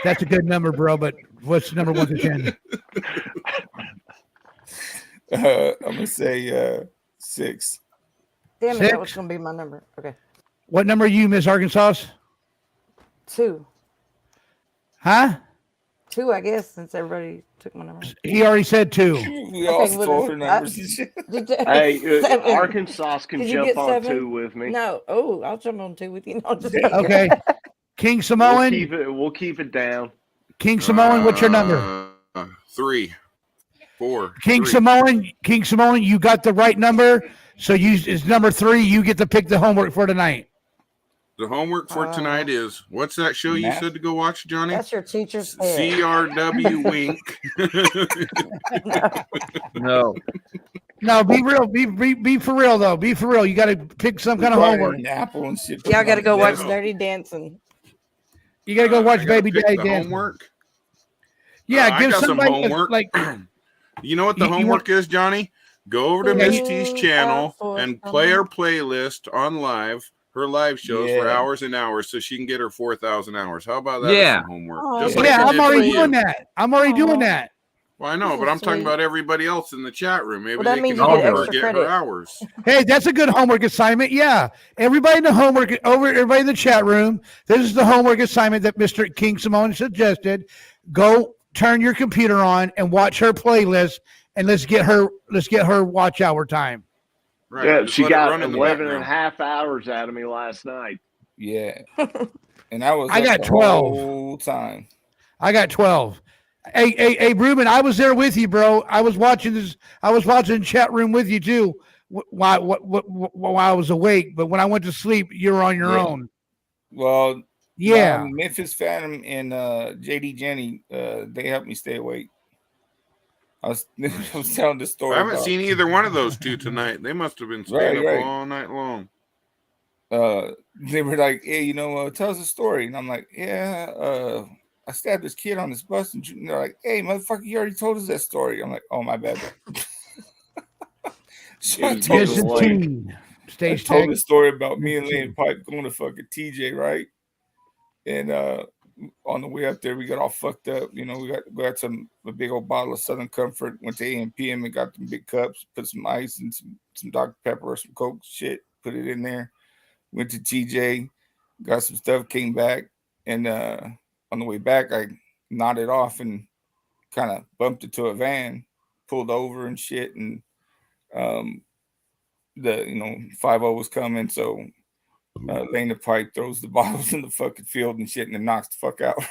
That's a good number, bro, but what's number 1 to 10? I'm gonna say 6. Damn it, 6? that was gonna be my number. Okay. What number are you, Miss Arkansas? 2. Huh? 2, I guess, since everybody took my number. He already said 2. We all Okay, stole well, her numbers and shit. Hey, 7. Arkansas can Did you jump get on 7? 2 with me. No. Oh, I'll jump on 2 with you. No, just Okay. King Samoan. We'll keep it down. King Samoan, what's your number? 3, 4. King 3. Samoan, you got the right number. So it's number 3. You get to pick the homework for tonight. The homework for tonight is what's that show you Math. said to go watch, Johnny? That's your teacher's head. CRW Wink. No. No, be real. Be for real though. Be for real. You got to pick some kind of Probably homework. an apple and shit. Y'all got to go watch Yeah. Dirty Dancing. You got to go watch I gotta Baby pick Daddy the dance. homework. Yeah, I give got some somebody homework. like You know what the You homework is, Johnny? Go over to Yeah, Miss you- T's channel and play her playlist on her live shows for Yeah. hours and hours so she can get her 4,000 hours. How about that? Yeah. As some homework. Oh, Just yeah. like yeah, I I'm did already for doing you. that. I'm already doing that. Well, I know, but I'm talking about everybody else in the chat room. Maybe Well, that they means can you get help her extra get credit. her hours. Hey, that's a good homework assignment. Yeah, everybody in the everybody in the chat room. This is the homework assignment that Mr. King Simone suggested. Go turn your computer on and watch her playlist, and let's get her watch hour time. Right. Yeah, just she let it got run in the 11 and a background. half hours out of me last night. Yeah. And I was I up got the 12. whole time. I got 12. Hey, Ruben, I was there with you, bro. I was watching this. I was watching chat room with you too. While I was awake, but when I went to sleep, you were on your Yeah. own. Well, Yeah. Memphis Phantom and JD Jenny, they helped me stay awake. I was telling the story. I haven't about- seen either one of those two tonight. They must have been staying Right. up all night long. They were like, "Hey, tell us a story," and I'm like, "Yeah, I stabbed this kid on this bus," and they're like, "Hey, motherfucker, you already told us that story." I'm like, "Oh, my bad." So I told Stage told tag. the story about me and Lane Pipe going to fucking TJ, right? And on the way up there, we got all fucked up. You know, we got a big old bottle of Southern Comfort. Went to A&PM and got them big cups. Put some ice and some Dr. Pepper or some Coke shit. Put it in there. Went to TJ, got some stuff. Came back, and on the way back, I nodded off and kind of bumped into a van, pulled over and shit, and the 5-0 was coming, so Lane the Pipe throws the bottles in the fucking field and shit, and then knocks the fuck out.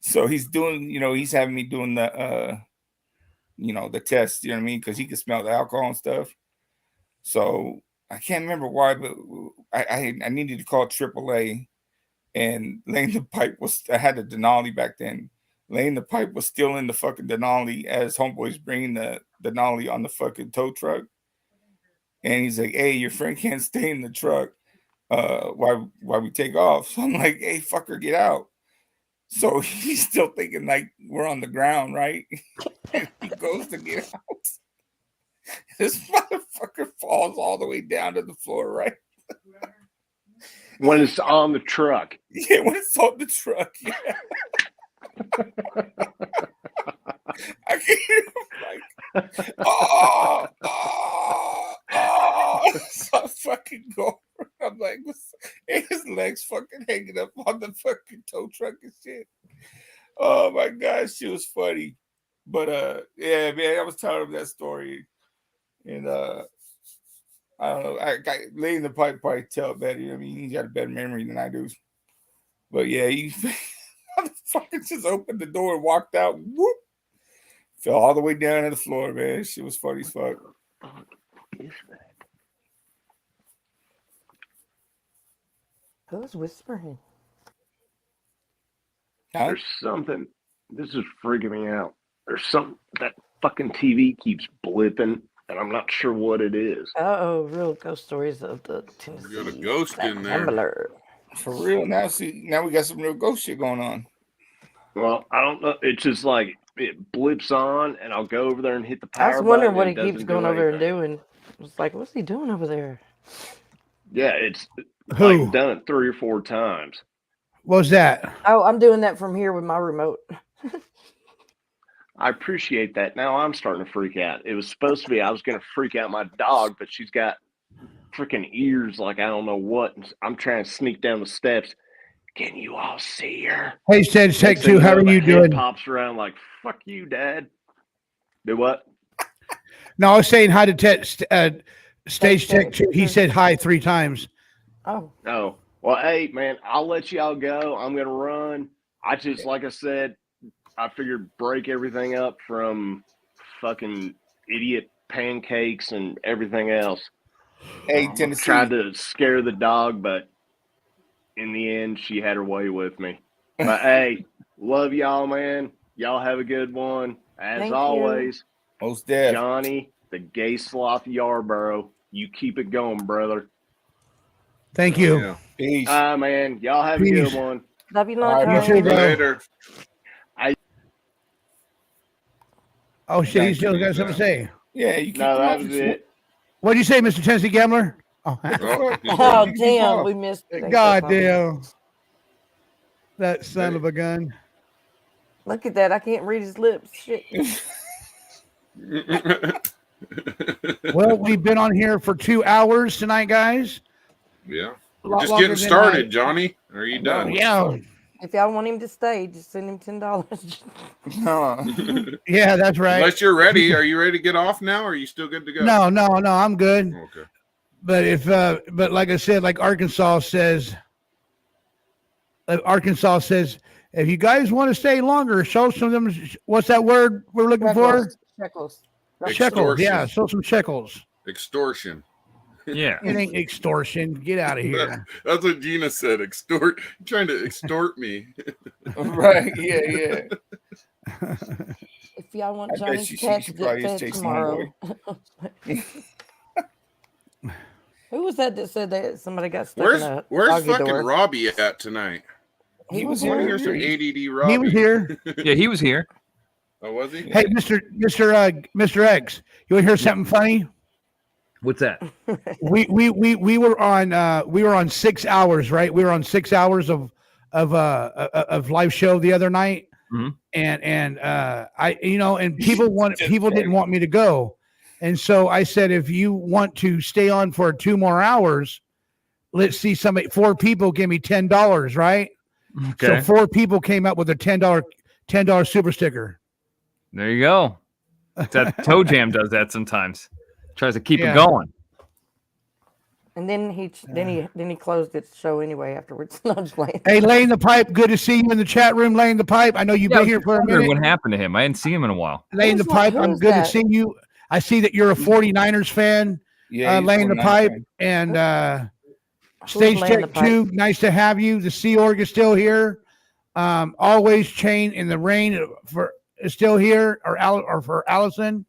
So he's doing, he's having me doing the the test, you know what I mean, because he can smell the alcohol and stuff. So I can't remember why, but I needed to call AAA, and Lane the Pipe I had a Denali back then. Lane the Pipe was still in the fucking Denali as homeboy's bringing the Denali on the fucking tow truck. And he's like, hey, your friend can't stay in the truck while we take off. So I'm like, hey, fucker, get out. So he's still thinking like we're on the ground, right? And he goes to get out. This motherfucker falls all the way down to the floor, right? When it's on the truck. Yeah, when it's on the truck, yeah. I can hear him like, oh. So I fucking go. I'm like, and his legs fucking hanging up on the fucking tow truck and shit. Oh my gosh, she was funny. But yeah, man, I was telling him that story. And I don't know. I Lane the Pipe probably tell better. I mean, he's got a better memory than I do. But yeah, he fucking just opened the door and walked out. Whoop, fell all the way down to the floor, man. Shit was funny as fuck. Who's whispering? There's something. This is freaking me out. There's something that fucking TV keeps blipping, and I'm not sure what it is. Real ghost stories of the Tennessee. We got a ghost in there. Gambler. For real. Now we got some real ghost shit going on. Well, I don't know. It's just like it blips on, and I'll go over there and hit the power I was wondering button, what he keeps going over and doing. I was like, what's he doing over there? Yeah, it's Who? like done it 3 or 4 times. What was that? Oh, I'm doing that from here with my remote. I appreciate that. Now I'm starting to freak out. It was supposed to be I was going to freak out my dog, but she's got freaking ears like I don't know what. I'm trying to sneak down the steps. Can you all see her? Hey, Stage Tech Next thing 2, how know, are my you head doing? Pops around like, fuck you, Dad. Do what? No, I was saying hi to Stage Tech 2. He said hi 3 times. Oh. Oh. Well, hey, man, I'll let y'all go. I'm going to run. I just, like I said, I figured break everything up from fucking idiot pancakes and everything else. Hey, Tennessee. Tried to scare the dog, but in the end, she had her way with me. But hey, love y'all, man. Y'all have a good one. As Thank always, most deaf. Johnny, the gay sloth Yarborough, you keep it going, brother. Thank you. Yeah. Peace. Man. Y'all have Peace. a good one. Love you, All long right, you too, bro. Later. Oh, shit, he still got something to say. Yeah, you keep No, them that off was the it. What'd you say, Mr. Tennessee Gambler? Oh, Oh, damn, we missed it. God damn. That son of a gun. Look at that. I can't read his lips. Shit. Well, we've been on here for 2 hours tonight, guys. Yeah. A We're lot just longer getting than started, Johnny. Are you done? Yeah. If y'all want him to stay, just send him $10. Yeah, that's right. Unless you're ready. Are you ready to get off now? Or are you still good to go? No, I'm good. Okay. But but like I said, like Arkansas says, if you guys want to stay longer, show some of them. What's that word we're looking for? Shekels. Shekels. Yeah, show some shekels. Extortion. Yeah. It ain't extortion. Get out of here. That's what Gina said. Extort. You're trying to extort me. Right. Yeah. If y'all want I bet Johnny's she cat to probably get is fed chasing tomorrow. homeboy. Who was that said that somebody got stuck Where's in a Where's doggy fucking door? Robbie at tonight? He was I want to here. hear some ADD Robbie. He was here. Yeah, he was here. Oh, was he? Hey, Mr. X, you want to hear something funny? What's that? We were on 6 hours, right? We were on 6 hours of of live show the other night, Mhm. and I and people didn't want me to go, and so I said, if you want to stay on for 2 more hours, let's see somebody. 4 people give me $10, right? So Okay. 4 people came up with a $10 super sticker. There you go. That Toe Jam does that sometimes. Tries to keep it Yeah. going. And then he closed its show anyway afterwards. No, I'm just playing. Hey, Laying the Pipe, good to see you in the chat room, Laying the Pipe. I know you've Yeah, I been was here just for a wondering minute. what happened to him. I hadn't seen him in a while. Laying the Pipe, I'm good to see you. I see that you're a 49ers fan. Yeah, he's Laying the 49 Pipe fan. and Stage Laying the Tech Pipe? 2, nice to have you. The Sea Org is still here. Always Chain in the Rain is still here, or for Allison.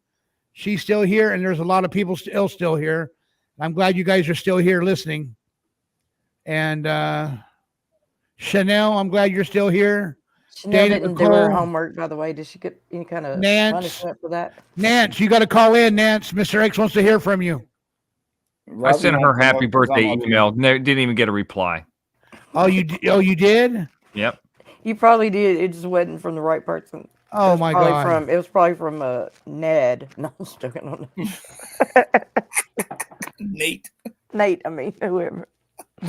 She's still here, and there's a lot of people still here. I'm glad you guys are still here listening. And Chanel, I'm glad you're still here. Chanel Dana didn't do her Nicole. homework, by the way. Did she get any kind of Nance. punishment for that? Nance, you got to call in, Nance. Mr. X wants to hear from you. I sent her happy birthday email. Didn't even get a reply. Oh, you did? Yep. You probably did. It just wasn't from the right person. Oh, It was my probably God. It was probably from Ned. No, I'm just joking on Nate. Nate, I mean, whoever.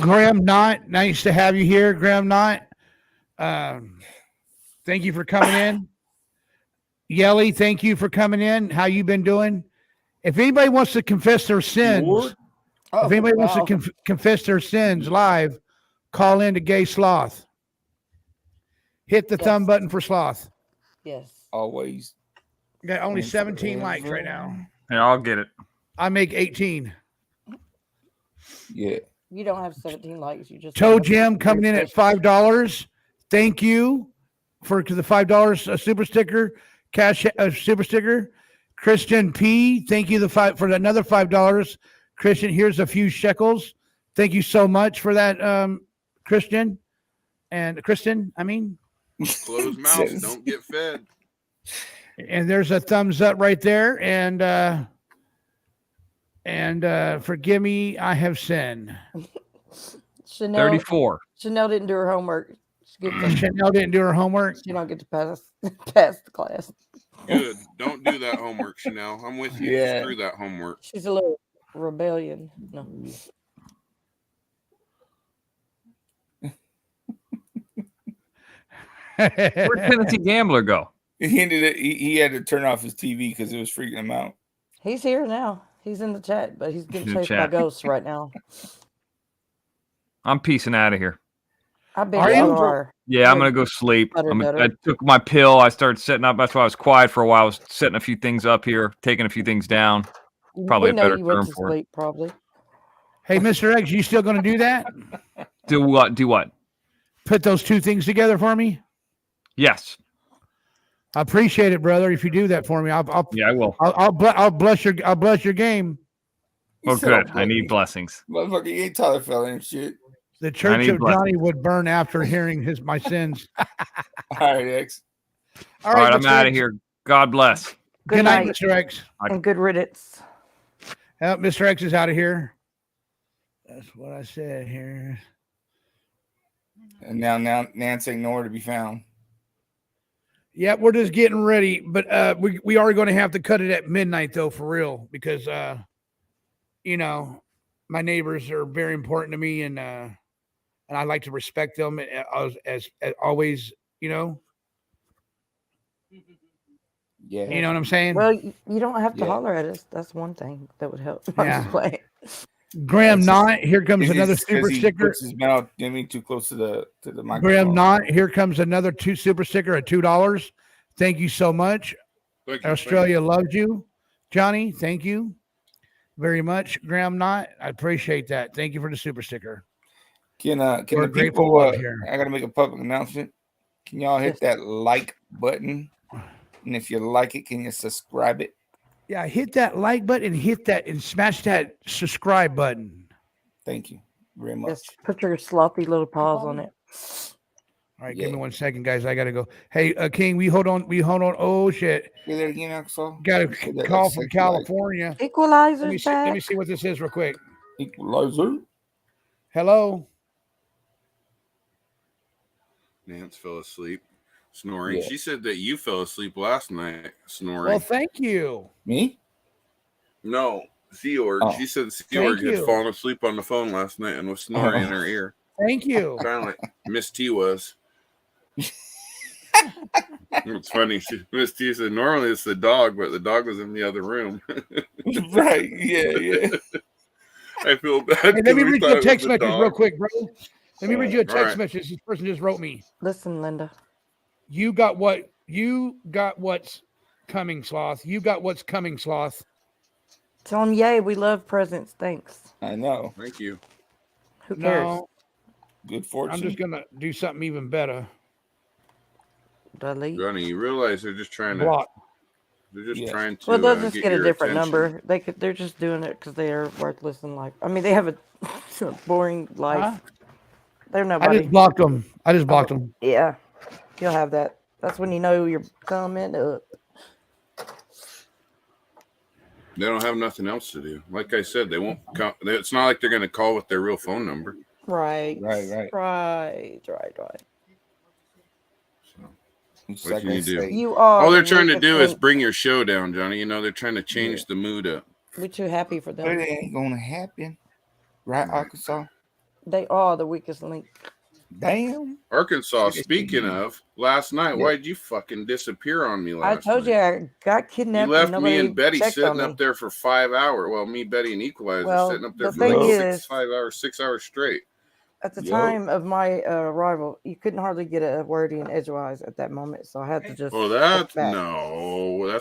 Graham Knott, nice to have you here, Graham Knott. Thank you for coming in. Yelly, thank you for coming in. How you been doing? If anybody wants to confess their sins, if anybody wants to confess their sins live, call in to Gay Sloth. Hit the thumb button for Sloth. Yes. Always. Got only 17 likes right now. Yeah, I'll get it. I make 18. Yeah. You don't have 17 likes. You just Toe have Jam coming in at $5. Thank you for the $5 super sticker, cash super sticker. Christian P, thank you for another $5. Christian, here's a few shekels. Thank you so much for that, Christian. And Kristen, I mean. Closed mouths don't get fed. And there's a thumbs up right there. And forgive me, I have sinned. Chanel, 34. Chanel didn't do her homework. Chanel didn't do her homework. She don't get to pass the class. Good. Don't do that homework, Chanel. I'm with you. Yeah. Screw that homework. She's a little rebellion. No. Where'd Tennessee Gambler go? He ended it. He had to turn off his TV because it was freaking him out. He's here now. He's in the chat, but he's getting In the chased by chat. ghosts right now. I'm peacing out of here. I've been to Yeah, I'm gonna go sleep. Better. I took my pill. I started setting up. That's why I was quiet for a while. I was setting a few things up here, taking a few things down. Probably We a know better you went term to for it. sleep, probably. Hey, Mr. X, you still going to do that? Do what? Do what? Put those two things together for me? Yes. I appreciate it, brother. If you do that for me, Yeah, I will. I'll bless your game. Oh, good. I need blessings. Motherfucker, you ain't Tyler fella and shit. The Church need of Johnny would burn after hearing my sins. All right, X. All right, I'm Mr. out of X. here. God bless. Good night, Mr. X. And good riddance. Mr. X is out of here. That's what I said here. And now Nance ain't nowhere to be found. Yeah, we're just getting ready, but we are going to have to cut it at midnight though, for real, because my neighbors are very important to me, and I like to respect them as always, Yeah. You know what I'm saying? Well, you don't have to Yeah. holler at us. That's one thing that would help. Yeah. Graham Knott, here comes another super He sticker. puts his mouth too close to the microphone. Graham Knott, here comes another super sticker at $2. Thank you so much. Thank you, Australia loves you, Johnny. Thank you very much, Graham Knott. I appreciate that. Thank you for the super sticker. Can We're the grateful people? love here. I got to make a public announcement. Can y'all hit that like button? And if you like it, can you subscribe it? Yeah, hit that like button and hit that and smash that subscribe button. Thank you very much. Just put your slothy little paws on it. All right, give me 1 second, guys. I gotta go. Hey, King, we hold on. Oh shit! Say that again, Axel. Got a Say that call like from sexy California. Equalizer's Let me see. back. Let me see what this is real quick. Equalizer. Hello. Nance fell asleep snoring. Yeah. She said that you fell asleep last night snoring. Well, thank you. Me? No, Seorg. Oh. She said Thank Seorg had you. fallen asleep on the phone last night and was snoring in her ear. Thank you. Kind of like Miss T was. It's funny. Miss T said normally it's the dog, but the dog was in the other room. Right. Yeah. I feel bad. Hey, let me we read thought you a it was text the message real dog. quick, bro. Let me read you a All text right. message. This person just wrote me. Listen, Linda. You got what's coming, Sloth. You got what's coming, Sloth. Tell them, yay, we love presents. Thanks. I know. Thank you. Who cares? No, Good fortune. I'm just gonna do something even better. Delete. Johnny, you realize they're just trying to. Block. They're just Yeah. trying to. Well, they'll just get a your different attention. number. They're just doing it because they are worthless in life. I mean, they have a boring life. Huh? They're I nobody. just blocked them. I just blocked them. Yeah, you'll have that. That's when you know you're coming up. They don't have nothing else to do. Like I said, they won't. It's not like they're going to call with their real phone number. Right. Right. So, what can you do? You are. All they're the trying to weakest do is link. bring your show down, Johnny. You know, they're trying to change the mood up. We're too happy for But them. it ain't gonna happen. Right, Arkansas? They are the weakest link. Damn. Arkansas, speaking of, last night, Yeah. why'd you fucking disappear on me I last told night? you I got kidnapped. You left and me nobody and Betty checked sitting on me. up there for 5 hours. Well, me, Betty, and Equalizer Well, sitting up there the for like thing six, is- 5 hours, 6 hours straight. At the time of my arrival, you couldn't hardly get a word in edgewise at that moment, so I had to just. Well, that's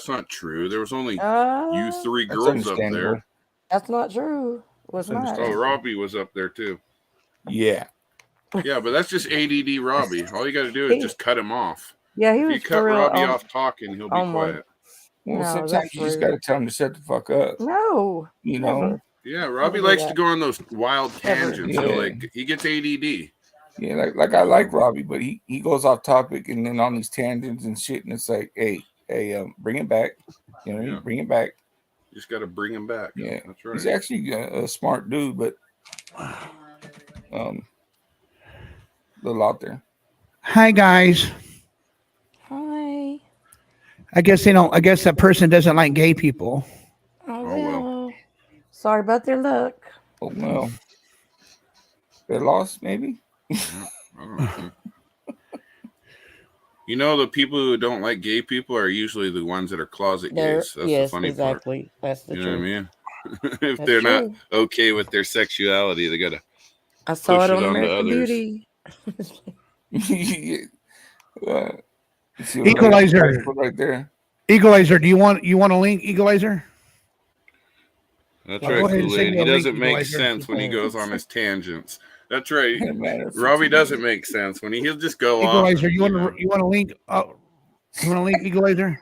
not true. There was only you three That's girls up understandable. there. That's not true. It was not. Oh, Robbie was up there too. Yeah. Yeah, but that's just ADD Robbie. All you got to do is just cut him off. Yeah, he if was you cut for real Robbie off talking, he'll be quiet. Well, No, sometimes that's you just rude. got to tell him to shut the fuck up. No. You know? never. Yeah, Robbie do likes that. to go on those wild tangents. Yeah. So he gets ADD. Yeah, like I like Robbie, but he goes off topic and then on these tangents and shit, and it's like, hey, bring it back. You know what I mean? Bring it back. You just got to bring him back. Yeah, that's right. He's actually a smart dude, but a little out there. Hi guys. Hi. I guess they don't. I guess that person doesn't like gay people. Oh well. Sorry about their luck. Oh well. They lost, maybe. You know, the people who don't like gay people are usually the ones that are closet gays. That's the funny exactly. part. That's the You know truth. what I mean? If That's they're not true. okay with their sexuality, they gotta I saw push it on onto American others. Beauty. Equalizer. Right there. Equalizer. Do you want a link, Equalizer? That's Well, right, go ahead and send Kool-Aid. me He a link, doesn't make Equalizer. sense when he goes on his tangents. That's right. Man, Robbie doesn't make sense when he'll just go Equalizer. off. You want a link? You want a link, Equalizer?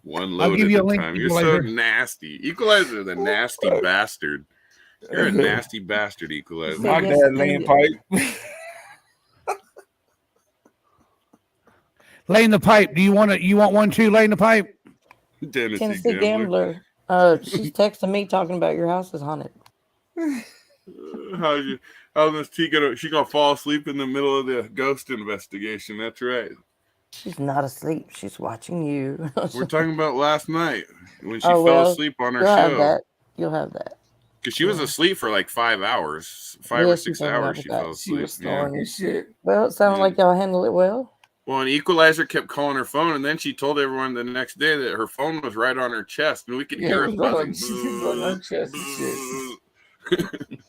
One I'll load give at you a a link, time. You're so Equalizer. nasty. Equalizer, the nasty bastard. You're a nasty bastard, Equalizer. My dad laying pipe. Laying the pipe. Do you want one too? Laying the pipe. Tennessee Gambler. She's texting me talking about your house is haunted. How's Miss T gonna fall asleep in the middle of the ghost investigation? That's right. She's not asleep. She's watching you. We're talking about last night when she Oh, fell well, asleep on her you'll have show. that. You'll have that. Because she was asleep for like 5 hours, 5 Yeah, or she 6 told me hours. about She that. fell She asleep. was snoring and shit. Well, it sounded like y'all handled it well. Well, an Equalizer kept calling her phone, and then she told everyone the next day that her phone was right on her chest, and we could hear it buzzing. She was on her chest and shit.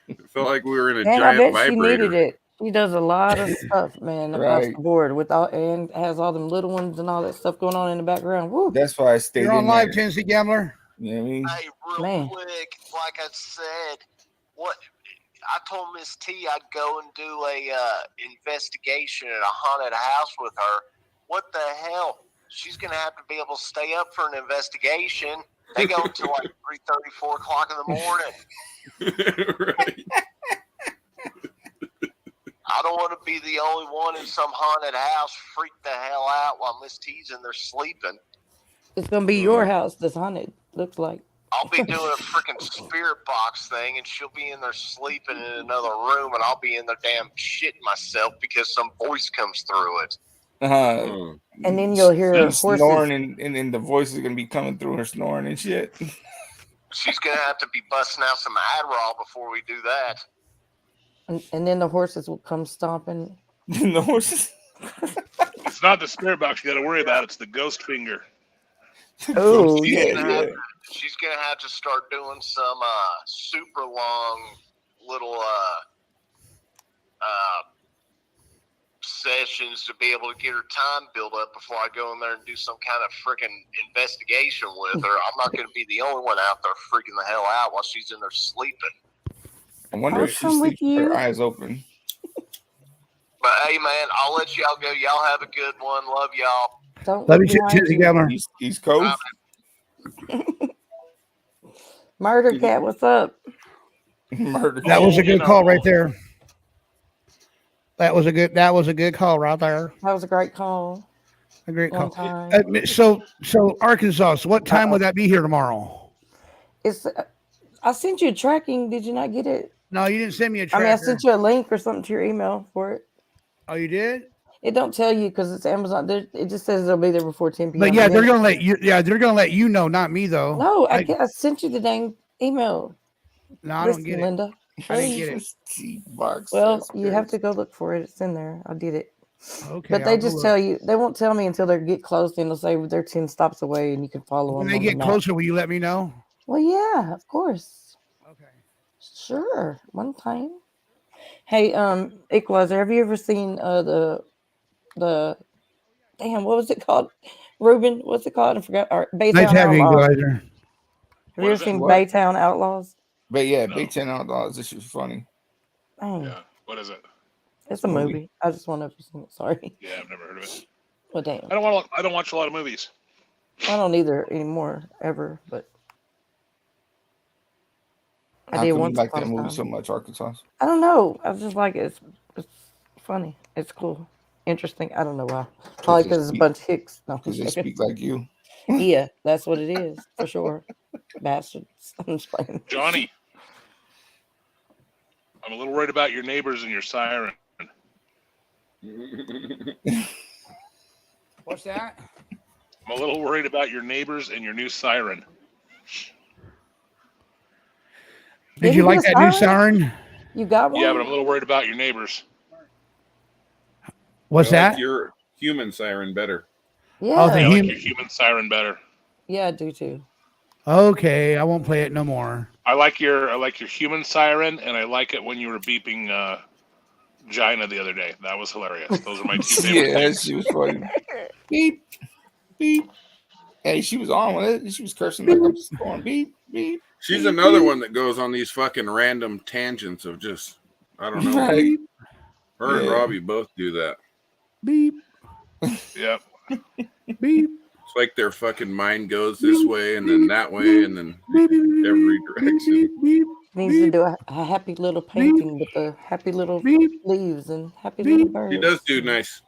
It felt like we were in a And I giant bet she vibrator. needed it. She does a lot of stuff, man, across Right. the board and has all them little ones and all that stuff going on in the background. Woo. That's why I stayed You're on in live, there. Tennessee Gambler. You know what I mean? Hey, real Man. quick, like I said, I told Miss T I'd go and do a investigation at a haunted house with her. What the hell? She's gonna have to be able to stay up for an investigation. They go until like 3:30, 4 o'clock in the morning. Right. I don't want to be the only one in some haunted house freaked the hell out while Miss T's in there sleeping. It's going to be your house that's haunted, looks like. I'll be doing a freaking spirit box thing, and she'll be in there sleeping in another room, and I'll be in there damn shitting myself because some voice comes through it. And then you'll hear she's horses. snoring, and then the voice is gonna be coming through her snoring and shit. She's gonna have to be busting out some Adderall before we do that. And then the horses will come stomping. The horses. It's not the spirit box you got to worry about. It's the ghost finger. Oh she's yeah, gonna yeah. she's gonna have to start doing some super long little sessions to be able to get her time built up before I go in there and do some kind of freaking investigation with her. I'm not going to be the only one out there freaking the hell out while she's in there sleeping. I wonder if she sleeps with her eyes open. But hey, man, I'll let y'all go. Y'all have a good one. Love y'all. Love you, Tennessee Gambler. East Coast. Murder Cat, what's up? Murder. That was a good call right there. That was a good call right there. That was a great call. A great One call. time. So Arkansas, so what time would that be here tomorrow? It's. I sent you a tracking. Did you not get it? No, you didn't send me a I tracker. mean, I sent you a link or something to your email for it. Oh, you did? It don't tell you because it's Amazon. It just says it'll be there before 10 p.m. But yeah, they're gonna let you. Yeah, they're gonna let you know, not me though. No, I sent you the dang email. No, I don't get it. Linda. I didn't get it. Well, you have to go look for it. It's in there. I did it. Okay. But they I'll just go tell look. you. They won't tell me until they get close. Then they'll say they're 10 stops away, and you can follow When them. they on get the map. closer, will you let me know? Well, yeah, of course. Okay. Sure. One time. Hey, Equalizer, have you ever seen the damn, what was it called? Ruben, what's it called? I forgot. Nice Baytown having you, Outlaws. Equalizer. Have you ever seen What? Baytown Outlaws? But yeah, Baytown Outlaws. This is funny. Dang. Yeah. What is it? It's a movie. I just want to seen it. Sorry. Yeah, I've never heard of it. Well, damn. I don't watch a lot of movies. I don't either anymore, ever, but I How did come you once like upon that a movie time. so much, Arkansas? I don't know. I just like it. It's funny. It's cool. Interesting. I don't know why. Probably because it's a bunch of hicks. No, I'm Because they joking. speak like you. Yeah, that's what it is for sure. Bastards. I'm just playing. Johnny, I'm a little worried about your neighbors and your siren. What's that? I'm a little worried about your neighbors and your new siren. Did you like that new siren? You got one? Yeah, but I'm a little worried about your neighbors. What's I that? like your human siren better. Yeah. Oh, the I like human. your human siren better. Yeah, I do too. Okay, I won't play it no more. I like your human siren, and I like it when you were beeping Gina the other day. That was hilarious. Those are my two favorite Yeah, things. she was funny. Beep, beep. Hey, she was on with it. She was cursing like I'm just going beep, beep. She's beep, another beep. one that goes on these fucking random tangents of just, I don't know. Right. Her and Yeah. Robbie both do that. Beep, Yep. beep. It's like their fucking mind goes this way and then that way and then every direction. Needs to do a happy little painting with the happy little leaves and happy little birds. She does do nice.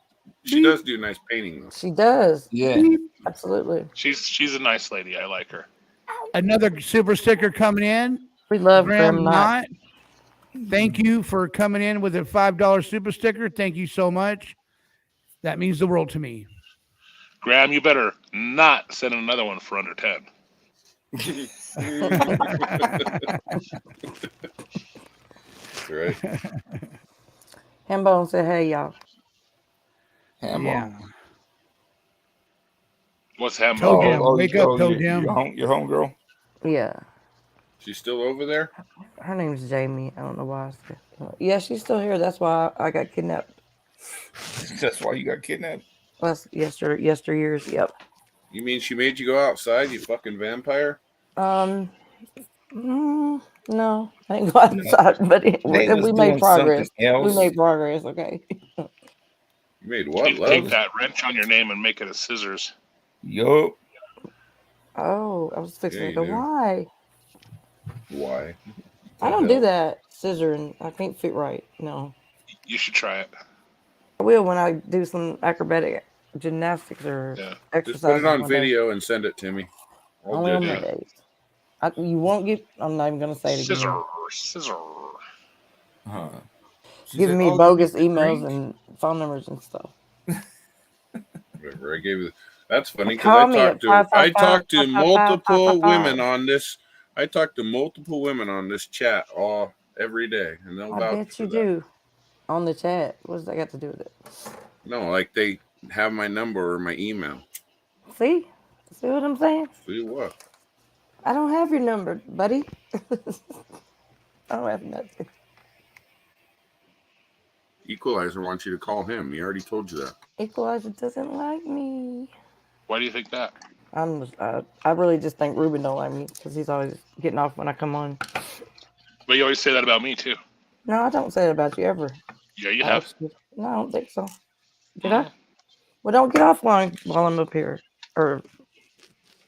She does do nice painting though. She does. Yeah. Absolutely. She's a nice lady. I like her. Another super sticker coming in. We love Graham Graham Knott. Thank you for coming in with a $5 super sticker. Thank you so much. That means the world to me. Graham, you better not send another one for under 10. Right. Hambone said, "Hey y'all." Ham Yeah. on. What's Ham? Toe Jam, wake up, Toe Jam. Your home girl. Yeah. She's still over there? Her name's Jamie. I don't know why. Yeah, she's still here. That's why I got kidnapped. That's why you got kidnapped. Last yesteryears. Yep. You mean she made you go outside, you fucking vampire? No, I didn't go outside, but we made progress. We made progress. Okay. You made You what, need to take love? that wrench on your name and make it a scissors. Yup. Oh, I was fixing Yeah, to go. you do. Why? Why? I don't do that. Scissoring. I can't fit right. No. You should try it. I will when I do some acrobatic gymnastics or Just exercise. put it on video and send it to me. I'll Only on judge it. Mondays. You won't get. I'm not even gonna say it again. Scissor. Giving me bogus emails and phone numbers and stuff. Whatever. I gave you. That's funny because Call me at I talked to 555-555-555. multiple women on this. I talked to multiple women on this chat every day, and they'll I vouch bet for you that. do. On the chat. What does that got to do with it? No, like they have my number or my email. See what I'm saying? See what? I don't have your number, buddy. I don't have nothing. Equalizer wants you to call him. He already told you that. Equalizer doesn't like me. Why do you think that? I really just think Ruben don't like me because he's always getting off when I come on. But you always say that about me too. No, I don't say it about you ever. Yeah, you have. No, I don't think so. Did I? Well, don't get off while I'm up here, or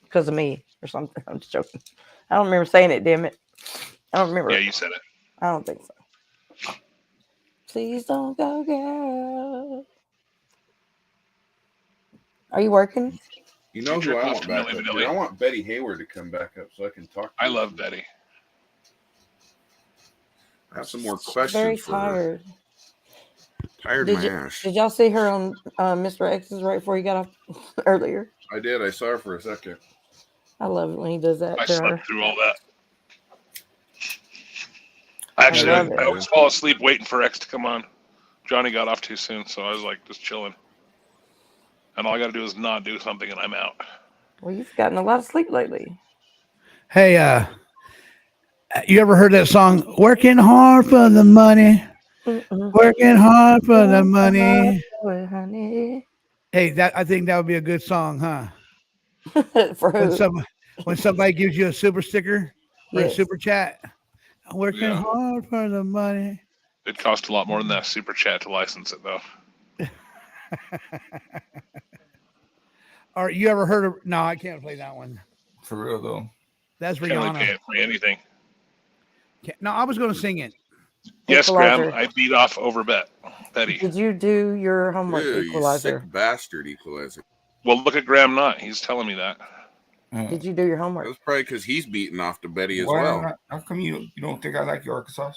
because of me or something. I'm just joking. I don't remember saying it. Damn it! I don't remember. Yeah, you said it. I don't think so. Please don't go, girl. Are you working? You know who I want back up here? I want Betty Hayward to come back up so I can talk to her. I love Betty. I have some more questions Very for tired. her. Tired my ass. Did y'all see her on Mr. X's right before he got off earlier? I did. I saw her for a second. I love it when he does that I to her. slept through all that. I always fall asleep waiting for X to come on. Johnny got off too soon, so I was like just chilling. And all I got to do is not do something, and I'm out. Well, you've gotten a lot of sleep lately. Hey, you ever heard that song? Working hard for the money. Working hard for the money. Honey. Hey, I think that would be a good song, huh? For who? When somebody gives you a super sticker or a Yes. super chat, working Yeah. hard for the money. It cost a lot more than that super chat to license it, though. Or you ever heard of? No, I can't play that one. For real though. That's Can't really Rihanna. play anything. No, I was going to sing it. Yes, Equalizer. Graham, I beat off over Betty. Did you do your homework, Ew, you Equalizer? sick bastard, Equalizer. Well, look at Graham Knott. He's telling me that. Did you do your homework? That's probably because he's beating off to Betty as Why well. not? How come you don't think I like your Arkansas?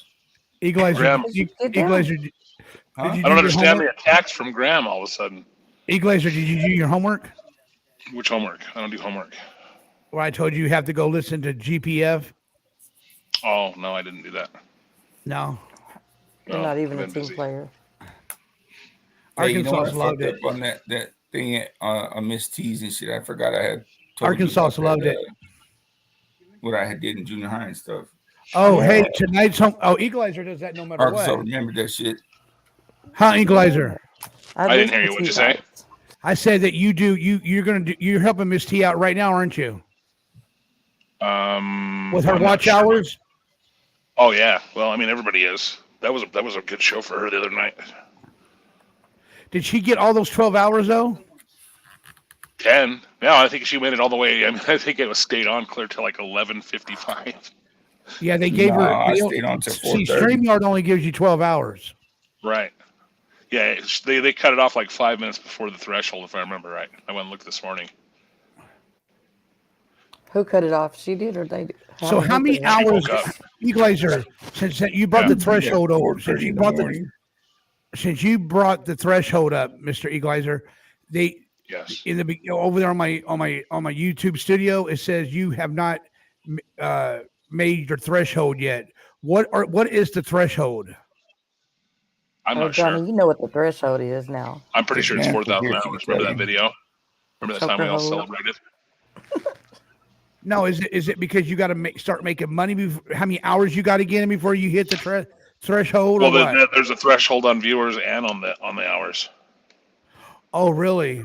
Equalizer. Graham. Equalizer. Huh? Did you I don't do your understand the homework? attacks from Graham all of a sudden. Equalizer, did you do your homework? Which homework? I don't do homework. Where I told you have to go listen to GPF? Oh, no, I didn't do that. No. You're No, not even I've a been team player. Hey, you know what? I Arkansas loved fucked it. up on that thing on Miss T's and shit. I forgot I had told you Arkansas about loved that, it. what I had did in junior high and stuff. Oh, hey, tonight's home. Oh, Equalizer does that no matter Arkansas what. remembered that shit. Huh, Equalizer? I didn't hear you. What'd you say? I said that you're helping Miss T out right now, aren't you? With her I'm not watch sure. hours? Oh yeah. Well, I mean, everybody is. That was a good show for her the other night. Did she get all those 12 hours though? 10. No, I think she made it all the way. I mean, I think it was stayed on clear till like 11:55. Yeah, they gave her. I they stayed on till see, 4:30. StreamYard only gives you 12 hours. Right. Yeah, they cut it off like 5 minutes before the threshold, if I remember right. I went and looked this morning. Who cut it off? She did or they did? So how many hours, woke up. Equalizer? Since you brought the threshold over, since you brought the threshold up, Mr. Equalizer, they Yes. in the over there on my YouTube studio, it says you have not made your threshold yet. What is the threshold? I'm Oh, not Johnny, sure. you know what the threshold is now. I'm pretty sure it's Yeah, 4,000 here's hours. the Remember that thing. video? Remember that time we all Chokehold. celebrated? No, is it because you got to start making money? How many hours you got to get in before you hit the threshold? Well, or what? there's a threshold on viewers and on the hours. Oh, really?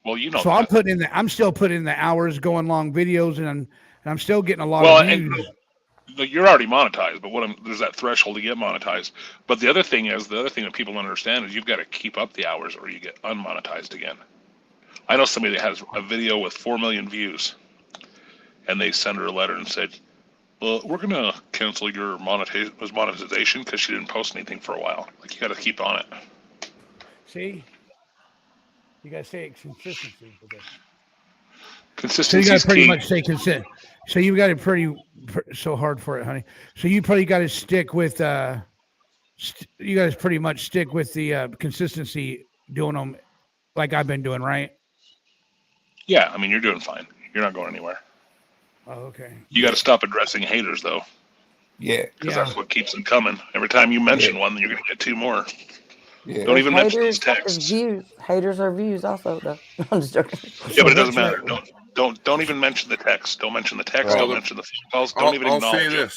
Well, you know. So that. I'm still putting in the hours, going long videos, and I'm still getting a lot Well, of views. and you're already monetized, but there's that threshold to get monetized. But the other thing that people don't understand is you've got to keep up the hours or you get unmonetized again. I know somebody that has a video with 4 million views, and they send her a letter and said, "Well, we're gonna cancel your monetization because she didn't post anything for a while. Like you got to keep on it." See, you got to say consistency. Consistency you got is to pretty key. much stay consistent. So you got to so hard for it, honey. So you probably got to stick with you guys pretty much stick with the consistency, doing them like I've been doing, right? Yeah, I mean, you're doing fine. You're not going anywhere. Oh, okay. You got to stop addressing haters, though. Yeah. Because that's what keeps them coming. Every time you mention one, you're going to get two more. Yeah. Don't even mention those Haters texts. is views. Haters are views also, though. I'm just joking. Yeah, but it doesn't matter. Don't even mention the text. Don't mention the text. Well, Don't mention the phone calls. Don't even acknowledge it.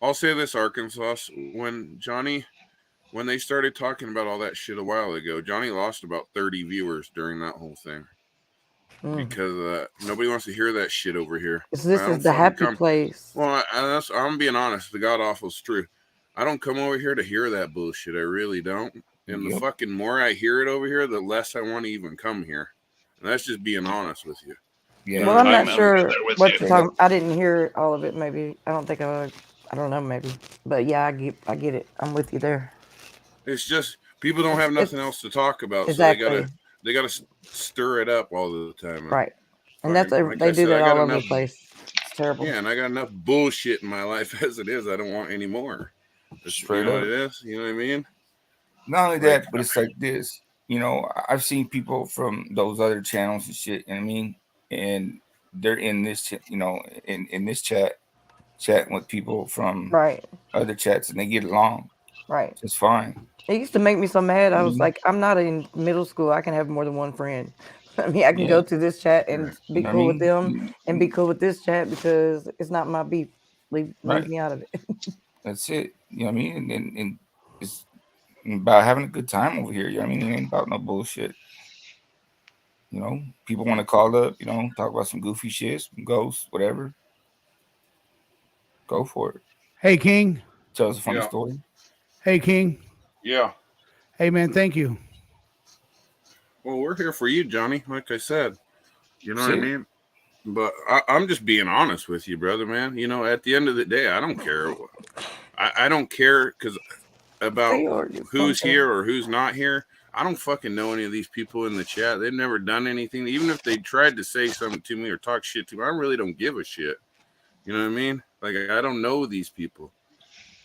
I'll say this, Arkansas. When they started talking about all that shit a while ago, Johnny lost about 30 viewers during that whole thing. Because nobody wants to hear that shit over here. This is the happy place. Well, I'm being honest. The god awful's true. I don't come over here to hear that bullshit. I really don't. And the fucking more I hear it over here, the less I want to even come here. And that's just being honest with you. Yeah. Well, I'm not sure what you're talking. I didn't hear all of it. Maybe I don't think I don't know. Maybe, but yeah, I get it. I'm with you there. It's just people don't have nothing else to talk about, exactly. so they gotta stir it up all the time. Right, and that's they do that all over the place. It's terrible. Yeah, and I got enough bullshit in my life as it is. I don't want any more. Straight you know up. what it is. You know what I mean? Not only that, but it's like this. You know, I've seen people from those other channels and shit. You know what I mean? And they're in this, you know, in this chatting with people from other chats, and they get along. Right. It's fine. It used to make me so mad. I was like, I'm not in middle school. I can have more than one friend. I mean, I can go to this chat and be cool with them and be cool with this chat because it's not my beef. Leave me out of it. That's it. You know what I mean? And it's about having a good time over here. You know what I mean? It ain't about no bullshit. You know, people want to call up, you know, talk about some goofy shit, some ghosts, whatever. Go for it. Hey, King. Tell us a funny story. Hey, King. Yeah. Hey, man. Thank you. Well, we're here for you, Johnny. Like I said, you know what I See? mean? But I'm just being honest with you, brother, man. You know, at the end of the day, I don't care. I don't care about who's here or who's not here. I don't fucking know any of these people in the chat. They've never done anything. Even if they tried to say something to me or talk shit to me, I really don't give a shit. You know what I mean? Like, I don't know these people.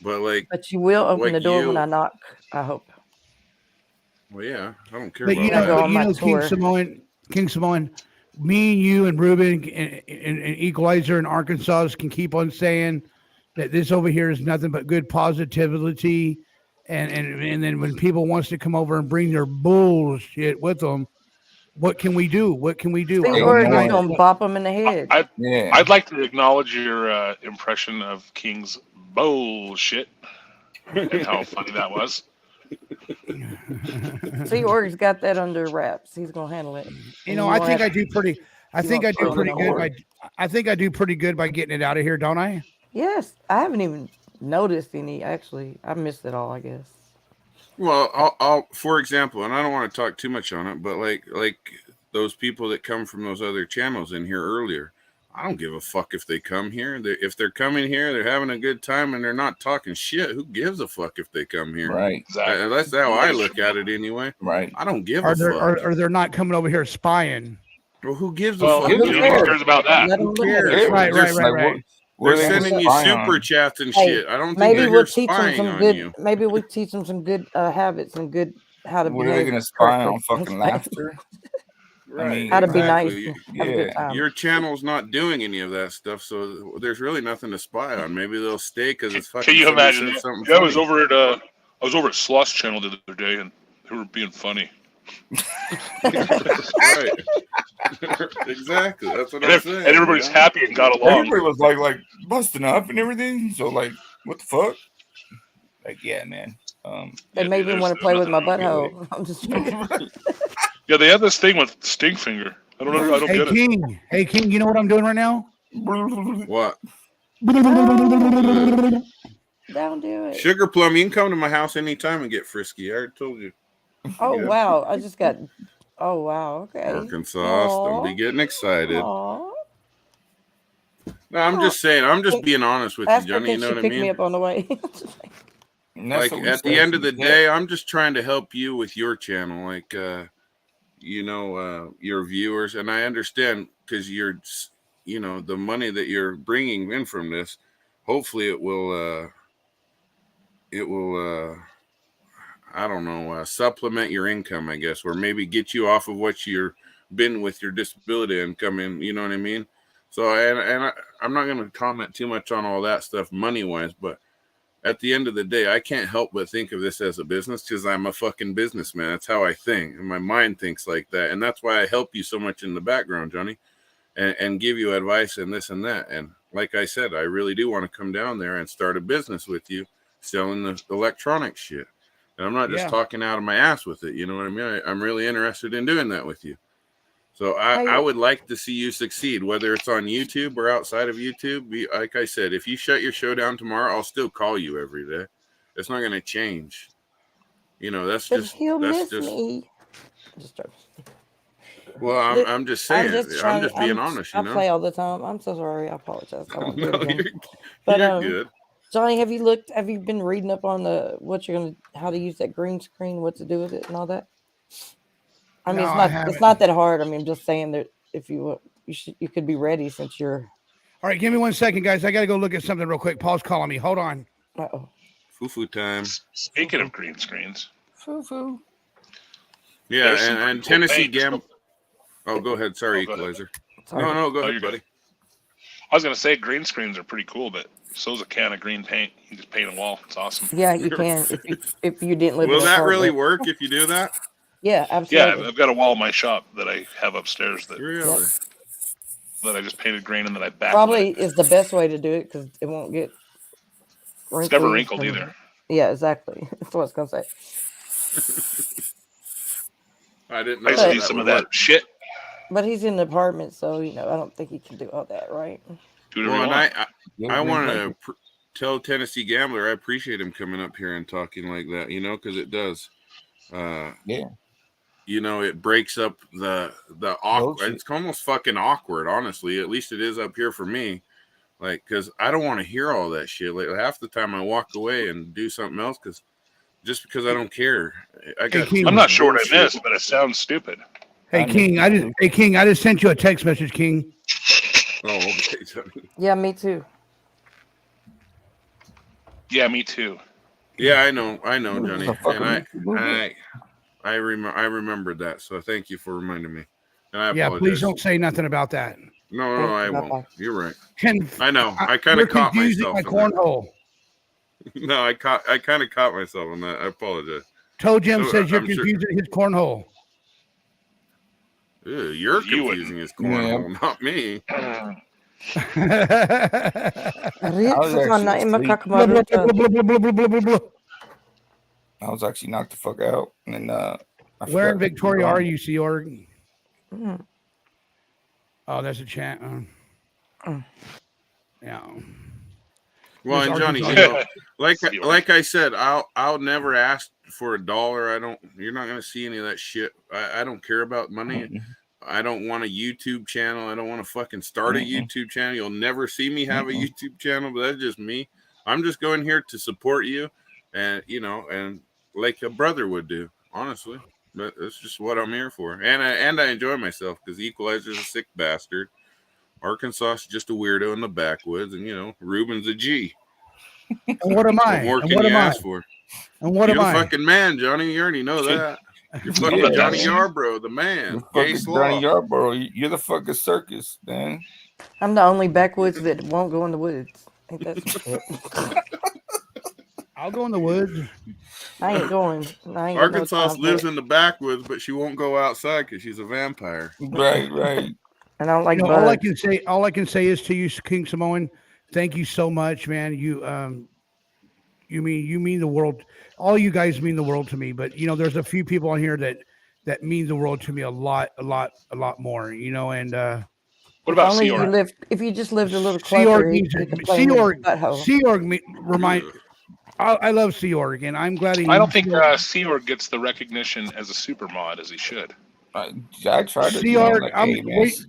But you will open the door when I knock, I hope. Well, yeah, I don't care But about that. King Samoan, me and you and Ruben and Equalizer and Arkansas can keep on saying that this over here is nothing but good positivity. And then when people wants to come over and bring their bullshit with them, what can we do? What can we do? You're gonna bop them in the head. I'd like to acknowledge your impression of King's bullshit and how funny that was. See, Org's got that under wraps. He's gonna handle it. You know, I think I do pretty good by getting it out of here, don't I? Yes, I haven't even noticed any. Actually, I missed it all, I guess. Well, I'll for example, and I don't want to talk too much on it, but like those people that come from those other channels in here earlier, I don't give a fuck if they come here. If they're coming here, they're having a good time, and they're not talking shit. Who gives a fuck if they come here? Right. Exactly. That's how I look at it anyway. Right. I don't give a fuck. Or they're not coming over here spying. Well, who gives a Well, fuck? who cares about that? Who cares? Right. They're sending you super chats and shit. I don't think Maybe they're we'll here teach them spying some on good. you. Maybe we'll teach them some good habits and good how to What behave. are they gonna spy on? Fucking laughter. Right. I mean, how to be nice and have a good Yeah. time. Your channel's not doing any of that stuff, so there's really nothing to spy on. Maybe they'll stay because it's fucking. Can you somebody imagine? said something Yeah, I was funny. over at Sloth's channel the other day, and they were being funny. Right. Exactly. That's what I'm saying. And everybody's happy and got along. Everybody was like busting up and everything. So like, what the fuck? Like, yeah, man. They made me want to play with my butthole. I'm just joking. Yeah, they have this thing with stink finger. I don't know. I don't get it. Hey King, you know what I'm doing right now? What? Don't do it. Sugar Plum, you can come to my house anytime and get frisky. I already told you. Oh Yeah. wow! I just got. Oh wow! Okay. Arkansas, don't be getting excited. Aw. No, I'm just saying. I'm just being honest with you, Ask her, Johnny. You can know she what I pick me mean? up on the way? Like at the end of the day, I'm just trying to help you with your channel, like your viewers, and I understand because you're, you know, the money that you're bringing in from this, hopefully it will I don't know, supplement your income, I guess, or maybe get you off of what you're been with your disability income in, you know what I mean? So, I'm not going to comment too much on all that stuff money wise, but at the end of the day, I can't help but think of this as a business because I'm a fucking businessman. That's how I think. And my mind thinks like that. And that's why I help you so much in the background, Johnny, and give you advice and this and that. And like I said, I really do want to come down there and start a business with you selling the electronic shit. And I'm not just talking out of my ass with it. You know what I mean? I'm really interested in doing that with you. So I would like to see you succeed, whether it's on YouTube or outside of YouTube. Like I said, if you shut your show down tomorrow, I'll still call you every day. It's not going to change. You know, that's But just he'll that's miss just. me. Just joking. Well, I'm just saying. I'm just being honest. You I know. play all the time. I'm so sorry. I apologize. I won't do it again. You're good. Johnny, have you been reading up on how to use that green screen, what to do with it, and all that? I mean, it's not that hard. I mean, I'm just saying that if you could be ready since you're. All right, give me 1 second, guys. I got to go look at something real quick. Paul's calling me. Hold on. Uh-oh. Foo time. Speaking of green screens. Foo. Yeah, and Tennessee Gam. Oh, go ahead. Sorry, Equalizer. No, go ahead, buddy. I was going to say green screens are pretty cool, but so's a can of green paint. You can just paint a wall. It's awesome. Yeah, you can if you didn't live. Will in an that really apartment. work if you do that? Yeah, absolutely. Yeah, I've got a wall in my shop that I have upstairs that really that I just painted green and then I backlit. Probably is the best way to do it because it won't get wrinkly. It's never wrinkled either. Yeah, exactly. That's what I was gonna say. I didn't know. I see some of that shit. But he's in an apartment, so I don't think he can do all that, right? Well, and I want to tell Tennessee Gambler I appreciate him coming up here and talking like that, you know, because it does. You know, it breaks up the awkward. It's almost fucking awkward, honestly. At least it is up here for me. Like, because I don't want to hear all that shit. Like, half the time I walk away and do something else because I don't care. I'm not sure what I missed, but it sounds stupid. Hey King, I just sent you a text message, King. Oh, okay. Yeah, me too. Yeah, me too. Yeah, I know, Johnny, and I remembered that. So thank you for reminding me. And I apologize. Please don't say nothing about that. No, I won't. You're right. I know. I kind of caught myself. My cornhole. No, I kind of caught myself on that. I apologize. Toe Jim says you're confusing his cornhole. Ew, you're confusing his cornhole, not me. I was actually knocked the fuck out, and then where in Victoria are you, Sea Org? Oh, that's a chant. Yeah. Well, and Johnny, you know, like I said, I'll never ask for $1. You're not gonna see any of that shit. I don't care about money. I don't want a YouTube channel. I don't want to fucking start a YouTube channel. You'll never see me have a YouTube channel, but that's just me. I'm just going here to support you, and you know, and like a brother would do, honestly. But that's just what I'm here for. And I enjoy myself because Equalizer's a sick bastard. Arkansas is just a weirdo in the backwoods, and you know, Ruben's a G. And what am I? What more can you ask for? And what You're am I? the fucking man, Johnny. You already know that. You're fucking Johnny Yarbrough, the man. Gay Johnny Yarbrough. You're the fucking circus, man. I'm the only backwoods that won't go in the woods. Ain't that some shit? I'll go in the woods. I ain't going. Arkansas lives in the backwoods, but she won't go outside because she's a vampire. Right. And I don't like all I can say is to you, King Samoan, thank you so much, man. You mean the world. All you guys mean the world to me. But you know, there's a few people on here that mean the world to me a lot more. You know, and what about Sea Org? If you just lived a little closer, Sea Org remind. I love Sea Org, and I'm glad he. I don't think Sea Org gets the recognition as a super mod as he should. I tried to. Sea Org,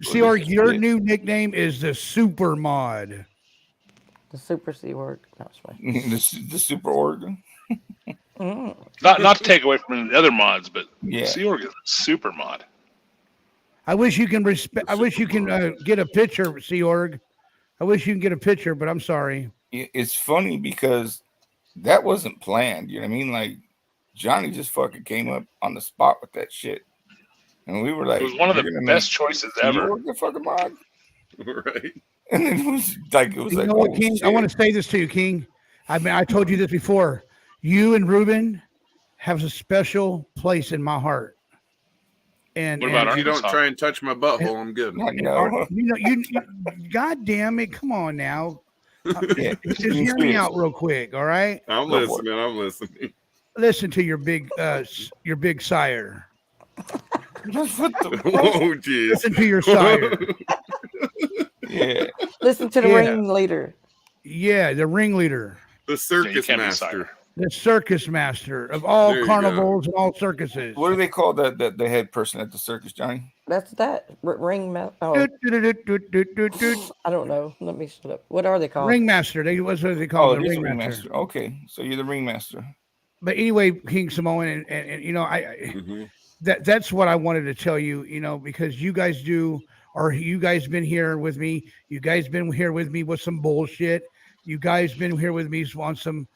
Sea Org, your new nickname is the Super Mod. The Super Sea Org. The Super Org. Not to take away from the other mods, but yeah. Sea Org is a super mod. I wish you can respect. I wish you can get a picture, Sea Org. I wish you can get a picture, but I'm sorry. It's funny because that wasn't planned. You know what I mean? Like Johnny just fucking came up on the spot with that shit, and we were like, It was one of "You're the gonna best make choices Sea ever. Org the fucking mod?" Right. And then it was like, You know what, oh King? shit. I want to say this to you, King. I mean, I told you this before. You and Ruben have a special place in my heart. And What about you don't try and touch my butthole? I'm good. God damn it! Come on now. Yeah, Just hear me out real quick, all right? I'm listening. I'm listening. Listen to your big sire. Oh, jeez. Listen to your sire. Yeah. Listen to the ringleader. Yeah, the ringleader. The circus master. The circus master of all There you carnivals and all circuses. What do they call the head person at the circus, Johnny? That's that oh. I don't know. Let me shut up. What are they called? Ringmaster. What do they call Oh, him? it The is a ringmaster. ringmaster. Okay, so you're the ringmaster. But anyway, King Samoan, and you know, that's what I wanted to tell you, you know, because you guys do, or you guys been here with me. You guys been here with me with some bullshit. You guys been here with me on some,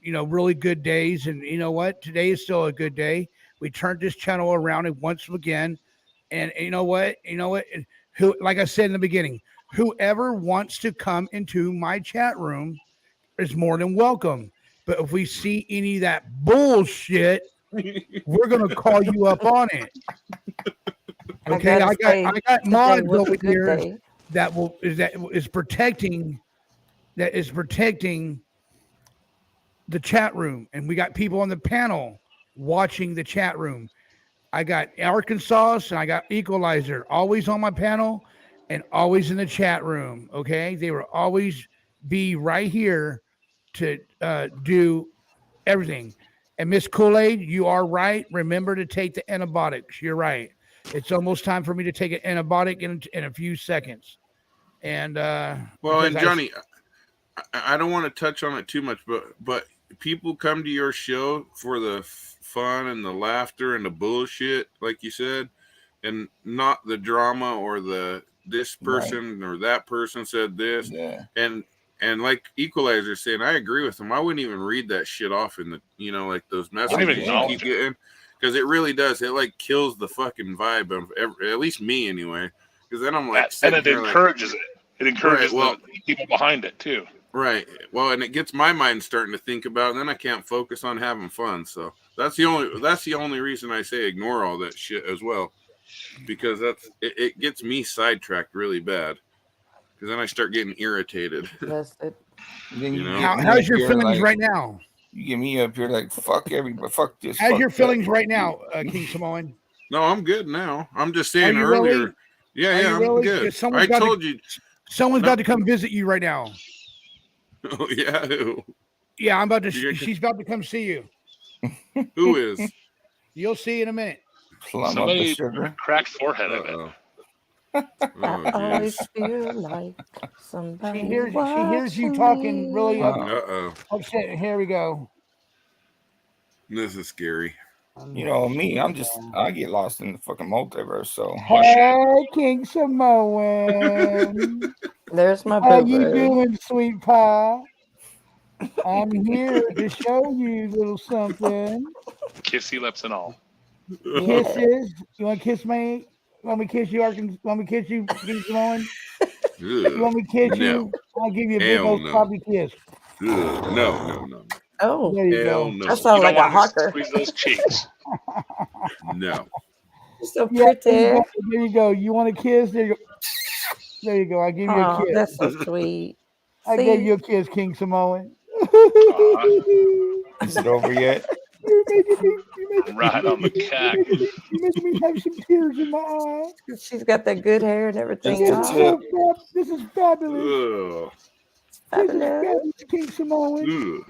you know, really good days. And you know what? Today is still a good day. We turned this channel around and once again. And you know what? Who, like I said in the beginning, whoever wants to come into my chat room is more than welcome. But if we see any of that bullshit, we're gonna call you up on it. Okay, I got mods over here that is protecting the chat room, and we got people on the panel watching the chat room. I got Arkansas and I got Equalizer always on my panel and always in the chat room. Okay, they will always be right here to do everything. And Miss Kool-Aid, you are right. Remember to take the antibiotics. You're right. It's almost time for me to take an antibiotic in a few seconds. And well, and Johnny, I don't want to touch on it too much, but people come to your show for the fun and the laughter and the bullshit, like you said, and not the drama or this person or that person said this. Yeah. And like Equalizer saying, I agree with him. I wouldn't even read that shit off in the, you know, like those messages you keep getting, because it really does. It like kills the fucking vibe of at least me anyway. Because then I'm like, and it encourages it. It encourages the people behind it too. Right. Well, and it gets my mind starting to think about it, and then I can't focus on having fun. So that's the only reason I say ignore all that shit as well, because it gets me sidetracked really bad. Because then I start getting irritated. That's it. You know? How's your feelings right now? You get me up here like fuck everybody, fuck this. How's your feelings right now, King Samoan? No, I'm good now. I'm just saying Are you earlier. Really? Yeah, I'm really? good. I told you. Someone's about to come visit you right now. Oh yeah, who? Yeah, I'm about to. She's about to come see you. Who is? You'll see in a minute. Somebody cracked forehead of it. I always feel like somebody. She hears you talking really upset. Here we go. This is scary. You know me, I get lost in the fucking multiverse. So hey, King Samoan. There's my How boo-boo. you doing, sweet pie? I'm here to show you a little something. Kissy lips and all. Kisses. You want to kiss me? Want me to kiss you, Arkansas? Want me to kiss you, King Samoan? You want me to kiss you? I'll give you a big old sloppy kiss. No. Oh, there you go. That sounds like a hawker. Squeeze those cheeks. No. So pretty. There you go. You want a kiss? There you go. There you go. I give you a kiss. That's so sweet. I gave you a kiss, King Samoan. Is it over yet? Right on the cack. You're making me have some tears in my eyes. She's got that good hair and everything. This is fabulous. Fabulous. King Samoan.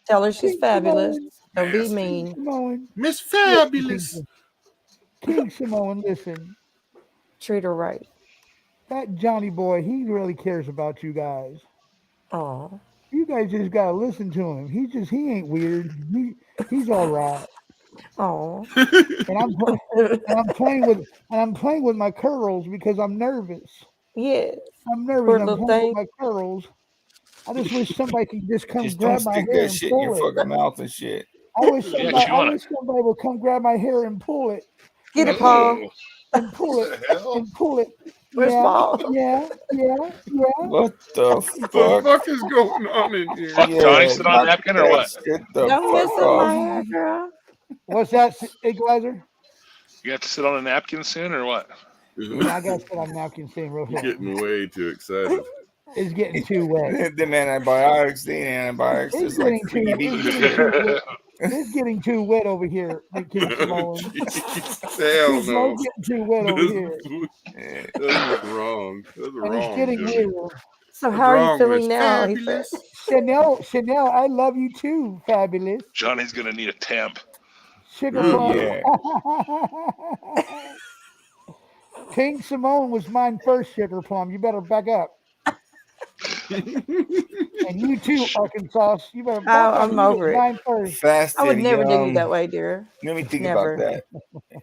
Tell her she's King fabulous. Samoan. Don't be mean. Samoan. Miss Fabulous. King Samoan, listen. Treat her right. That Johnny boy, he really cares about you guys. Oh. You guys just gotta listen to him. He ain't weird. He's all right. Oh. And I'm playing with my curls because I'm nervous. Yes. I'm nervous. Poor I'm little playing with thing. my curls. I just wish somebody could just come Just don't grab my stick hair that and shit in your pull it. fucking mouth and shit. I wish Yeah, somebody. chew I on it. wish somebody would come grab my hair and pull it. Get And it, pull Paul. it. And pull it. And pull it. Where's Yeah. Paul? Yeah. Yeah. Yeah. What the What the fuck? fuck is going on in here? Fuck, Johnny, Yeah, sit on a knock napkin or that what? shit the Don't fuck mess up my off. hair, girl. What's that, Equalizer? You have to sit on a napkin soon or what? Yeah, I gotta sit on napkin soon real You're quick. getting way too excited. It's getting too wet. Them antibiotics, It's is like getting too. freaking It's getting too wet. It's getting too wet over here, King Simone. Hell It's no. getting too wet over here, That's wrong. That's and it's wrong, getting Johnny. weird. So What's how are you wrong, feeling Miss now? He said. Fabulous? Chanel, I love you too, Fabulous. Johnny's gonna need a temp. Sugar Oh plum. yeah. King Simone was mine first, Sugar Plum. You better back up. And you too, Arkansas. You better back up. I'm You was over it. mine first. Fast I would and never do you young. that way, dear. Let me think Never. about that,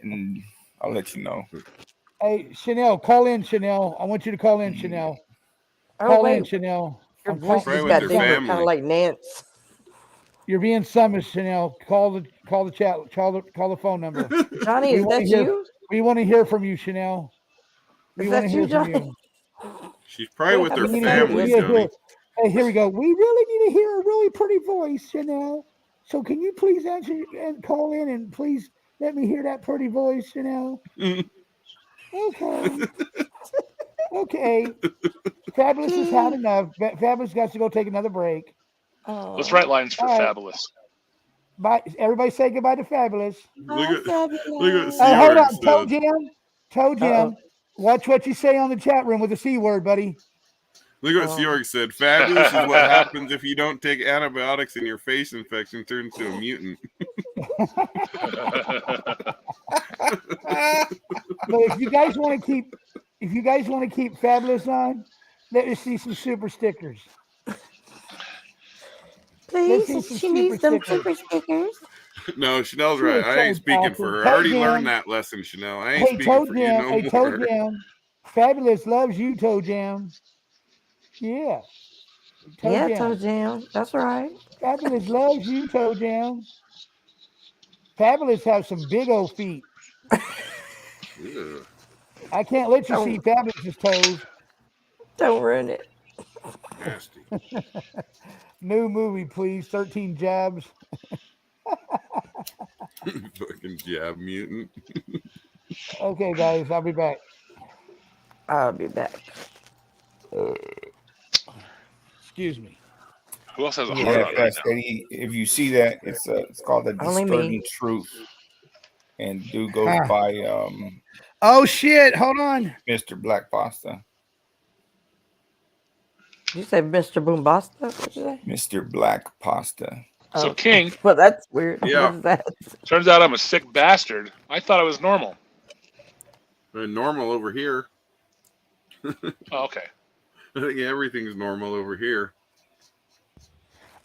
and I'll let you know. Hey, Chanel, call in, Chanel. I want you to call in, Chanel. Oh Call in, wait, Chanel. your I'm voice Probably just with got their deeper, kind of family. like Nance. You're being summoned, Chanel. Call the chat. Call the phone number. Johnny, is that you? We want to hear from you, Chanel. We Is want to that hear you, from Johnny? you. She's probably What with her happened to family, Fabulous? Johnny. Hey, here we go. We really need to hear a really pretty voice, Chanel. So can you please answer and call in and please let me hear that pretty voice, Chanel? Okay. Okay. Fabulous has had enough. Fabulous got to go take another break. Let's write lines for All right. Fabulous. Bye. Everybody say goodbye to Fabulous. Look at Hold Seorg on. Toe said. Jam. Toe Jam. Watch what you say on the chat room with the C word, buddy. Look what Seorg said. Fabulous is what happens if you don't take antibiotics and your face infection turns to a mutant. But if you guys want to keep Fabulous on, let us see some super stickers. Please, she needs some super stickers. No, Chanel's She right. is I so ain't speaking for her. I Toe already Jam. learned that lesson, Chanel. I ain't Hey, speaking Toe for you Jam. no Hey, Toe more. Jam. Fabulous loves you, Toe Jam. Yeah. Yeah, Toe Jam. That's right. Fabulous loves you, Toe Jam. Fabulous has some big old feet. Ugh. I can't let you see Fabulous's toes. Don't ruin it. Nasty. New movie, please. 13 jabs. Fucking jab mutant. Okay, guys, I'll be back. I'll be back. Excuse me. Who else has a Yeah, heart on right Fast now? Eddie. If you see that, it's called The Only me. Disturbing Truth, and dude goes by Oh shit! Hold on. Mr. Black Pasta. Did you say Mr. Boombasta? What'd you say? Mr. Black Pasta. So King. Well, that's weird. Yeah. What is that? Turns out I'm a sick bastard. I thought I was normal. Normal over here. Oh, okay. I think everything's normal over here.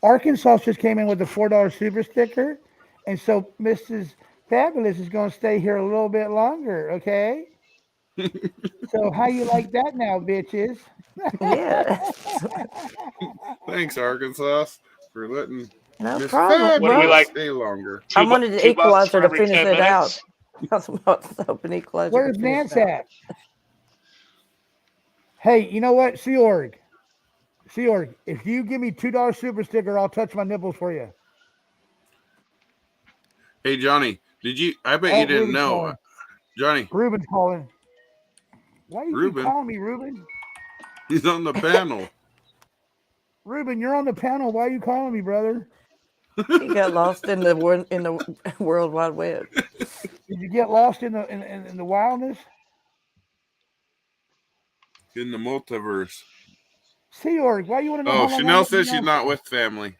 Arkansas just came in with the $4 super sticker. And so Mrs. Fabulous is going to stay here a little bit longer, okay? So how you like that now, bitches? Yeah. Thanks, Arkansas, for letting No Miss problem. Fabulous What do we like? stay longer. I wanted the $2 equalizer for to every finish 10 it out. minutes? That's what I was hoping equalizer Where's could finish Nance it out. at? Hey, you know what? Seorg, if you give me $2 super sticker, I'll touch my nipples for you. Hey, Johnny, I bet you didn't Ruben's know. calling. Johnny, Ruben's calling. Why are you Ruben. calling me, Ruben? He's on the panel. Ruben, you're on the panel. Why are you calling me, brother? He got lost in the World Wide Web. Did you get lost in the wildness? In the multiverse. Seorg, why you want to know Oh, how long Chanel I've been says she's on? not with family.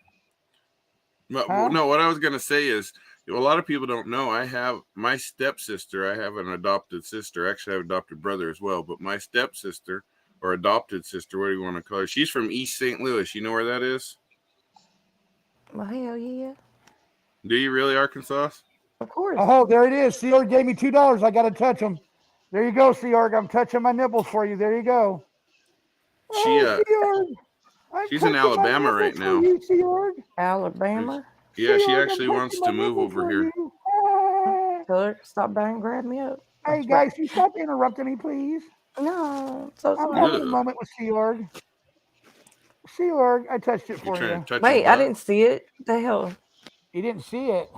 But, Huh? No, what I was going to say is, a lot of people don't know. I have my stepsister. I have an adopted sister. Actually, I have an adopted brother as well. But my stepsister, or adopted sister, what do you want to call her? She's from East St. Louis. You know where that is? Well, hell yeah. Do you really, Arkansas? Of course. Oh, there it is. Seorg gave me $2. I got to touch them. There you go, Seorg. I'm touching my nipples for you. There you go. She Seorg. I'm she's in touching my Alabama right nipples for now. you, Seorg. Alabama. Yeah, she Seorg, I'm actually wants touching my to move nipples over for here. you. Tell her stop by and grab me up. Hey guys, you stop interrupting me, please. No, so I'm sorry. having a moment with Seorg. Seorg, I touched it for trying you. to touch his Wait, I butt? didn't see it. What the hell? You didn't see it.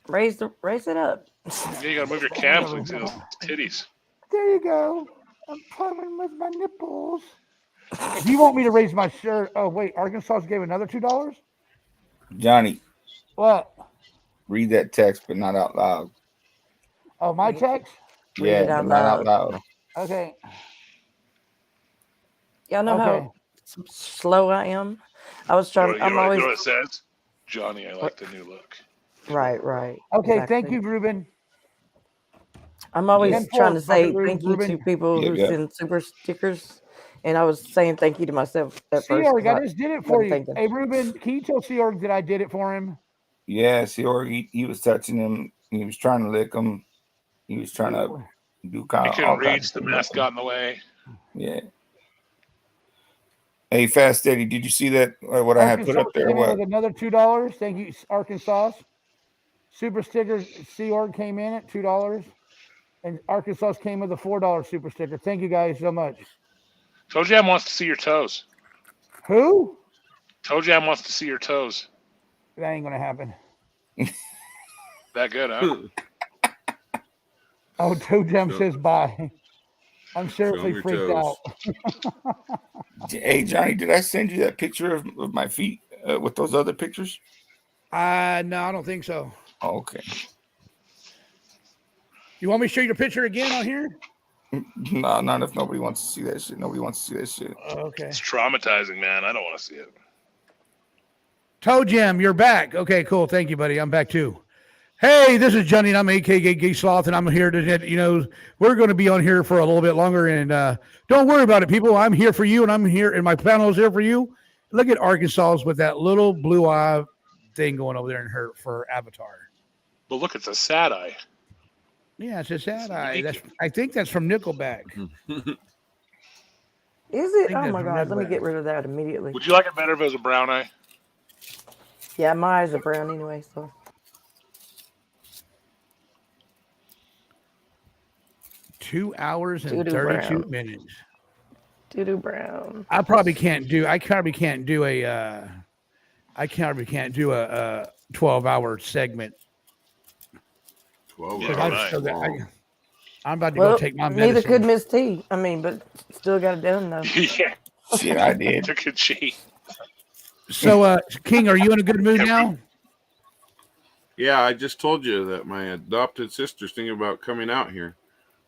Raise it up. Yeah, you gotta move your cam so you can see those titties. There you go. I'm playing with my nipples. If you want me to raise my shirt, oh wait, Arkansas gave another $2. Johnny, What? read that text, but not out loud. Oh, my text. Read Yeah, it out but not out loud. loud. Okay. Y'all know Okay. how slow I am. I was trying. You I'm know always what it says? Johnny, I like the new look. right. Okay. Exactly. Thank you, Ruben. I'm always 10-4, trying to say Robert thank you to Ruben. people who send super stickers, and I was saying thank you to myself at first. Seorg, 'cause I just did it for wasn't you. thinking. Hey, Ruben, can you tell Seorg that I did it for him? Yeah, see, he was touching him. He was trying to lick him. He was trying to do kind I of couldn't all kinds reach. of The things. mask got in the way. Yeah. Hey, Fast Eddie, did you see that? What I had put up there? Came in What? with another $2. Thank you, Arkansas. Super sticker Seorg came in at $2, and Arkansas came with a $4 super sticker. Thank you guys so much. Toe Jam wants to see your toes. Who? Toe Jam wants to see your toes. That ain't gonna happen. That good, huh? Oh, Toe Jam says bye. I'm Show 'em seriously your freaked toes. out. Hey, Johnny, did I send you that picture of my feet with those other pictures? No, I don't think so. Oh, okay. You want me to show you the picture again on here? No, not if nobody wants to see that shit. Nobody wants to see that shit. Okay. It's traumatizing, man. I don't want to see it. Toe Jam, you're back. Okay, cool. Thank you, buddy. I'm back too. Hey, this is Johnny, and I'm AKA Gay Sloth, and I'm here to, we're going to be on here for a little bit longer, and don't worry about it, people. I'm here for you, and I'm here, and my panel is here for you. Look at Arkansas with that little blue eye thing going over there in her for Avatar. But look, it's a sad eye. Yeah, it's a sad eye. I think that's from Nickelback. Is it? think Oh that's my from god! Let me Nickelback. get rid of that immediately. Would you like it better if it was a brown eye? Yeah, my eyes are brown anyway, so. 2 hours and Doo-doo 32 brown. minutes. Doo-doo brown. I probably can't do a 12-hour segment. 12 Because hours. I'm about to Well, go take my neither medicine. could Miss T. I mean, but still got it done though. Yeah. Shit, I did. Took a cheat. So, King, are you in a good mood now? Yeah, I just told you that my adopted sister's thinking about coming out here.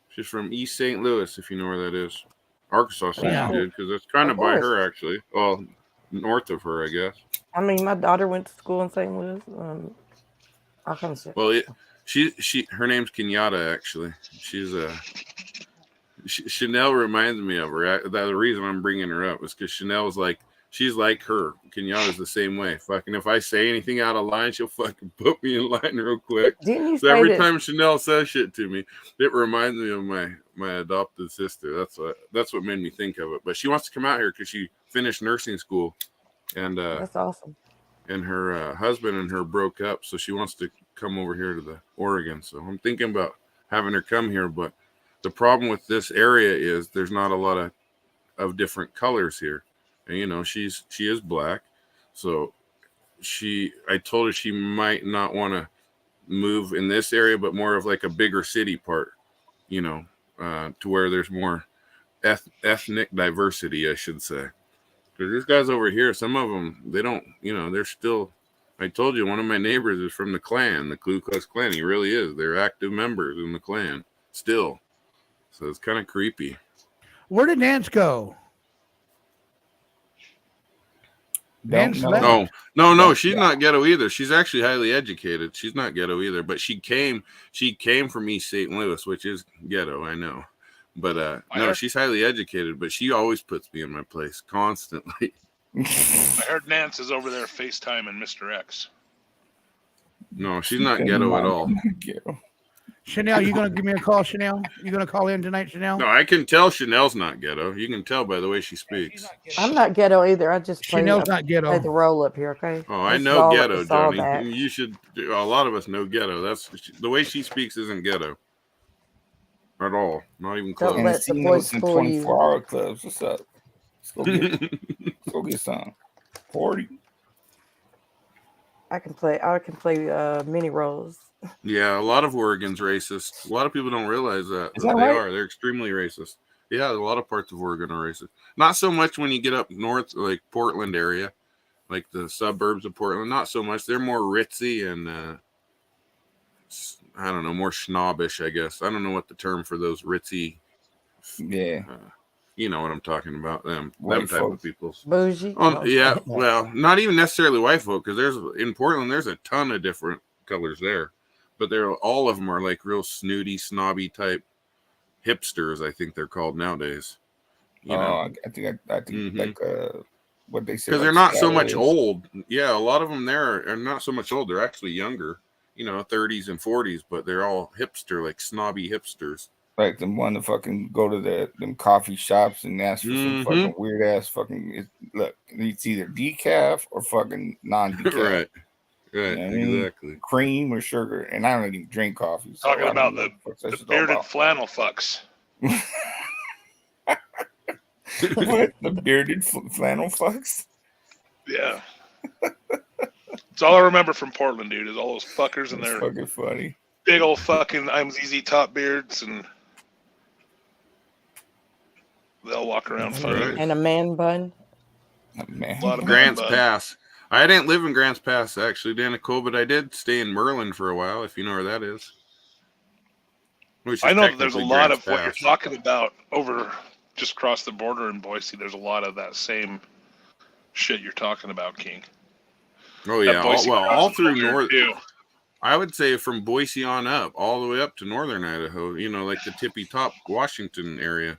She's from East St. Louis, if you know where that is. Arkansas seems Yeah. good because it's kind Of of by course. her, actually. Well, north of her, I guess. I mean, my daughter went to school in St. Louis. I can say. Well, her name's Kenyatta, actually. She's Chanel reminds me of her. The reason I'm bringing her up is because Chanel's like, she's like her. Kenyatta's the same way. Fucking, if I say anything out of line, she'll fucking put me in line real quick. Didn't you So say every that? time Chanel says shit to me, it reminds me of my adopted sister. That's what made me think of it. But she wants to come out here because she finished nursing school, and That's awesome. and her husband and her broke up, so she wants to come over here to the Oregon. So I'm thinking about having her come here, but the problem with this area is there's not a lot of different colors here, and she is black, so I told her she might not want to move in this area, but more of like a bigger city part, to where there's more ethnic diversity, I should say. Because these guys over here, some of them, they don't, they're still. I told you one of my neighbors is from the Klan, the Ku Klux Klan. He really is. They're active members in the Klan still. So it's kind of creepy. Where did Nance go? Nance left. No, she's not ghetto either. She's actually highly educated. She's not ghetto either, but she came from East St. Louis, which is ghetto, I know. But no, she's highly educated, but she always puts me in my place constantly. I heard Nance is over there FaceTiming Mr. X. No, she's not ghetto at all. Chanel, you gonna give me a call, Chanel? You gonna call in tonight, Chanel? No, I can tell Chanel's not ghetto. You can tell by the way she speaks. I'm not ghetto either. I just play, Chanel's not ghetto. play the role up here, okay? Oh, I It's know all- ghetto, it's all Johnny. that. You should. A lot of us know ghetto. That's the way she speaks isn't ghetto at all. Not even close. Don't let the voice fool you. 24-hour clubs. What's up? Let's go get some. 40. I can play mini roles. Yeah, a lot of Oregon's racist. A lot of people don't realize that. Is But that they right? are. They're extremely racist. Yeah, a lot of parts of Oregon are racist. Not so much when you get up north, like Portland area, like the suburbs of Portland. Not so much. They're more ritzy and I don't know, more snobbish, I guess. I don't know what the term for those ritzy. Yeah. You know what I'm talking about. Them White type folks. of people. Bougie. Yeah. Well, not even necessarily white folk, because in Portland there's a ton of different colors there, but all of them are like real snooty, snobby type hipsters. I think they're called nowadays. You know, I think like what they say, because like they're not so Seattle much is. old. Yeah, a lot of them there are not so much old. They're actually younger. 30s and 40s, but they're all hipster, like snobby hipsters. Like them one to fucking go to them coffee shops and ask for some fucking weird ass fucking look. It's either decaf or fucking non-decaf. Right. Right. You know what I mean? Exactly. Cream or sugar, and I don't even drink coffee. So Talking I don't about know the what that's all bearded about. flannel fucks. What? The bearded flannel fucks? Yeah. It's all I remember from Portland, dude, is all those fuckers and That's their fucking funny. big old fucking I'm ZZ Top beards, and they'll walk around funny. And a man bun. Man. A lot of Grants man bun. Pass. I didn't live in Grants Pass, actually, Danico, but I did stay in Merlin for a while, if you know where that is. Which is I know that there's a technically lot Grants of what you're Pass. talking about over just across the border in Boise. There's a lot of that same shit you're talking about, King. Oh, That yeah. Boise All crowd's through weird, north. too. I would say from Boise on up, all the way up to northern Idaho, like the tippy top Washington area.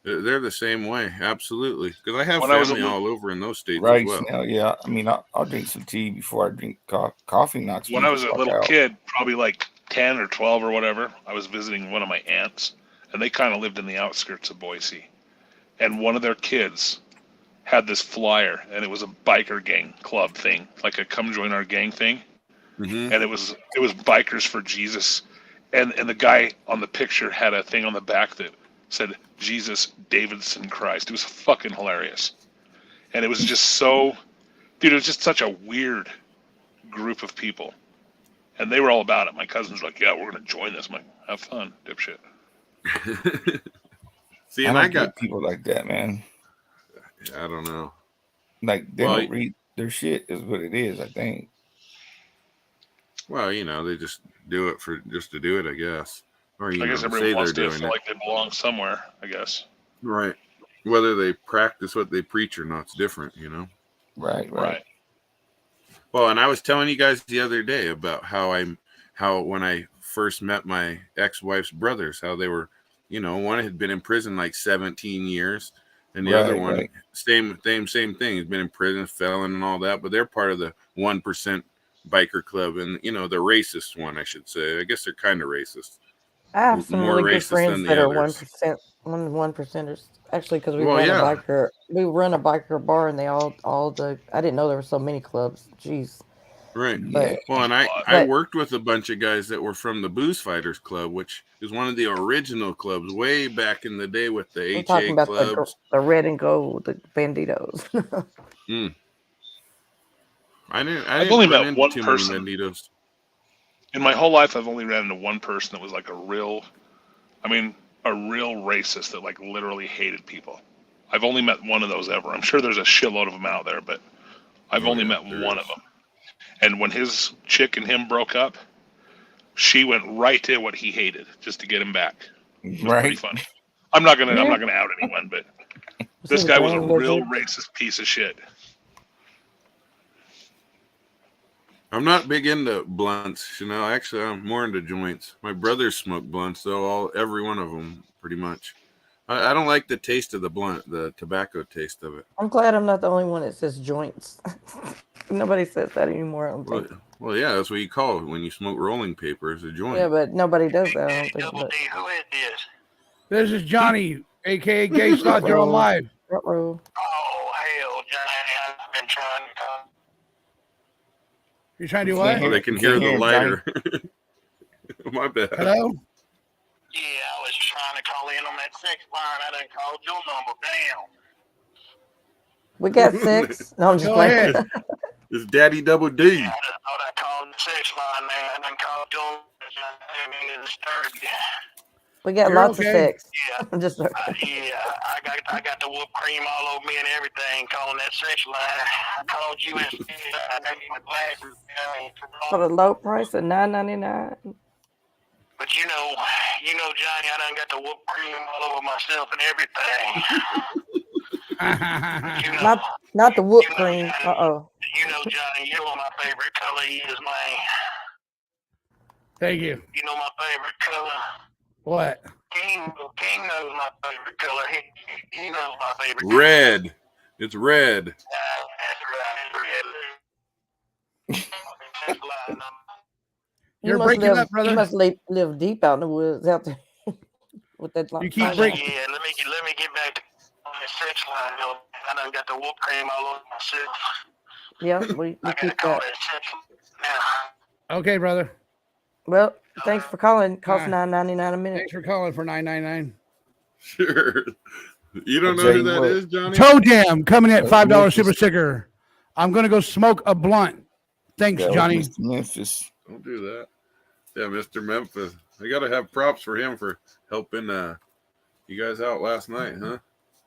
They're the same way. Absolutely. Because I have When I was a family little- all over in those states Right as well. now, yeah. I mean, I'll drink some tea before I drink coffee. Knocks When me I the was a fuck little out. kid, probably like 10 or 12 or whatever, I was visiting one of my aunts, and they kind of lived in the outskirts of Boise. And one of their kids had this flyer, and it was a biker gang club thing, like a come join our gang thing. Mm-hmm. And it was Bikers for Jesus. And the guy on the picture had a thing on the back that said Jesus Davidson Christ. It was fucking hilarious. And it was just so, dude, it was just such a weird group of people. And they were all about it. My cousin's like, yeah, we're going to join this. I'm like, have fun, dipshit. See, I and don't I got get people like that, man. I don't know. Like they Well, don't read their shit is what it is, I think. Well, they just do it just to do it, I guess. Or I guess to everyone say wants they're to doing feel it. like they belong somewhere, I guess. Right. Whether they practice what they preach or not, it's different, Right. Well, and I was telling you guys the other day about how when I first met my ex-wife's brothers, how they were, one had been in prison like 17 years, and the other one, Right. same thing. He's been in prison, felon, and all that, but they're part of the 1% biker club, and the racist one, I should say. I guess they're kind of racist. I have some More really good racist friends than the that are others. 1%, one percenters. Actually, because we Well, run yeah. we run a biker bar, and they all I didn't know there were so many clubs. Jeez. Right. But- Well, and I but- worked with a bunch of guys that were from the Booze Fighters Club, which is one of the original clubs way back in the day with the I'm HA talking about clubs. the red and gold, the banditos. I didn't I've only run met into one too person. many banditos. In my whole life, I've only ran into one person that was like a real racist that like literally hated people. I've only met one of those ever. I'm sure there's a shitload of them out there, but I've only met one of them. And when his chick and him broke up, she went right to what he hated just to get him back. It was pretty funny. I'm not gonna out anyone, but this guy was a real racist piece of shit. I'm not big into blunts, Actually, I'm more into joints. My brothers smoke blunts, though. Every one of them, pretty much. I don't like the taste of the blunt, the tobacco taste of it. I'm glad I'm not the only one that says joints. Nobody says that anymore. I don't think. Well, yeah, that's what you call it when you smoke rolling paper as a joint. Yeah, but nobody does that. I don't think. But... Who is this? This is Johnny, aka Gay Sloth. You're on live. Uh-oh. Oh, hell, Johnny, I've been trying to call. You're trying to do what? Oh, they can hear the lighter. My bad. Hello? Yeah, I was trying to call in on that sex line. I done called your number down. We got 6. No, I'm just Go playing. ahead. It's Daddy Double D. I thought I called the sex line, man. I done called your number. I disturbed you. We got You're lots okay. of sex. Yeah. I'm just Yeah, I got the whipped cream all over me and everything calling that sex line. I called you and I got my glasses. for the low price of $9.99. But you know, Johnny, I done got the whipped cream all over myself and everything. Not the whipped cream. Uh-oh. You know, Johnny, you know what my favorite color is, man. Thank you. You know my favorite color. What? King knows my favorite color. He knows my favorite color. Red. It's red. That's right. You're breaking up, brother. You must live deep out in the woods out there with that. You keep breaking. Yeah, let me get back to the sex line. I done got the whoop cream all over myself. Yeah, we keep that. Okay, brother. Well, thanks for calling. Costs $9.99 a minute. Thanks for calling for $9.99. Sure. You don't know who that is, Johnny? Toe Jam coming in at $5 super sticker. I'm gonna go smoke a blunt. Thanks, Johnny. Mr. Memphis. Don't do that. Yeah, Mr. Memphis. I gotta have props for him for helping you guys out last night, huh?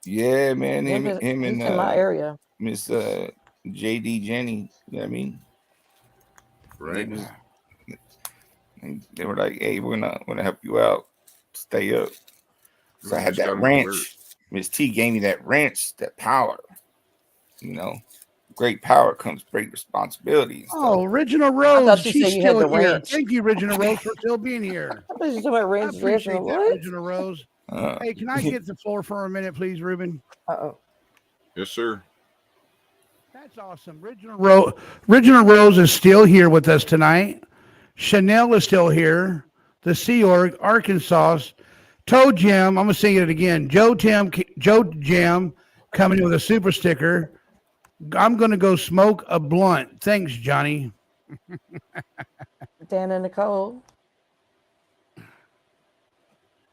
Yeah, man. Him He's and in my area. Miss JD Jenny. You know what I mean? Right. They were like, "Hey, we're gonna help you out. Stay up." So I had that wrench. Miss T gave me that wrench, that power. You know, great power comes great responsibility. Oh, Original I Rose, thought you she's said you had still the here. wrench. Thank you, Original Rose, for still being here. I thought you said about I wrench. appreciate that, What? Original Rose. Hey, can I get the floor for a minute, please, Ruben? Uh-oh. Yes, sir. That's awesome. Original Rose is still here with us tonight. Chanel is still here. The Sea Org, Arkansas. Toe Jam, I'm gonna sing it again. Joe Jam coming in with a super sticker. I'm gonna go smoke a blunt. Thanks, Johnny. Dan and Nicole.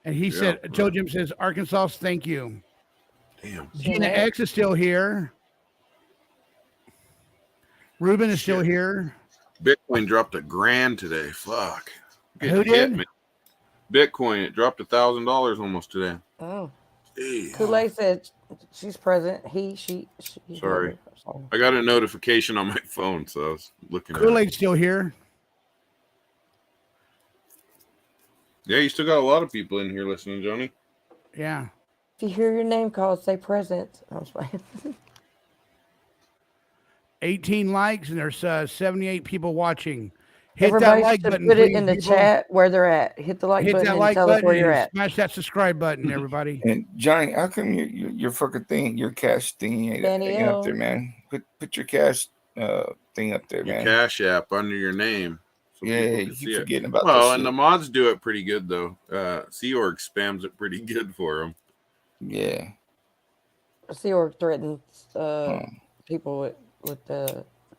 And he said, Joe Jim says, Arkansas, thank you. Damn. Gina X is still here. Ruben is still here. Bitcoin dropped $1,000 today. Fuck. Who did? Bitcoin, it dropped $1,000 almost today. Oh. Hey. Kool-Aid said she's present. She. Sorry. I got a notification on my phone, so I was looking at it. Kool-Aid's still here. Yeah, you still got a lot of people in here listening, Johnny. Yeah. If you hear your name called, say present. I was playing. 18 likes, and there's 78 people watching. Hit Everybody that like should button, put it please, in the people. chat where they're at. Hit the like Hit button that and like tell us button where you're and at. smash that subscribe button, everybody. And Johnny, how come your fucking thing, your cash thing ain't up there, man? Put your cash thing up there, Your man. Cash App under your name. So Yeah, people you can see keep it. forgetting about Well, that and shit. the mods do it pretty good, though. Sea Org spams it pretty good for them. Yeah. Sea Org threatens people with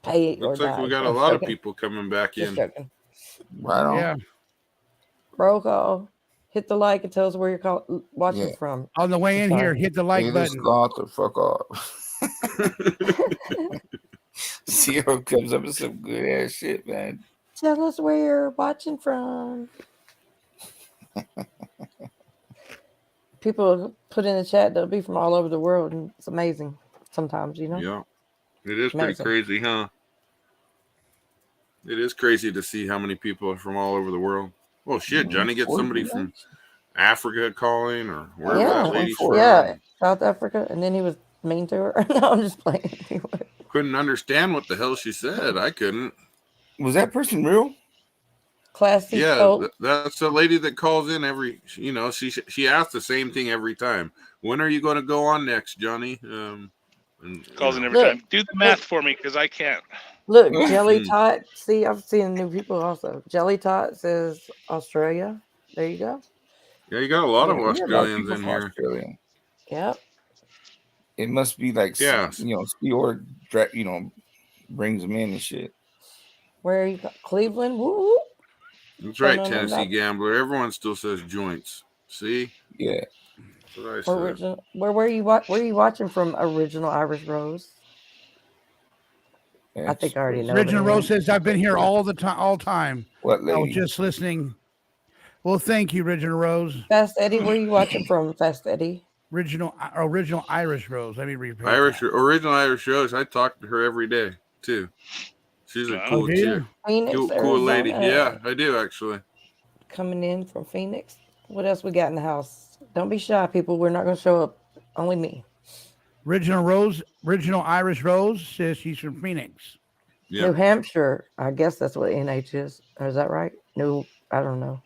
pay or Looks like die. we got a I'm lot of joking. people coming back Just in. joking. Right on. Yeah. Roll call. Hit the like and tell us where you're watching from. On the way in here, hit the like button. The fuck off. Zero comes up with some good ass shit, man. Tell us where you're watching from. People put in the chat, they'll be from all over the world, and it's amazing sometimes, you know? Yeah. It is pretty Amazing. crazy, huh? It is crazy to see how many people are from all over the world. Oh, shit. Johnny gets somebody from Africa calling, or wherever that lady's from. Yeah, South Africa, and then he was mean to her. No, I'm just playing. Anyway. Couldn't understand what the hell she said. I couldn't. Was that person real? Classy. Yeah, that's the lady that calls in every. You know, she asks the same thing every time. When are you going to go on next, Johnny? Calls in every time. Do the math for me, because I can't. Look, Jelly Tot. See, I've seen new people also. Jelly Tot says Australia. There you go. Yeah, you got a lot of We got a lot of Australians people in from here. Australia. Yep. It must be like, Yeah. Steor, brings them in and shit. Where are you? Cleveland. Woo. That's Don't right, know nothing Tennessee about Gambler. Everyone still says joints. See? Yeah. That's what I said. original. Where are you? Where are you watching from? Original Irish Rose. I think I already know. Original but anyway. Rose says, I've been here all the time. All time. What I was lady? just listening. Well, thank you, Original Rose. Fast Eddie, where are you watching from? Fast Eddie. Original Irish Rose. Let me repeat Original Irish Rose. I talk to her every day too. She's a cool do you? chick. Phoenix, Cool lady. Arizona. Yeah, I do actually. Coming in from Phoenix. What else we got in the house? Don't be shy, people. We're not going to show up. Only me. Original Irish Rose says she's from Phoenix. New Hampshire. I guess that's what NH is. Is that right? I don't know.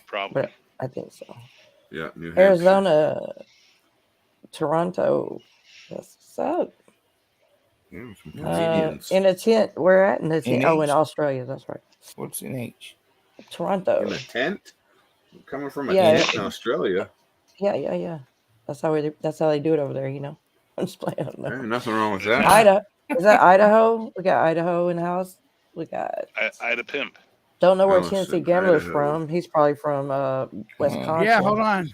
Probably. But I think so. Yeah, New Hampshire. Arizona. Toronto. That's what's up. Yeah, some Canadians. In a tent. We're at in a tent. Oh, in NH? Australia. That's right. What's NH? Toronto. In a tent? Coming from a Yeah. tent in Australia. Yeah. That's how they do it over there, I'm just playing. I don't know. Hey, nothing wrong with that. Idaho. Is that Idaho? We got Idaho in the house. We got. I had a pimp. Don't know where Oh, Tennessee shit, Gambler's Idaho. from. He's probably from Wisconsin. Yeah, hold on.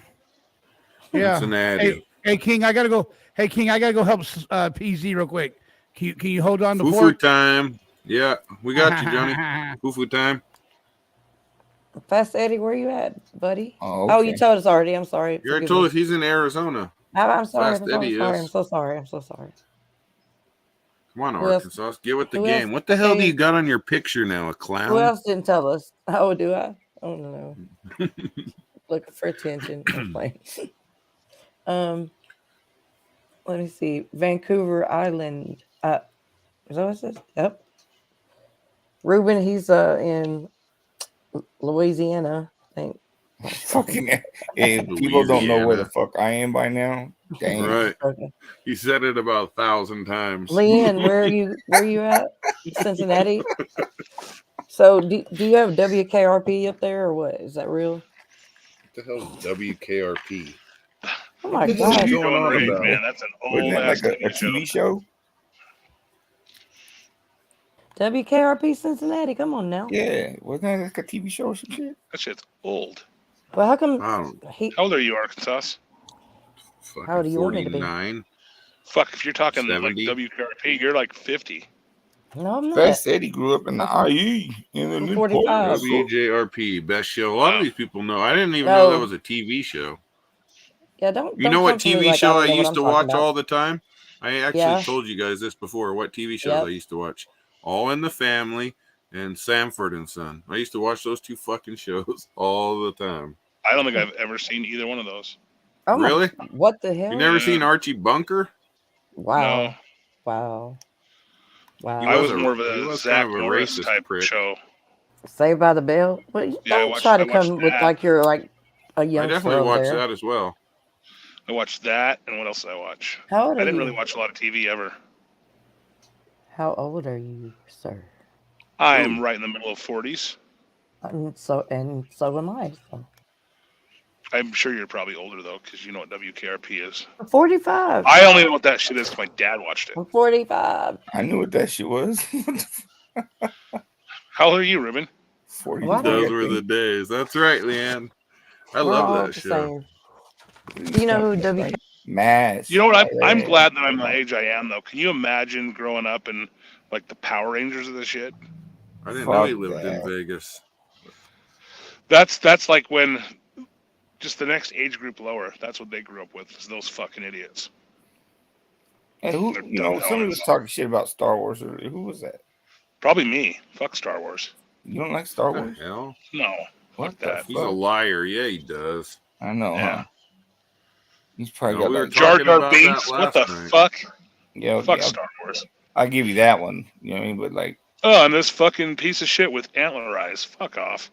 Yeah. Cincinnati. Hey, King, I gotta go. Hey, King, I gotta go help PZ real quick. Can you hold on to Fufu Fort? time. Yeah, we got you, Johnny. Fufu time. Fast Eddie, where you at, buddy? Oh, Oh, you told us already. I'm sorry. You already Forgive told me. us he's in Arizona. I'm sorry. Fast I'm so Eddie sorry. is. I'm so sorry. I'm so sorry. Come on, Who else- Arkansas. Get with the who game. else- What the hell do hey, you got on your picture now? A clown? Who else didn't tell us? Oh, do I? Oh no. Looking for attention. I'm playing. Let me see. Vancouver Island. Is that what it says? Yep. Ruben, he's in Louisiana, I think. Fucking people don't know where the fuck I am by now. Damn. Right. Okay. You said it about 1,000 times. Leanne, where are you at? Cincinnati. So do you have WKRP up there or what? Is that real? What the hell is WKRP? Oh my What the hell gosh. is going on Right, about? man, that's an Wasn't old that ass like a TV show? WKRP Cincinnati. Come on now. Yeah. Wasn't that like a TV show or some shit? That shit's old. Well, how come How old are you, Arkansas? How old do you want me to be? 49. Fuck, if you're talking like 70. WKRP, you're like 50. No, I'm not. Fast Eddie grew up in the IE. I'm 45. WJRP, best show. A lot of these people know. I didn't even No. know that was a TV show. Yeah, don't. You know what come for me TV like show don't I know what used I'm to talking watch about. all the time? I actually Yeah. told you guys this before. What TV shows Yep. I used to watch? All in the Family and Sanford and Son. I used to watch those two fucking shows all the time. I don't think I've ever seen either one of those. Oh my- Really? What the hell? You never seen Archie Bunker? Wow. No. Wow. Wow. He I was a- more of he a was Zach kind of a Morris racist type prick. show. Saved by the Bell. Well, you Yeah, I don't watched- try to I watched come with that. like you're like a I youngster definitely over watched there. that as well. I watched that, and what else did I watch? How old I are didn't you? really watch a lot of TV ever. How old are you, sir? I am right in the middle of 40s. So am I. So. I'm sure you're probably older though, because you know what WKRP is. I'm 45. I only know what that shit is because my dad watched it. I'm 45. I knew what that shit was. How old are you, Ruben? 40. Those were the days. That's right, Leanne. I We're love all that the show. same. Do you know who WK? Mass. You know what? I'm glad that I'm the age I am though. Can you imagine growing up in like the Power Rangers of this shit? I didn't know he Fuck lived that. in Vegas. That's like when just the next age group lower. That's what they grew up with. Is those fucking idiots. Hey, who? They're You know, dumb somebody was donuts. talking shit about Star Wars. Or who was that? Probably me. Fuck Star Wars. You don't like Star What the Wars? hell? No. What Fuck the that. He's a fuck? liar. Yeah, he does. I know, Yeah. huh? He's probably No, got we were like Jar talking Jar about Binks. that What the last night. fuck? yeah. Fuck yeah, Star Wars. I'll give you that one. You know what I mean? But like, Oh, and this fucking piece of shit with antler eyes. Fuck off.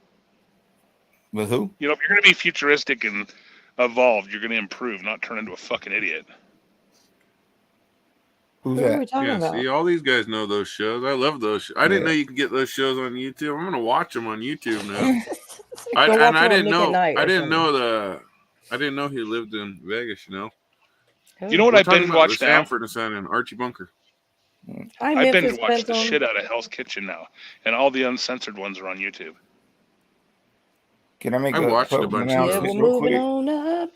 with who? You know, if you're gonna be futuristic and evolved, you're gonna improve, not turn into a fucking idiot. Who's Who are we that? talking Yeah, about? see, all these guys know those shows. I love those. I didn't know you could get those shows on YouTube. I'm gonna watch them on YouTube now. Go watch I them on didn't Nick at know. Night I or didn't something. know I didn't know he lived in Vegas. You know. You know what We're I talking binge about the watch now? Sanford and Son and Archie Bunker. Hi, I binge Memphis watch the Phantom. shit out of Hell's Kitchen now, and all the uncensored ones are on YouTube. Can I make I a watched a public bunch of Yeah, those. we're announcement real moving quick? on up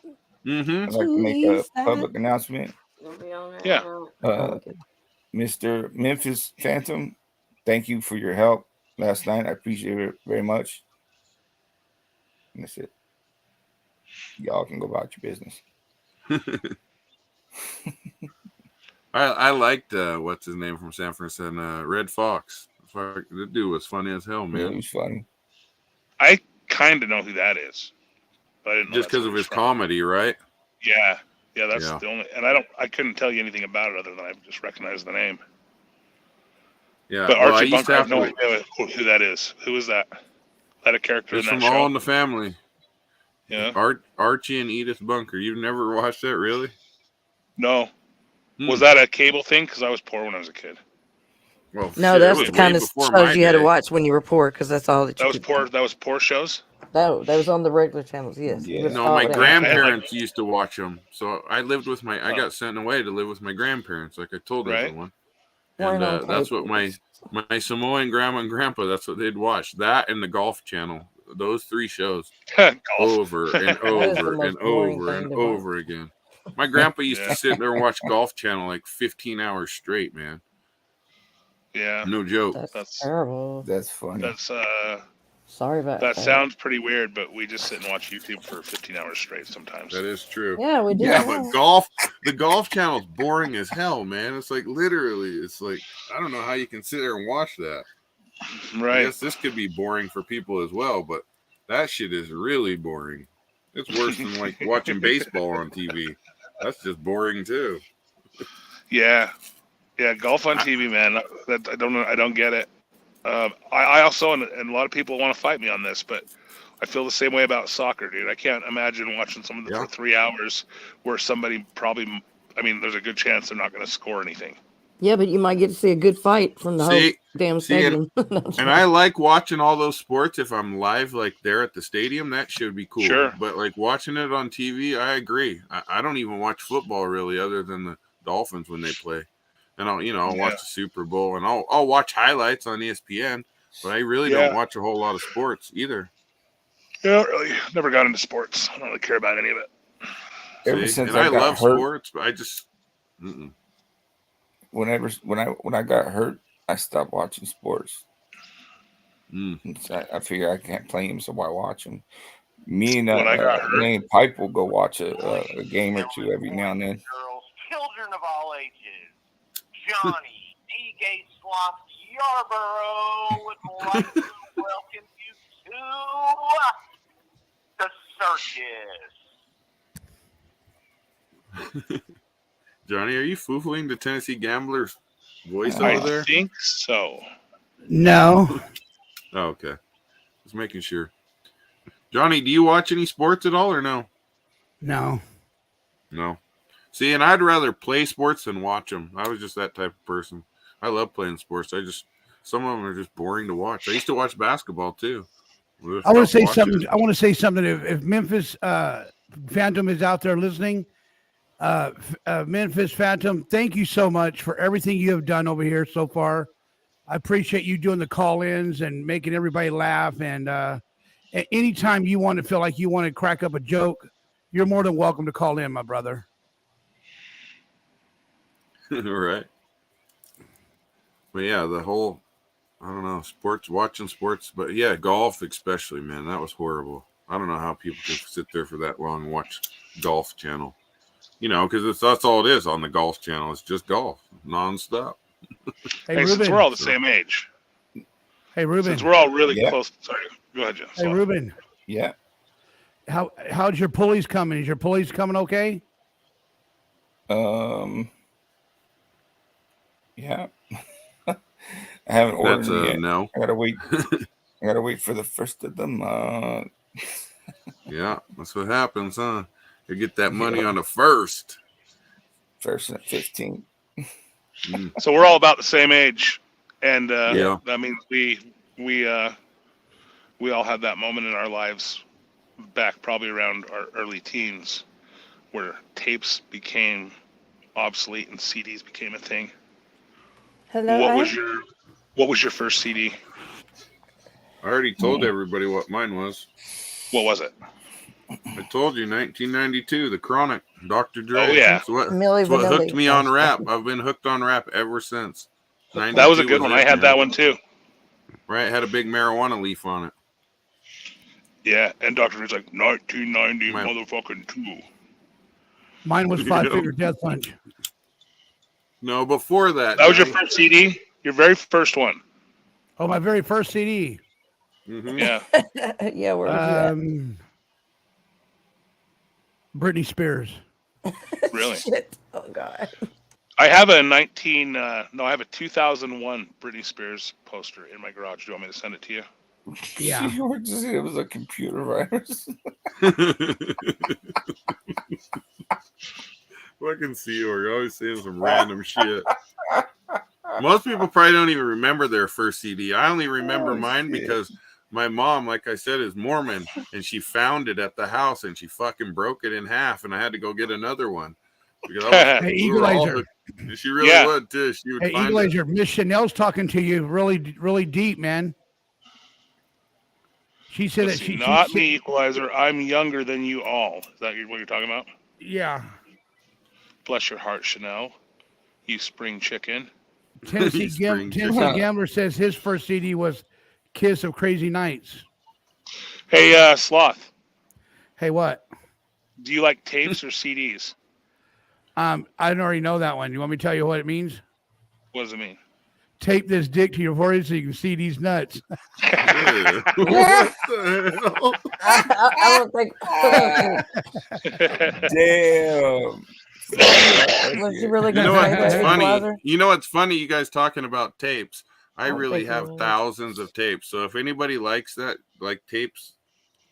Mm-hmm. I'd like to to make the a east side. public announcement. Yeah. Okay. Mr. Memphis Phantom, thank you for your help last night. I appreciate it very much. And that's it. Y'all can go about your business. I liked what's his name from San Francisco, Red Fox. The dude was funny as hell, man. Yeah, he was funny. I kind of know who that is, but I didn't know Just that's because where of he's his from. comedy, right? Yeah, that's Yeah. the only. And I couldn't tell you anything about it other than I just recognized the name. Yeah. But Well, I Archie used to Bunker, I have have no to. idea who that is. Who is that? That a character It's in that from All show? in the Family. Yeah. Archie and Edith Bunker. You've never watched that, really? No. Hmm. Was that a cable thing? Because I was poor when I was a kid. Well, No, shit, it that's was the way kind of before shows my you had to day. watch when you were poor, because that's all that you That was could. poor. That was poor shows. That was on the regular channels. Yes. You would No, follow my that. grandparents used to watch them. So I lived with I got sent away to live with my grandparents, like I told Right. everyone. Weren't And on that's tape. what my Samoan grandma and grandpa, that's what they'd watch. That and the Golf Channel. Those three shows. Golf. Over and That is the over most and boring over thing and to over again. My grandpa used Yeah. to sit there and watch Golf Channel like 15 hours straight, man. Yeah. No joke. That's terrible. That's funny. That's Sorry about that that. sounds pretty weird, but we just sit and watch YouTube for 15 hours straight sometimes. That is true. Yeah, we do. Yeah, but the Golf Channel's boring as hell, man. It's like literally, it's like I don't know how you can sit there and watch that. Right. I guess this could be boring for people as well, but that shit is really boring. It's worse than like watching baseball on TV. That's just boring too. Yeah, golf on TV, man. That I don't know. I don't get it. I also and a lot of people want to fight me on this, but I feel the same way about soccer, dude. I can't imagine watching something for 3 hours where somebody probably. I mean, there's a good chance they're not going to score anything. Yeah, but you might get to see a good fight from the whole damn stadium. And I like watching all those sports if I'm live, like there at the stadium. That should be cool. Sure. But like watching it on TV, I agree. I don't even watch football really, other than the Dolphins when they play. And I'll watch the Super Bowl and I'll watch highlights on ESPN. But I really don't watch a whole lot of sports either. Yeah, really. Never got into sports. I don't really care about any of it. Ever since and I I got love hurt, sports, but I just when I got hurt, I stopped watching sports. I figure I can't play them, so why watch them? Me and me and Pipe will go watch a game or two every now and then. Girls, children of all ages, Johnny D. Gates Sloth Yarborough would like to welcome you to the circus. Johnny, are you foo-fooing the Tennessee Gambler's voice I over there? think so. No. Oh, okay. Just making sure. Johnny, do you watch any sports at all or no? No. No. See, and I'd rather play sports than watch them. I was just that type of person. I love playing sports. Some of them are just boring to watch. I used to watch basketball too. I want to say something. I want to say something. If Memphis Phantom is out there listening, Memphis Phantom, thank you so much for everything you have done over here so far. I appreciate you doing the call-ins and making everybody laugh. And anytime you want to feel like you want to crack up a joke, you're more than welcome to call in, my brother. Right. But yeah, the whole, I don't know, watching sports, but yeah, golf especially, man, that was horrible. I don't know how people can sit there for that long and watch Golf Channel. Because that's all it is on the Golf Channel. It's just golf, nonstop. Hey, since we're all the same age. Hey, Ruben. Since we're all really close. Sorry, go ahead, Jeff. Hey, Ruben. Yeah. How's your pulleys coming? Is your pulleys coming okay? Yeah. I haven't ordered That's them yet. no. I gotta wait. I gotta wait for the first of the month. Yeah, that's what happens, huh? You get that money on the first. First and 15th. So we're all about the same age, and Yeah. that means we all had that moment in our lives back probably around our early teens where tapes became obsolete and CDs became a thing. Hello. What was your first CD? I already told everybody what mine was. What was it? I told you, 1992, The Chronic, Dr. Dre. Oh, yeah. That's what Milli hooked Vanilli. me on rap. I've been hooked on rap ever since. That was a 92 good one. I it, had man. that one too. Right, it had a big marijuana leaf on it. Yeah, and Dr. Dre's like 1990 motherfucking 2. Mine was Five Finger Death Punch. No, before that. That was your first CD? Your very first one? Oh, my very first CD. Mm-hmm. Yeah. Yeah, where was Britney Spears. Really? Shit. Oh God. I have a 2001 Britney Spears poster in my garage. Do you want me to send it to you? Yeah. It was a computer virus. Fucking Seor, you're always saying some random shit. Most people probably don't even remember their first CD. I only remember mine because my mom, like I said, is Mormon, and she found it at the house, and she fucking broke it in half, and I had to go get another one. Because Hey, Eagleizer. She really would, too. She would Hey, find it. Eagleizer, Miss Chanel's talking to you really, really deep, man. She said that she... Not me, Equalizer. I'm younger than you all. Is that what you're talking about? Yeah. Bless your heart, Chanel. You spring chicken. Tennessee Gambler says his first CD was Kiss of Crazy Nights. Hey, Sloth. Hey, what? Do you like tapes or CDs? I already know that one. You want me to tell you what it means? What does it mean? Tape this dick to your forehead so you can see these nuts. What the hell? I don't think. Damn. Was she really You going know to what? say It's that, funny. Equalizer? You know what's funny? You guys talking about tapes. I don't really think have it was. thousands of tapes. So if anybody likes that, like tapes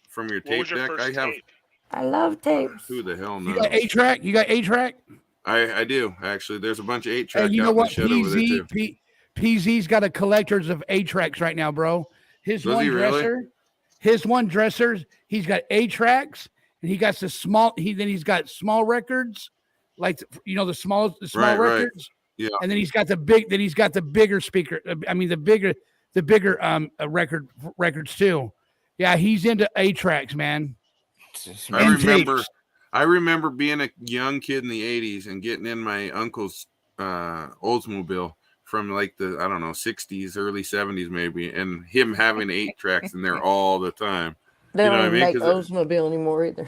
from your What tape was your deck, first I have. tape? I love tapes. Who the hell knows? You got 8-track? You got 8-track? I do actually. There's a bunch of 8-track Hey, you know out in the what? shed over there too. PZ's got a collectors of 8-tracks right now, bro. His Does one he really? dresser, he's got 8-tracks, and he got the small. He's got small records, like the small Right. records. Yeah. And then he's got the big. Then he's got the bigger speaker. I mean, the bigger records too. Yeah, he's into 8-tracks, man. I remember being a young kid in the 80s and getting in my uncle's Oldsmobile from like the, I don't know, 60s, early 70s maybe, and him having 8-tracks in there all the time. They don't even make 'Cause Oldsmobile anymore either.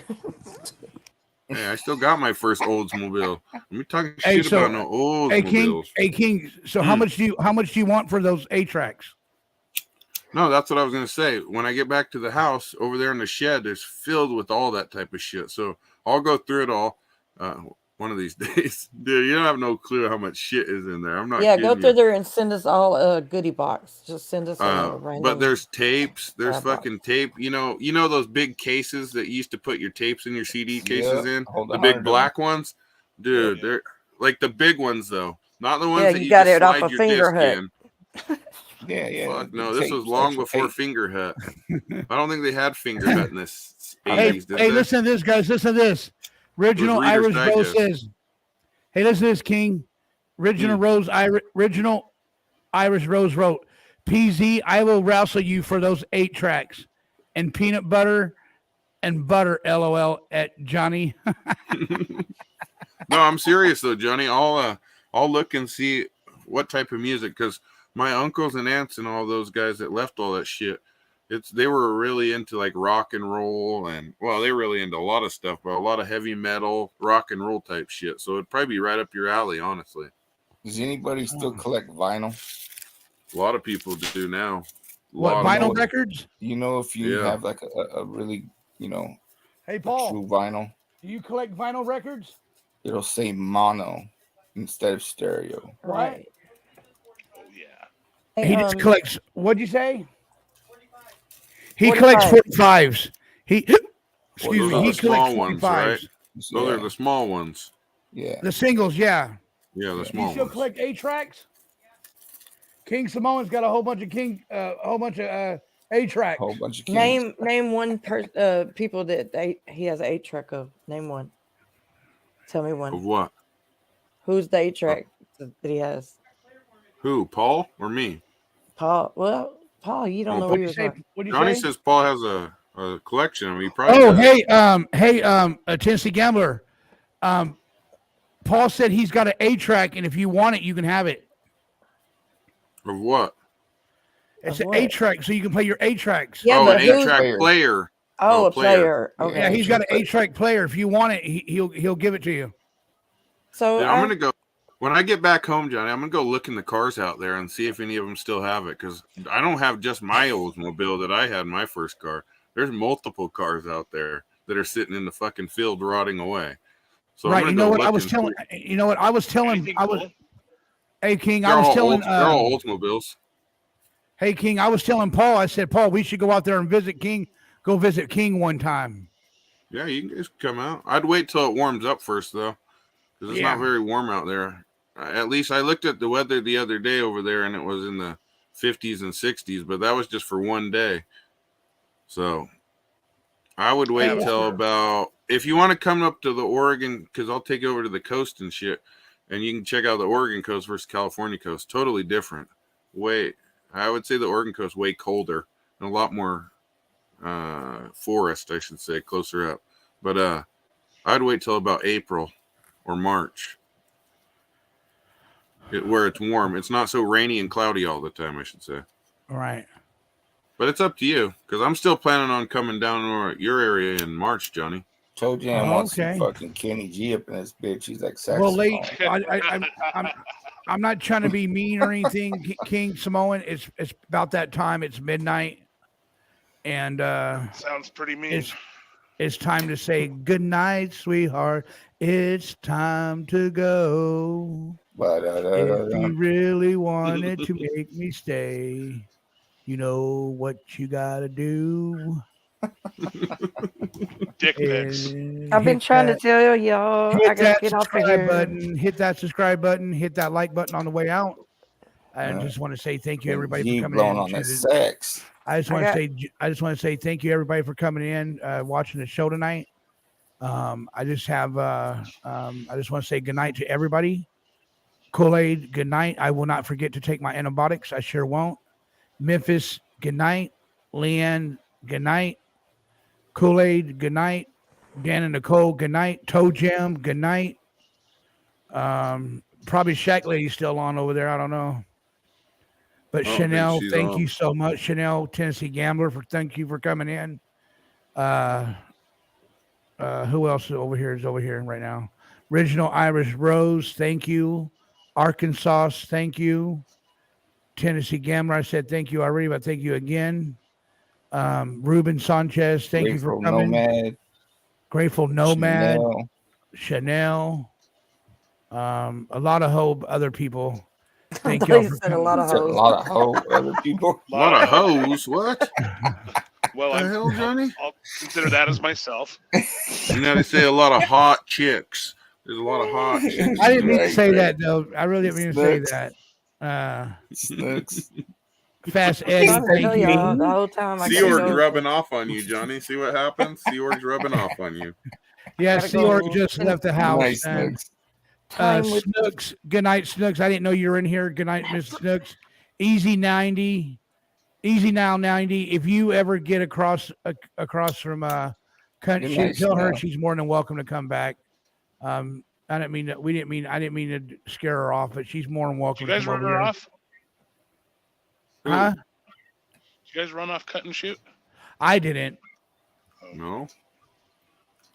hey, I still got my first Oldsmobile. I'm talking shit about no Oldsmobiles. Hey King. So how much do you want for those 8-tracks? No, that's what I was going to say. When I get back to the house over there in the shed, it's filled with all that type of shit. So I'll go through it all one of these days. Dude, you don't have no clue how much shit is in there. I'm not Yeah, kidding go through you. there and send us all a goodie box. Just send us a random. But there's tapes. There's box. fucking tape. You know those big cases that you used to put your tapes in your CD cases in? hold The on, big hold black ones? Dude, they're like the big ones, though. Not the ones Yeah, that you you got just it off slide a your finger disc hut. in. Yeah. Fuck no, this was long before Finger Hut. I don't think they had Finger Hut in this 80s, did Hey, they? listen to this, guys. Listen to this. Original Reader's Irish Rose Digest. says, "Hey, listen to this, King. Original Irish Rose wrote, PZ, I will wrestle you for those 8-tracks and peanut butter and butter. LOL at Johnny." No, I'm serious though, Johnny. I'll look and see what type of music, because my uncles and aunts and all those guys that left all that shit, they were really into like rock and roll, and well, they were really into a lot of stuff, but a lot of heavy metal, rock and roll type shit. So it'd probably be right up your alley, honestly. Does anybody still collect vinyl? A lot of people do now. What, vinyl records? You know, if you Yeah. have like a really, Hey, Paul, true vinyl, do you collect vinyl records? it'll say mono instead of stereo. Right. He just collects. What'd you say? He 45. collects 45s. Excuse Those me. are He the small collects ones, 45s. right? Those are the small ones. Yeah. The singles, yeah. Yeah, the You small still ones. collect 8-tracks? King Samoan's got a whole bunch of A tracks. Whole bunch of Name one people that he has an 8-track of. Name one. Tell me one. Of what? Who's the 8-track that he has? Who? Paul or me? Paul. Well, Paul, you don't know what What'd he you was say? talking. What'd you Johnny say? says Paul has a collection. I mean, he probably Oh, does. hey, Tennessee Gambler. Paul said he's got an 8-track, and if you want it, you can have it. Of what? It's Of an what? 8-track, so you can play your 8-tracks. Yeah, Oh, but an who? 8-track player. Oh, a player. Okay. Yeah, he's got an 8-track player. If you want it, he'll give it to you. So Dude, I'm gonna go when I get back home, Johnny. I'm gonna go look in the cars out there and see if any of them still have it. Because I don't have just my Oldsmobile that I had in my first car. There's multiple cars out there that are sitting in the fucking field rotting away. So Right. I'm You gonna know go what look I was and telling? see. You know what I was telling? Hey King, I They're was all telling. they're all Oldsmobiles. Hey King, I was telling Paul. I said, Paul, we should go out there and visit King. Go visit King one time. Yeah, you can just come out. I'd wait till it warms up first, though, because it's not very warm out there. At least I looked at the weather the other day over there, and it was in the 50s and 60s, but that was just for one day. So I would wait till about, if you want to come up to the Oregon, because I'll take you over to the coast and shit, and you can check out the Oregon coast versus California coast. Totally different. I would say the Oregon coast way colder and a lot more forest, I should say, closer up. But I'd wait till about April or March, where it's warm. It's not so rainy and cloudy all the time, I should say. All right. But it's up to you, because I'm still planning on coming down to your area in March, Johnny. Toe Jam wants some okay. fucking Kenny G up in this bitch. He's like Well, saxophone. I'm not trying to be mean or anything, King Samoan. It's about that time. It's midnight, and Sounds pretty mean. It's time to say good night, sweetheart. It's time to go. If you really wanted to make me stay, you know what you gotta do. Dick pics. I've been trying to tell y'all. I Hit gotta that get off of subscribe here. button. Hit that subscribe button. Hit that like button on the way out. I just want to say thank you, everybody, for coming in. On that sex. I just want to say thank you, everybody, for coming in, watching the show tonight. I just want to say good night to everybody. Kool-Aid, good night. I will not forget to take my antibiotics. I sure won't. Memphis, good night. Leanne, good night. Kool-Aid, good night. Dan and Nicole, good night. Toe Jam, good night. Probably Shack Lady's still on over there. I don't know. But Chanel, thank you so much. Chanel, Tennessee Gambler, thank you for coming in. Who else is over here right now? Original Irish Rose, thank you. Arkansas, thank you. Tennessee Gambler, I said thank you already, but thank you again. Ruben Sanchez, thank you for coming. Nomad. Grateful Nomad. Chanel. A lot of other people. Thank you for coming. A lot of other people. A lot of hoes. What? Well, the hell, Johnny? I'll consider that as myself. You know, they say a lot of hot chicks. There's a lot of hot chicks. I didn't mean to say that, though. I really didn't mean to say that. Snooks. Fast Eddie, thank you. The whole time I Seorg's rubbing off on you, Johnny. See what happens? Seorg's rubbing off on you. Yeah, Seorg just left the house. Nice, Snooks. Snooks, good night, Snooks. I didn't know you were in here. Good night, Miss Snooks. Easy 90. Easy now 90. If you ever get across from tell her she's more than welcome to come back. I didn't mean to scare her off, but she's more than welcome. Did you guys run her off? Huh? Did you guys run off cut and shoot? I didn't. No.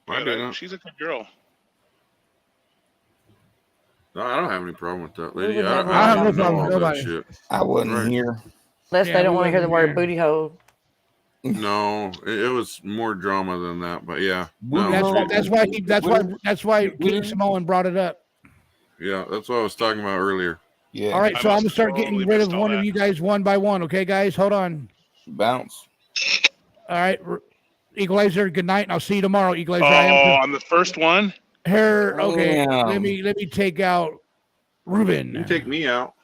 I didn't. She's a good girl. No, I don't have any problem with that, lady. I I have no don't know problem all with that nobody. shit. I wasn't here. Unless they don't want to hear the word booty hole. No, it was more drama than that, but yeah. No, That's why King Samoan brought it up. Yeah, that's what I was talking about earlier. Yeah. All right, so I'm gonna start getting rid of one of you guys one by one. Okay, guys, hold on. Bounce. All right, Equalizer. Good night, and I'll see you tomorrow, Equalizer. Oh, on the first one. Okay. Damn. Let me take out Ruben. You take me out.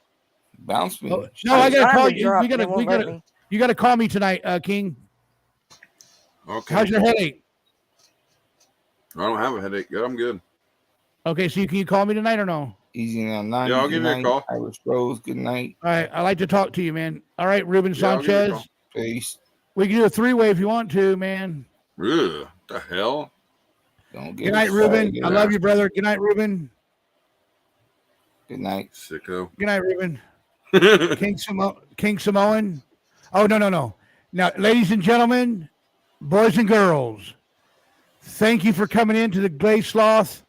Bounce me. Oh, no, I gotta call you. Dropped, You gotta call me tonight, King. Okay. How's your headache? I don't have a headache. I'm good. Okay, so can you call me tonight or no? Easy now. 9. Yeah, I'll give you a call. Irish Rose, good night. All right, I like to talk to you, man. All right, Ruben Yeah, I'll give you a Sanchez. call. Peace. We can do a 3-way if you want to, man. Ugh, the hell? Don't get Good night, excited. Ruben. I love you, brother. Good night, Ruben. Good night. Sicko. Good night, Ruben. King Samoan. Oh, no. Now, ladies and gentlemen, boys and girls, thank you for coming into the Glay Sloth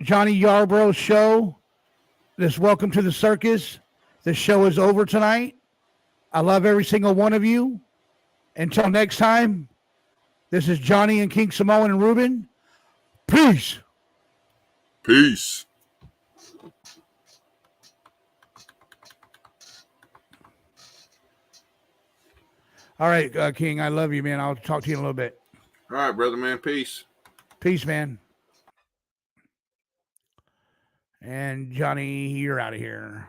Johnny Yarbrough show. This Welcome to the Circus. The show is over tonight. I love every single one of you. Until next time, this is Johnny and King Samoan and Ruben. Peace. Peace. All right, King, I love you, man. I'll talk to you in a little bit. All right, brother, man. Peace. Peace, man. And Johnny, you're out of here.